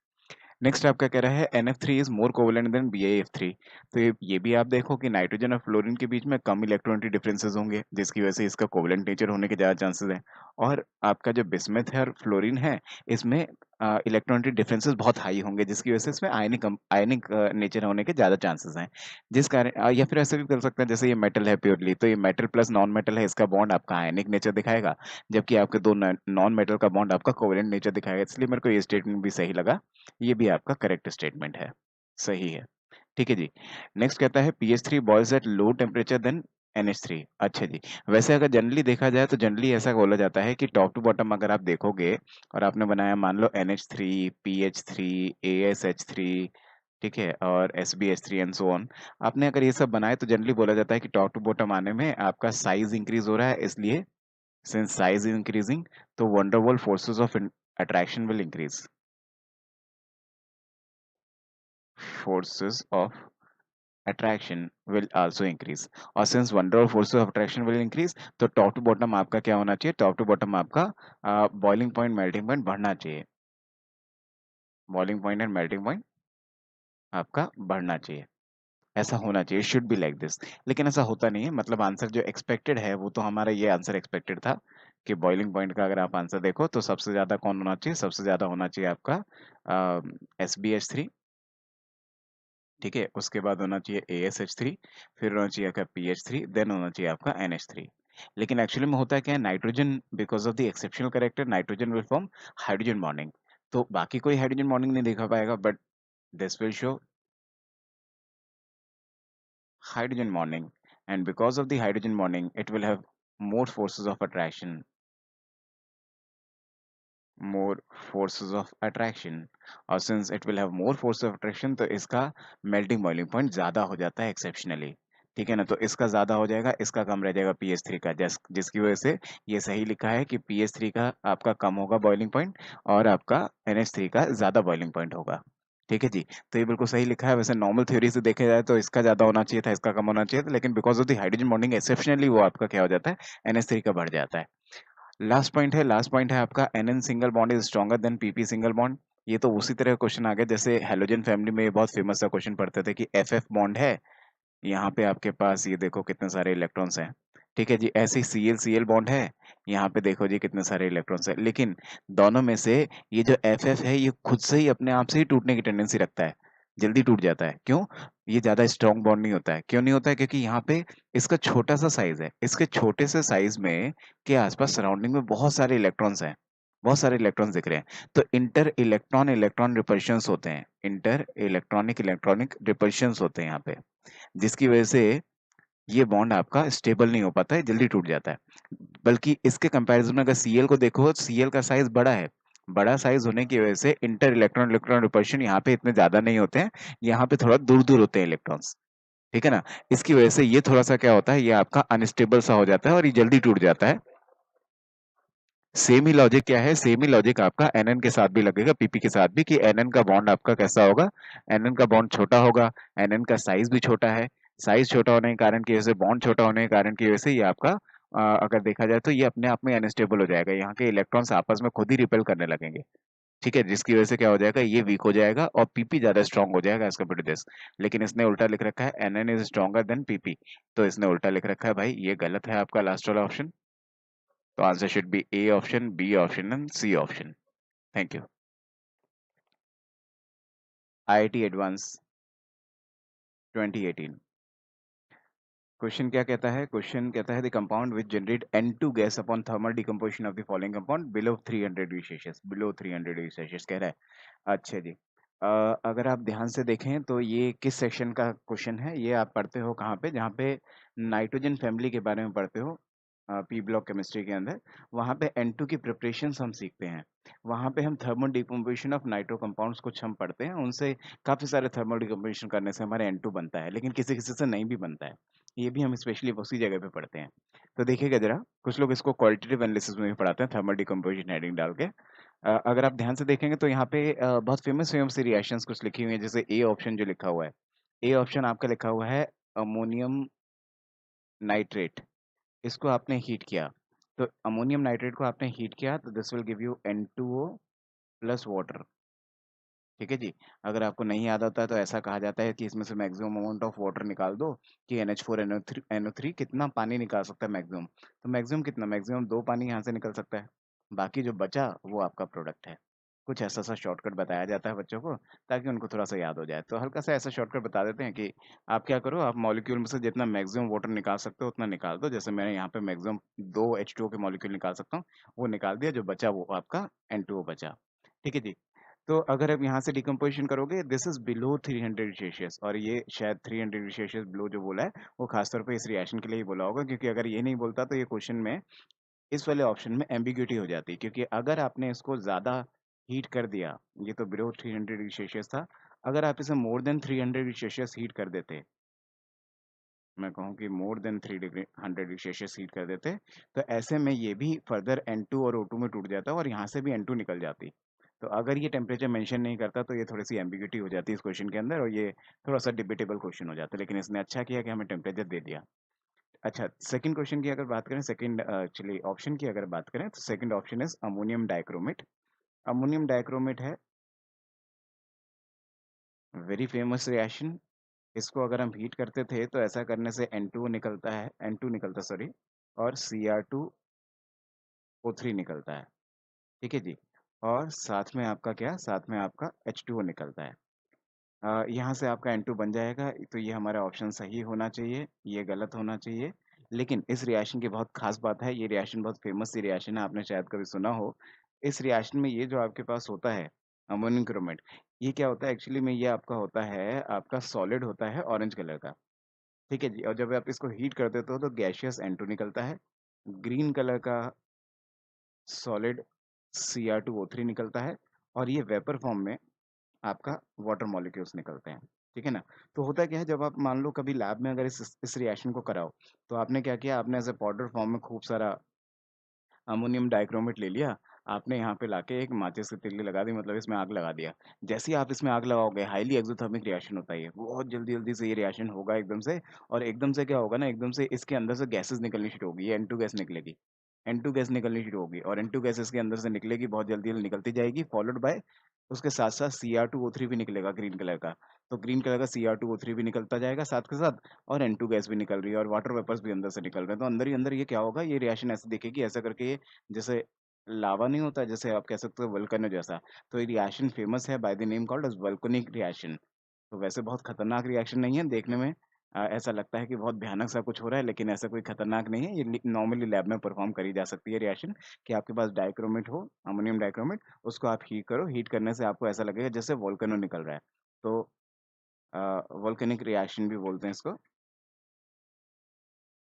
नेक्स्ट आपका कह रहा है NF3 is more covalent then BiF3, तो ये भी आप देखो कि नाइट्रोजन और फ्लोरीन के बीच में कम इलेक्ट्रॉनिक डिफरेंसेस होंगे, जिसकी वजह से इसका कोवेलेंट नेचर होने के ज़्यादा चांसेस हैं। और आपका जो बिस्मथ है और फ्लोरीन है, इसमें इलेक्ट्रॉनिक डिफरेंसेस बहुत हाई होंगे, जिसकी वजह से इसमें आयनिक नेचर होने के ज़्यादा चांसेस हैं, जिस कारण या फिर ऐसे भी कर सकते हैं, जैसे ये मेटल है प्योरली, तो ये मेटल प्लस नॉन मेटल है, इसका बॉन्ड आपका आयनिक नेचर दिखाएगा, जबकि आपके दो नॉन मेटल का बॉन्ड आपका कोवेलेंट नेचर दिखाएगा, इसलिए मेरे को ये स्टेटमेंट भी सही लगा, ये भी आपका करेक्ट स्टेटमेंट है, सही है, ठीक है जी। नेक्स्ट कहता है PH3 boils at low temperature than NH3। अच्छा जी, वैसे अगर जनरली देखा जाए तो जनरली ऐसा बोला जाता है कि टॉप टू बॉटम अगर आप देखोगे और आपने बनाया मान लो NH3, PH3, ASH3, ठीक है, और SbH3 एंड सो ऑन, आपने अगर ये सब बनाए तो जनरली बोला जाता है कि टॉप टू बॉटम आने में आपका साइज इंक्रीज हो रहा है, इसलिए सिंस साइज इज इंक्रीजिंग तो van der Waals forces of attraction will increase, forces of attraction will also increase, और since wonder और forces of attraction will increase तो टॉप टू बॉटम आपका क्या होना चाहिए, टॉप टू बॉटम आपका बॉइलिंग पॉइंट मेल्टिंग पॉइंट बढ़ना चाहिए, boiling point and melting point आपका बढ़ना चाहिए, ऐसा होना चाहिए, शुड बी लाइक दिस। लेकिन ऐसा होता नहीं है, मतलब आंसर जो एक्सपेक्टेड है वो तो हमारा ये आंसर एक्सपेक्टेड था कि बॉइलिंग पॉइंट का अगर आप आंसर देखो तो सबसे ज्यादा कौन होना चाहिए, सबसे ज्यादा होना चाहिए आपका SbH3, ठीक है, उसके बाद होना चाहिए ASH3, फिर होना चाहिए आपका PH3, देन होना चाहिए आपका NH3। लेकिन एक्चुअली में होता है क्या है, nitrogen because of the exceptional character nitrogen will form hydrogen bonding, तो बाकी कोई हाइड्रोजन बॉन्डिंग नहीं देखा पाएगा, but this will show hydrogen bonding, and because of the hydrogen bonding it will have more forces of attraction, more forces of attraction, और since it will have more force of attraction तो इसका melting boiling point ज़्यादा हो जाता है exceptionally, ठीक है ना। तो इसका ज़्यादा हो जाएगा, इसका कम रह जाएगा पीएच3 का, जिसकी वजह से ये सही लिखा है कि पीएच3 का आपका कम होगा बॉइलिंग पॉइंट और आपका NH3 का ज़्यादा बॉइलिंग पॉइंट होगा, ठीक है जी। तो ये बिल्कुल सही लिखा है। वैसे नॉर्मल थ्योरी से देखा जाए तो इसका ज़्यादा होना चाहिए था, इसका कम होना चाहिए था, लेकिन because of the hydrogen bonding exceptionally वो आपका क्या हो जाता है, NH3 का बढ़ जाता है। लास्ट पॉइंट है आपका NN single bond is stronger than PP single bond. ये तो उसी तरह क्वेश्चन आ गया जैसे हेलोजन फैमिली में ये बहुत फेमस सा क्वेश्चन पढ़ते थे कि FF बॉन्ड है, यहाँ पे आपके पास ये देखो कितने सारे इलेक्ट्रॉन्स हैं, ठीक है जी। ऐसे ही CL बॉन्ड है, यहाँ पे देखो जी कितने सारे इलेक्ट्रॉन्स हैं, लेकिन दोनों में से ये जो FF है ये खुद से ही अपने आप से ही टूटने की टेंडेंसी रखता है, जल्दी टूट जाता है। क्यों? ये ज्यादा स्ट्रॉन्ग बॉन्ड नहीं होता है। क्यों नहीं होता है? क्योंकि यहाँ पे इसका छोटा सा साइज है, इसके छोटे से साइज में के आसपास सराउंडिंग में बहुत सारे इलेक्ट्रॉन्स हैं, बहुत सारे इलेक्ट्रॉन्स दिख रहे हैं। तो इंटर इलेक्ट्रॉन इलेक्ट्रॉन रिपल्शंस होते हैं, इंटर इलेक्ट्रॉनिक इलेक्ट्रॉनिक रिपल्शंस होते हैं यहाँ पे, जिसकी वजह से ये बॉन्ड आपका स्टेबल नहीं हो पाता है, जल्दी टूट जाता है। बल्कि इसके कंपैरिजन में अगर Cl को देखो, Cl का साइज बड़ा है, बड़ा साइज होने की वजह से इंटर इलेक्ट्रॉन इलेक्ट्रॉन रिपल्शन यहाँ पे इतने ज्यादा नहीं होते हैं, यहाँ पे थोड़ा दूर दूर होते हैं इलेक्ट्रॉन्स, ठीक है ना। इसकी वजह से ये थोड़ा सा क्या होता है, ये आपका अनस्टेबल सा हो जाता है और ये जल्दी टूट जाता है। सेम ही लॉजिक क्या है, सेम ही लॉजिक आपका NN के साथ भी लगेगा, PP के साथ भी, कि NN का बॉन्ड आपका कैसा होगा, NN का बॉन्ड छोटा होगा, NN का साइज भी छोटा है। साइज छोटा होने के कारण की वजह से, बॉन्ड छोटा होने के कारण की वजह से ये आपका अगर देखा जाए तो ये अपने आप में अनस्टेबल हो जाएगा, यहाँ के इलेक्ट्रॉन्स आपस में खुद ही रिपेल करने लगेंगे, ठीक है। जिसकी वजह से क्या हो जाएगा, ये वीक हो जाएगा और PP ज्यादा स्ट्रांग हो जाएगा एज कम्पेयर टू दिस। लेकिन इसने उल्टा लिख रखा है NN is stronger than PP, तो इसने उल्टा लिख रखा है भाई, ये गलत है आपका लास्ट वाला ऑप्शन। तो answer should B A option, B option and C option. Thank you. IIT advance 2018 question क्या कहता है, क्वेश्चन कहता है the compound which generate N2 gas upon thermal decomposition of the following compound below 300 degree Celsius, below 300 degree Celsius कह रहा है। अच्छा जी, अगर आप ध्यान से देखें तो ये किस सेक्शन का क्वेश्चन है, ये आप पढ़ते हो कहाँ पे, जहाँ पे नाइट्रोजन फैमिली के बारे में पढ़ते हो, पी ब्लॉक केमिस्ट्री के अंदर, वहाँ पे N2 की प्रिपरेशंस हम सीखते हैं। वहाँ पे हम thermal decomposition of nitro compounds कुछ हम पढ़ते हैं, उनसे काफ़ी सारे थर्मल डिकम्पोजिशन करने से हमारे N2 बनता है, लेकिन किसी किसी से नहीं भी बनता है। ये भी हम स्पेशली उसी जगह पे पढ़ते हैं। तो देखिएगा जरा, कुछ लोग इसको क्वालिटेटिव एनालिसिस में भी पढ़ाते हैं, थर्मल डिकम्पोजिशन हेडिंग डाल के। अगर आप ध्यान से देखेंगे तो यहाँ पे बहुत फेमस फेमस सी रिएक्शंस कुछ लिखी हुई है, जैसे ए ऑप्शन जो लिखा हुआ है, ए ऑप्शन आपका लिखा हुआ है अमोनियम नाइट्रेट, इसको आपने हीट किया, तो अमोनियम नाइट्रेट को आपने हीट किया तो this will give you N2O plus water, ठीक है जी। अगर आपको नहीं याद आता है तो ऐसा कहा जाता है कि इसमें से मैक्सिमम अमाउंट ऑफ वाटर निकाल दो, कि NH4NO3 कितना पानी निकाल सकता है मैक्सिमम, तो मैक्सिमम कितना, मैक्सिमम 2 पानी यहाँ से निकल सकता है, बाकी जो बचा वो आपका प्रोडक्ट है। कुछ ऐसा सा शॉर्टकट बताया जाता है बच्चों को, ताकि उनको थोड़ा सा याद हो जाए। तो हल्का सा ऐसा शॉर्टकट बता देते हैं कि आप क्या करो, आप मॉलिक्यूल में से जितना मैक्सिमम वाटर निकाल सकते हो उतना निकाल दो। जैसे मैंने यहाँ पे मैक्सिमम 2 H2O के मॉलिक्यूल निकाल सकता हूँ, वो निकाल दिया, जो बचा वो आपका N2O बचा, ठीक है जी। तो अगर आप यहाँ से डिकम्पोजिशन करोगे, दिस इज बिलो 300 सेल्सियस, और ये शायद 300 सेल्सियस बिलो जो बोला है वो खासतौर पे इस रिएक्शन के लिए ही बोला होगा, क्योंकि अगर ये नहीं बोलता तो ये क्वेश्चन में इस वाले ऑप्शन में एम्बिग्यूटी हो जाती, क्योंकि अगर आपने इसको ज़्यादा हीट कर दिया, ये तो बिलो 300 डिग्री सेल्सियस था, अगर आप इसे more than 300 degree Celsius heat कर देते, मैं कहूँ कि more than 100 degree Celsius heat कर देते, तो ऐसे में ये भी फर्दर N2 और O2 में टूट जाता और यहाँ से भी N2 निकल जाती। तो अगर ये टेम्परेचर मेंशन नहीं करता तो ये थोड़ी सी एम्बिग्यूटी हो जाती है इस क्वेश्चन के अंदर, और ये थोड़ा सा डिबेटेबल क्वेश्चन हो जाता है, लेकिन इसने अच्छा किया कि हमें टेम्परेचर दे दिया। अच्छा, सेकंड क्वेश्चन की अगर बात करें, सेकंड चलिए ऑप्शन की अगर बात करें, तो second option is ammonium dichromate. Ammonium dichromate है वेरी फेमस रिएक्शन, इसको अगर हम हीट करते थे तो ऐसा करने से N2 निकलता है, N2 निकलता सॉरी, और Cr2O3 निकलता है, ठीक है जी। और साथ में आपका क्या, साथ में आपका H2O निकलता है। यहाँ से आपका N2 बन जाएगा, तो ये हमारा ऑप्शन सही होना चाहिए, ये गलत होना चाहिए। लेकिन इस रिएक्शन की बहुत खास बात है, ये रिएक्शन बहुत फेमस सी रिएक्शन है, आपने शायद कभी सुना हो। इस रिएक्शन में ये जो आपके पास होता है अमोनियम क्रोमेट, ये क्या होता है एक्चुअली में, ये आपका होता है, आपका सॉलिड होता है ऑरेंज कलर का, ठीक है जी। और जब आप इसको हीट कर देते हो तो गैसियस N2 निकलता है, ग्रीन कलर का सॉलिड Cr2O3 निकलता है और ये वेपर फॉर्म में आपका वाटर मॉलिक्यूल्स निकलते हैं, ठीक है ना? तो होता क्या है, जब आप मान लो कभी लैब में अगर इस रिएक्शन को कराओ, तो आपने क्या किया, आपने एज़ अ पाउडर फॉर्म में खूब सारा अमोनियम डाइक्रोमेट ले लिया, आपने यहाँ पे लाके एक माचिस की तिल्ली लगा दी, मतलब इसमें आग लगा दिया। जैसे ही आप इसमें आग लगाओगे, हाईली एक्ज़ोथर्मिक रिएक्शन होता है ये, बहुत जल्दी-जल्दी से ये रिएक्शन होगा एकदम से, और एकदम से क्या होगा ना, एकदम से इसके अंदर से गैसेज़ निकलनी शुरू होगी, ये N2 गैस निकलेगी। N2 गैस निकलनी शुरू होगी और N2 गैस इसके अंदर से निकलेगी, बहुत जल्दी-जल्दी निकलती जाएगी, फॉलोड बाय उसके साथ-साथ Cr2O3 भी निकलेगा ग्रीन कलर का। तो ग्रीन कलर का Cr2O3 भी निकलता जाएगा साथ के साथ, और N2 गैस भी निकल रही है और वाटर वेपर्स भी अंदर से निकल रहे हैं। तो अंदर ही अंदर ये क्या होगा, ये रिएक्शन ऐसे दिखेगी, ऐसा करके ये जैसे लावा नहीं होता, जैसे आप कह सकते हो वोल्केनो जैसा, तो ये रिएक्शन फेमस है by the name called as volcanic reaction. तो वैसे बहुत खतरनाक रिएक्शन नहीं है, देखने में ऐसा लगता है कि बहुत भयानक सा कुछ हो रहा है, लेकिन ऐसा कोई खतरनाक नहीं है। ये नॉर्मली लैब में परफॉर्म करी जा सकती है रिएक्शन, कि आपके पास डाइक्रोमेट हो, अमोनियम डाइक्रोमेट, उसको आप हीट करो, हीट करने से आपको ऐसा लगेगा जैसे वोल्केनो निकल रहा है। तो वोल्केनिक रिएक्शन भी बोलते हैं इसको।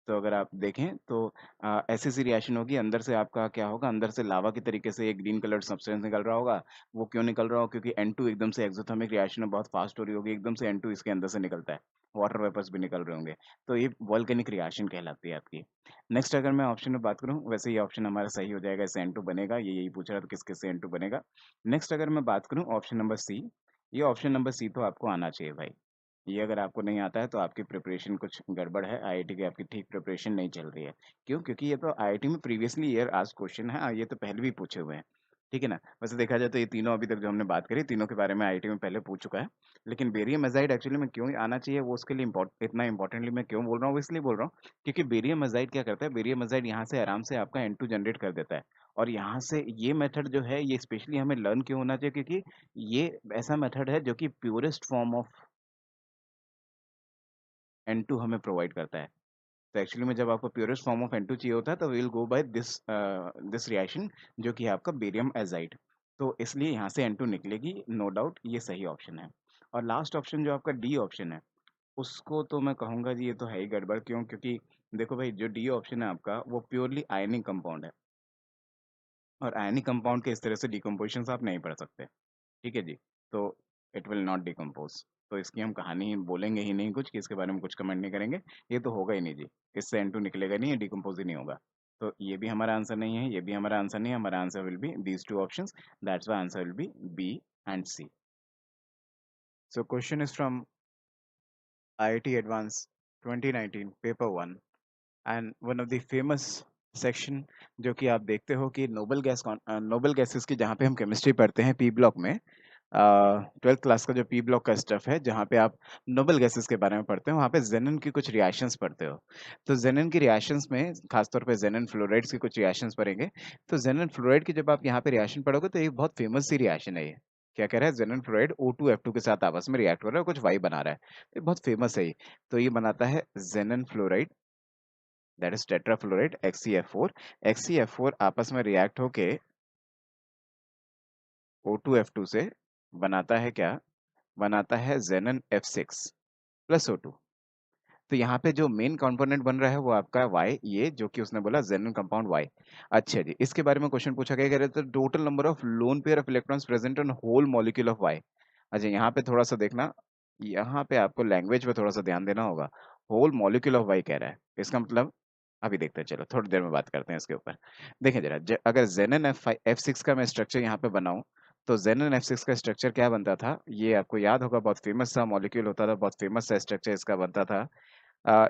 तो अगर आप देखें तो ऐसी-ऐसी रिएक्शन होगी, अंदर से आपका क्या होगा, अंदर से लावा के तरीके से एक ग्रीन कलर्ड सब्सटेंस निकल रहा होगा। वो क्यों निकल रहा होगा? क्योंकि N2 एकदम से एक्ज़ोथर्मिक रिएक्शन में बहुत फास्ट हो रही होगी, एकदम से N2 इसके अंदर से निकलता है। वाटर वेपर्स भी निकल रहे होंगे। तो ये वोल्केनिक रिएक्शन कहलाती है आपकी। नेक्स्ट अगर मैं ऑप्शन में बात करूँ, वैसे ये ऑप्शन हमारा सही हो जाएगा, इससे N2 बनेगा। ये यही पूछ रहा था किस-किस से N2 बनेगा। नेक्स्ट अगर मैं बात करूँ ऑप्शन नंबर सी, ये ऑप्शन नंबर सी तो आपको आना चाहिए भाई। ये अगर आपको नहीं आता है तो आपकी प्रिपरेशन कुछ गड़बड़ है, आईआईटी की आपकी ठीक प्रिपरेशन नहीं चल रही है। क्यों? क्योंकि ये तो आईआईटी में प्रीवियसली ईयर आस्क्ड क्वेश्चन है, ये तो पहले भी पूछे हुए हैं। ठीक है ना? वैसे देखा जाए तो ये तीनों अभी तक जो हमने बात करी, तीनों के बारे में आईआईटी में पहले पूछ चुका है। लेकिन बेरियम एज़ाइड एक्चुअली में क्यों आना चाहिए, वो उसके लिए इतना इम्पोर्टेंटली मैं क्यों बोल रहा हूँ, वो इसलिए बोल रहा हूँ क्योंकि बेरियम एज़ाइड क्या करता है, बेरियम एज़ाइड यहाँ से आराम से आपका N2 जनरेट कर देता है। और यहाँ से ये मेथड जो है, ये स्पेशली हमें लर्न क्यों होना चाहिए, क्योंकि ये ऐसा मेथड है जो कि प्योरेस्ट फॉर्म ऑफ N2 हमें प्रोवाइड करता है। तो एक्चुअली में जब आपको प्योरेस्ट फॉर्म ऑफ N2 चाहिए होता है, तो we will go by this reaction, जो कि है आपका बेरियम एज़ाइड। तो इसलिए यहाँ से N2 निकलेगी, नो डाउट ये सही ऑप्शन है। और लास्ट ऑप्शन जो आपका डी ऑप्शन है, उसको तो मैं कहूँगा जी ये तो है ही गड़बड़। क्यों? क्योंकि देखो भाई, जो डी ऑप्शन है आपका, वो प्योरली आयनिक कंपाउंड है, और आयनिक कंपाउंड के इस तरह से डिकम्पोजिशंस आप नहीं पढ़ सकते। ठीक है जी। तो इट विल नॉट डिकम्पोज। तो इसकी हम कहानी बोलेंगे ही नहीं कुछ, कि इसके बारे में कुछ कमेंट नहीं करेंगे। ये तो होगा ही नहीं जी, इससे N2 निकलेगा नहीं, ये डिकम्पोज ही नहीं होगा। तो ये भी हमारा आंसर नहीं है, ये भी हमारा आंसर नहीं है। हमारा answer will be these two options, that's why answer will be B and C. So question is from IIT Advanced 2019 paper 1, and one of the famous section, जो कि आप देखते हो कि नोबल गैसेस की, जहाँ पे हम केमिस्ट्री पढ़ते हैं पी ब्लॉक में, 12th क्लास का जो पी ब्लॉक का स्टफ है, जहाँ पे आप नोबल गैसेस के बारे में पढ़ते हो, वहाँ पे जेनन की कुछ रिएक्शंस पढ़ते हो। तो जेनन की रिएक्शंस में खासतौर पे जेनन फ्लोराइड्स की कुछ रिएक्शंस पढ़ेंगे। तो जेनन फ्लोराइड की जब आप यहाँ पे रिएक्शन पढ़ोगे, तो एक बहुत फेमस सी रिएक्शन है ये। क्या कह रहा है? जेनन फ्लोराइड O2F2 के साथ आपस में रिएक्ट हो रहा है, कुछ वाई बना रहा है। ये बहुत फेमस है ये। तो ये बनाता है xenon fluoride, that is tetrafluoride XeF4। XeF4 आपस में रिएक्ट होके O2F2 से बनाता है क्या? बनाता है Xenon F6 प्लस O2। तो यहाँ पे जो मेन कंपोनेंट बन रहा है वो आपका Y, ये जो कि उसने बोला Xenon कंपाउंड Y। अच्छा जी, इसके बारे में क्वेश्चन पूछा गया, कह रहे थे total number of lone pair of electrons present on whole molecule of Y। अच्छा, यहाँ पे थोड़ा सा देखना, यहाँ पे आपको लैंग्वेज पे थोड़ा सा ध्यान देना होगा। होल मॉलिक्यूल ऑफ Y कह रहा है, इसका मतलब अभी देखते हैं, चलो थोड़ी देर में बात करते हैं इसके ऊपर। देखें जरा, अगर Xenon F6 का मैं स्ट्रक्चर यहाँ पे बनाऊं, तो Xenon F6 का स्ट्रक्चर क्या बनता था, ये आपको याद होगा, बहुत फेमस सा मॉलिक्यूल होता था, बहुत फेमस सा स्ट्रक्चर इसका बनता था।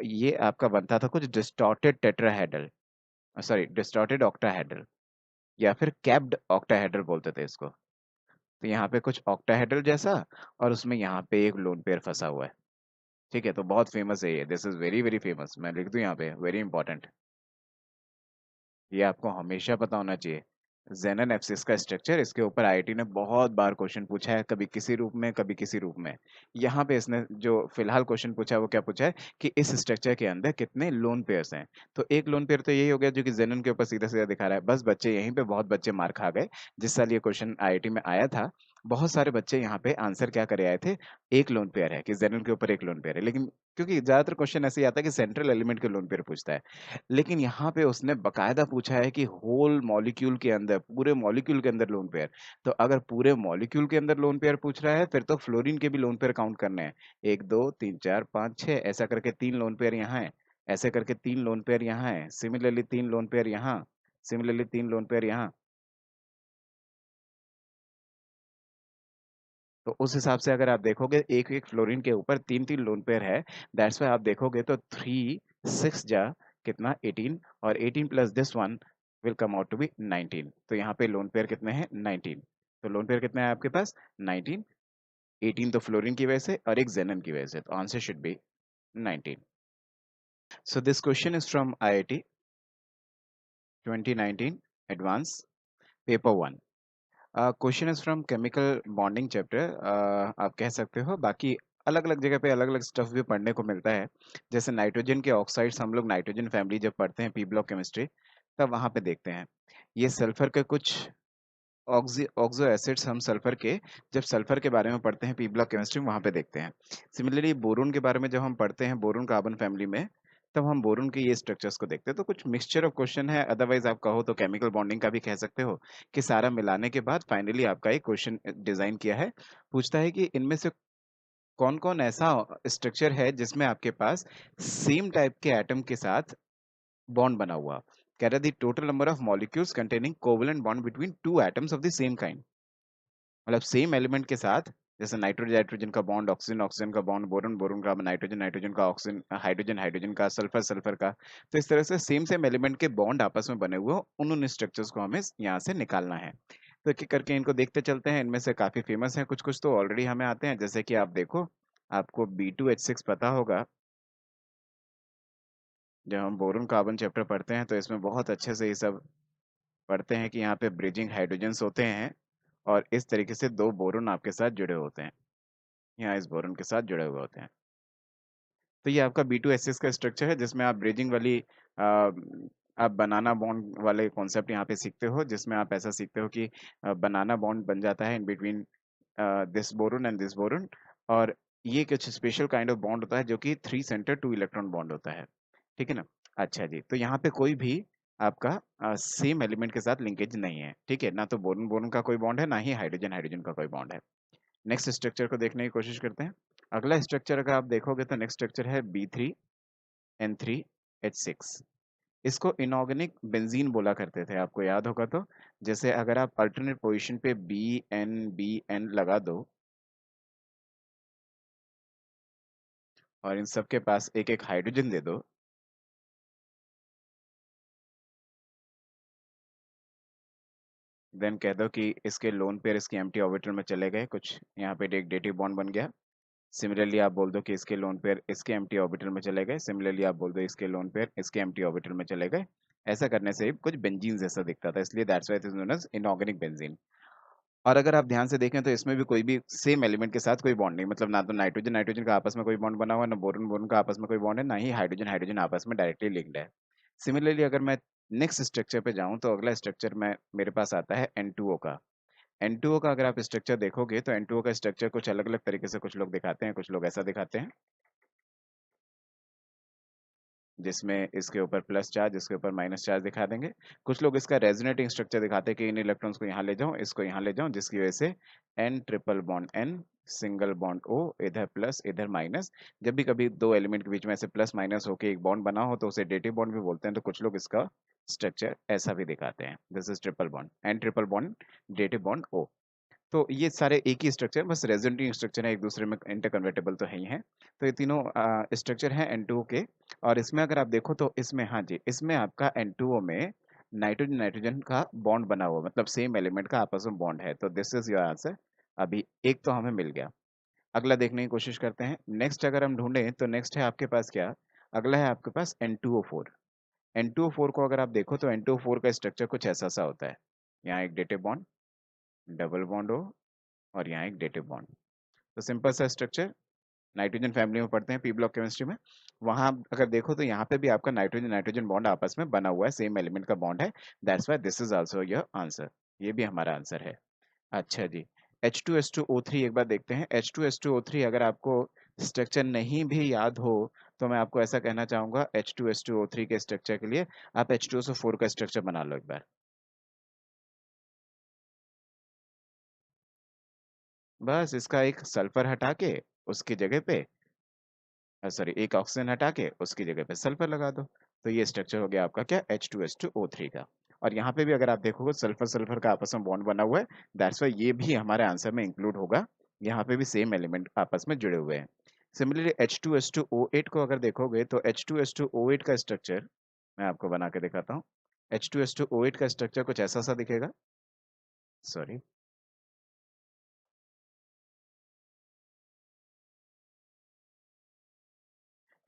ये आपका बनता था कुछ distorted tetrahedral, sorry distorted octahedral, या फिर कैप्ड ऑक्टाहेड्रल बोलते थे इसको। तो यहाँ पे कुछ ऑक्टाहेड्रल जैसा, और उसमें यहाँ पे एक लोन पेयर फंसा हुआ है। ठीक है, तो बहुत फेमस है ये, this is very very famous. मैं लिख दूं यहाँ पे, वेरी इंपॉर्टेंट, ये आपको हमेशा पता होना चाहिए। Xenon F6 का स्ट्रक्चर, इसके ऊपर आईआईटी ने बहुत बार क्वेश्चन पूछा है, कभी किसी रूप में, कभी किसी रूप में। यहाँ पे इसने जो फिलहाल क्वेश्चन पूछा है, वो क्या पूछा है कि इस स्ट्रक्चर के अंदर कितने लोन पेयर्स हैं। तो एक लोन पेयर तो यही हो गया जो कि Xenon के ऊपर सीधा सीधा दिखा रहा है। बस बच्चे यहीं पे बहुत बच्चे मार खा गए जिस साल ये क्वेश्चन आईआईटी में आया था। बहुत सारे बच्चे यहाँ पे आंसर क्या करे आए थे, एक लोन पेयर है कि जेनन के ऊपर एक लोन पेयर है, लेकिन क्योंकि ज्यादातर क्वेश्चन ऐसे ही आता है कि सेंट्रल एलिमेंट के लोन पेयर पूछता है, लेकिन यहाँ पे उसने बकायदा पूछा है कि होल मॉलिक्यूल के अंदर, पूरे मॉलिक्यूल के अंदर लोन पेयर। तो अगर पूरे मॉलिक्यूल के अंदर लोन पेयर पूछ रहा है फिर तो फ्लोरीन के भी लोन पेयर काउंट करने हैं, 1 2 3 4 5 6, ऐसा करके 3 लोन पेयर यहाँ है, ऐसे करके 3 लोन पेयर यहाँ है, सिमिलरली 3 लोन पेयर यहाँ, सिमिलरली 3 लोन पेयर यहाँ। तो उस हिसाब से अगर आप देखोगे एक एक फ्लोरीन के ऊपर 3 3 लोन पेयर है, दैट्स वाई आप देखोगे तो 3 6 जा कितना 18, और 18 plus this one will come out to be 19। तो यहाँ पे लोन पेयर कितने हैं 19। तो लोन पेयर कितने हैं आपके पास 19, 18 तो फ्लोरीन की वजह से और एक जेनन की वजह से, तो answer should B 19। So this question is from IIT 2019 advance paper 1। Question is from chemical bonding chapter, आप कह सकते हो। बाकी अलग अलग जगह पे अलग अलग स्टफ भी पढ़ने को मिलता है, जैसे नाइट्रोजन के ऑक्साइड्स हम लोग नाइट्रोजन फैमिली जब पढ़ते हैं पी ब्लॉक केमिस्ट्री, तब वहां पे देखते हैं ये सल्फर के कुछ ऑक्सो एसिड्स, हम सल्फर के जब सल्फर के बारे में पढ़ते हैं पी ब्लॉक केमिस्ट्री में वहां पे देखते हैं। सिमिलरली बोरोन के बारे में जब हम पढ़ते हैं बोरोन कार्बन फैमिली में, तब हम बोरोन के ये स्ट्रक्चर्स को देखते हैं। तो कुछ मिक्सचर ऑफ क्वेश्चन है, अदरवाइज आप कहो तो केमिकल बॉन्डिंग का भी कह सकते हो कि सारा मिलाने के बाद फाइनली आपका एक क्वेश्चन डिजाइन किया है। पूछता है कि इनमें से कौन कौन ऐसा स्ट्रक्चर है जिसमें आपके पास सेम टाइप के एटम के साथ बॉन्ड बना हुआ। कह रहा the total number of molecules containing covalent bond between two atoms of the same kind, मतलब सेम एलिमेंट के साथ, जैसे नाइट्रोजन हाइड्रोजन का बॉन्ड, ऑक्सीजन ऑक्सीजन का बॉन्ड, बोरॉन बोरॉन का, नाइट्रोजन नाइट्रोजन का, ऑक्सीजन हाइड्रोजन हाइड्रोजन का, सल्फर सल्फर का। तो इस तरह से सेम सेम एलिमेंट के बॉन्ड आपस में बने हुए हो, उन स्ट्रक्चर्स को हमें यहाँ से निकालना है। तो एक एक करके इनको देखते चलते हैं। इनमें से काफी फेमस है, कुछ कुछ तो ऑलरेडी हमें आते हैं, जैसे कि आप देखो, आपको B2H6 पता होगा। जब हम बोरोन कार्बन चैप्टर पढ़ते हैं तो इसमें बहुत अच्छे से ये सब पढ़ते हैं कि यहाँ पे ब्रिजिंग हाइड्रोजन्स होते हैं, और इस तरीके से दो बोरोन आपके साथ जुड़े होते हैं, यहाँ इस बोरोन के साथ जुड़े हुए होते हैं। तो ये आपका B2H6 का स्ट्रक्चर है, जिसमें आप ब्रिजिंग वाली आप बनाना बॉन्ड वाले कॉन्सेप्ट यहाँ पे सीखते हो, जिसमें आप ऐसा सीखते हो कि बनाना बॉन्ड बन जाता है in between this boron and this boron, और ये कुछ स्पेशल काइंड ऑफ बॉन्ड होता है जो कि 3 सेंटर 2 इलेक्ट्रॉन बॉन्ड होता है। ठीक है ना। अच्छा जी, तो यहाँ पे कोई भी आपका सेम एलिमेंट के साथ लिंकेज नहीं है, ठीक है ना, तो बोरोन बोरोन का कोई बॉन्ड है, ना ही हाइड्रोजन हाइड्रोजन का कोई बॉन्ड है। नेक्स्ट स्ट्रक्चर को देखने की कोशिश करते हैं। अगला स्ट्रक्चर अगर आप देखोगे तो नेक्स्ट स्ट्रक्चर है B3N3H6। इसको इनऑर्गेनिक बेंजीन बोला करते थे, आपको याद होगा तो। जैसे अगर आप अल्टरनेट पोजीशन पे BN लगा दो और इन सब के पास एक एक हाइड्रोजन दे दो, देन कह दो कि इसके लोन पेयर इसके एम्प्टी ऑर्बिटल में चले गए, कुछ यहाँ पे एक डेटिव बॉन्ड बन गया। सिमिलरली आप बोल दो कि इसके लोन पेयर इसके एम्प्टी ऑर्बिटल में चले गए, सिमिलरली आप बोल दो इसके लोन पेयर इसके एम्प्टी ऑर्बिटल में चले गए। ऐसा करने से कुछ बेंजीन जैसा दिखता था, इसलिए that's why it is known as inorganic benzene. और अगर आप ध्यान से देखें तो इसमें भी कोई भी सेम एलिमेंट के साथ कोई बॉन्ड नहीं, मतलब ना तो नाइट्रोजन नाइट्रोजन का आपस में कोई बॉन्ड बना हुआ है, ना बोरोन बोरोन का आपस में कोई बॉन्ड है, ना ही हाइड्रोजन हाइड्रोजन आपस में डायरेक्टली लिंक्ड है। सिमिलरली अगर मैं नेक्स्ट स्ट्रक्चर पे जाऊं तो अगला स्ट्रक्चर में मेरे पास आता है N2O का। N2O का अगर आप स्ट्रक्चर देखोगे तो N2O का स्ट्रक्चर कुछ अलग अलग तरीके से कुछ लोग दिखाते हैं, कुछ लोग ऐसा दिखाते हैं, जिसमें इसके ऊपर प्लस चार्ज इसके ऊपर माइनस चार्ज दिखा देंगे। कुछ लोग इसका रेजोनेटिंग स्ट्रक्चर दिखाते हैं कि इन इलेक्ट्रॉन्स को यहाँ ले जाऊं, इसको यहाँ ले जाऊं, जिसकी वजह से N triple bond N single bond O, इधर प्लस इधर माइनस। जब भी कभी दो एलिमेंट के बीच में ऐसे प्लस माइनस होके एक बॉन्ड बना हो तो उसे डेटिव बॉन्ड भी बोलते हैं। तो कुछ लोग इसका स्ट्रक्चर ऐसा भी दिखाते हैं, this is triple bond N triple bond dative bond O। तो ये सारे एक ही स्ट्रक्चर, बस रेजोनेटिंग स्ट्रक्चर है, एक दूसरे में इंटरकन्वर्टेबल तो है ही है। तो ये तीनों स्ट्रक्चर हैं N2O के। और इसमें अगर आप देखो तो इसमें, हाँ जी, इसमें आपका N2O में नाइट्रोजन नाइट्रोजन का बॉन्ड बना हुआ, मतलब सेम एलिमेंट का आपस में बॉन्ड है। तो दिस इज योर आंसर। अभी एक तो हमें मिल गया। अगला देखने की कोशिश करते हैं। नेक्स्ट अगर हम ढूंढें तो नेक्स्ट है आपके पास क्या, अगला है आपके पास N2O4। N2O4 को अगर आप देखो तो N2O4 का स्ट्रक्चर कुछ ऐसा सा होता है, यहाँ एक dative bond, double bond O, और यहाँ एक डेटिव बॉन्ड। तो सिंपल सा स्ट्रक्चर, नाइट्रोजन फैमिली में पढ़ते हैं पी ब्लॉक केमिस्ट्री में, वहां अगर देखो तो यहाँ पे भी आपका नाइट्रोजन नाइट्रोजन बॉन्ड आपस में बना हुआ है, सेम एलिमेंट का बॉन्ड है। That's why this is also your answer, ये भी हमारा आंसर है। अच्छा जी, H2SO3 एक बार देखते हैं। H2SO3 अगर आपको स्ट्रक्चर नहीं भी याद हो तो मैं आपको ऐसा कहना चाहूंगा, H2SO3 के स्ट्रक्चर के लिए आप H2SO4 का स्ट्रक्चर बना लो एक बार। बस इसका एक सल्फर हटा के उसकी जगह पे सॉरी एक ऑक्सीजन हटा के उसकी जगह पे सल्फर लगा दो, तो ये स्ट्रक्चर हो गया आपका क्या, H2SO3 का। और यहाँ पे भी अगर आप देखोगे सल्फर सल्फर का आपस में बॉन्ड बना हुआ है, दैट्स वाई ये भी हमारे आंसर में इंक्लूड होगा। यहाँ पे भी सेम एलिमेंट आपस में जुड़े हुए हैं। सिमिलरली H2S2O8 को अगर देखोगे तो H2S2O8 का स्ट्रक्चर मैं आपको बना के दिखाता हूँ। H2S2O8 का स्ट्रक्चर कुछ ऐसा सा दिखेगा, सॉरी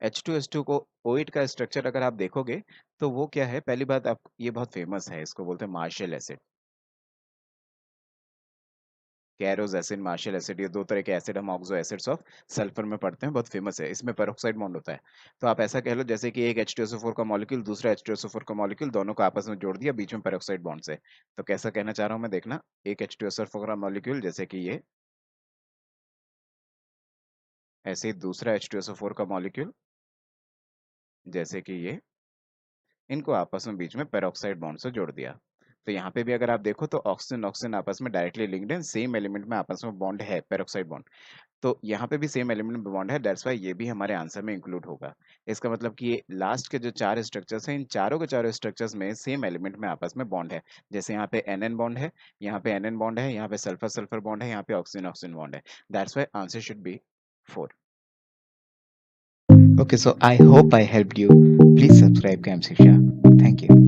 H2S2 को O8 का स्ट्रक्चर अगर आप देखोगे तो वो क्या है, पहली बात आप, ये बहुत फेमस है, इसको बोलते हैं Marshall acid. Caro's acid, Marshall acid, ये दो तरह के एसिड हम ऑक्सो एसिड्स ऑफ सल्फर में पढ़ते हैं, बहुत फेमस है। इसमें पेरोक्साइड बॉन्ड होता है। तो आप ऐसा कह लो जैसे कि एक H2SO4 का मॉलिक्यूल दूसरा H2SO4 का मॉलिक्यूल दोनों को आपस में जोड़ दिया बीच में पेरोक्साइड बॉन्ड से। तो कैसा कहना चाह रहा हूँ मैं, देखना, एक H2SO4 का मॉलिक्यूल जैसे कि ये, ऐसे ही दूसरा H2SO4 का मॉलिक्यूल जैसे कि ये, इनको आपस में बीच में पेरोक्साइड बॉन्ड से जोड़ दिया। तो यहाँ पे भी अगर आप देखो तो ऑक्सीजन ऑक्सीजन आपस में डायरेक्टली लिंक्ड है, सेम एलिमेंट में आपस में बॉन्ड है, पेरोक्साइड बॉन्ड। तो यहाँ पे भी सेम एलिमेंट में बॉन्ड है, दैट्स वाई ये भी हमारे आंसर में इंक्लूड होगा। इसका मतलब कि ये लास्ट के जो चार स्ट्रक्चर्स हैं, इन चारों के चारों स्ट्रक्चर्स में सेम एलिमेंट में आपस में बॉन्ड है। जैसे यहाँ पे NN बॉन्ड है, यहाँ पे NN बॉन्ड है, यहाँ पे सल्फर सल्फर बॉन्ड है, यहाँ पे ऑक्सीजन ऑक्सीजन बॉन्ड है। That's why answer should B 4। Okay, so I hope I helped you. Please subscribe Camp Shiksha. Thank you.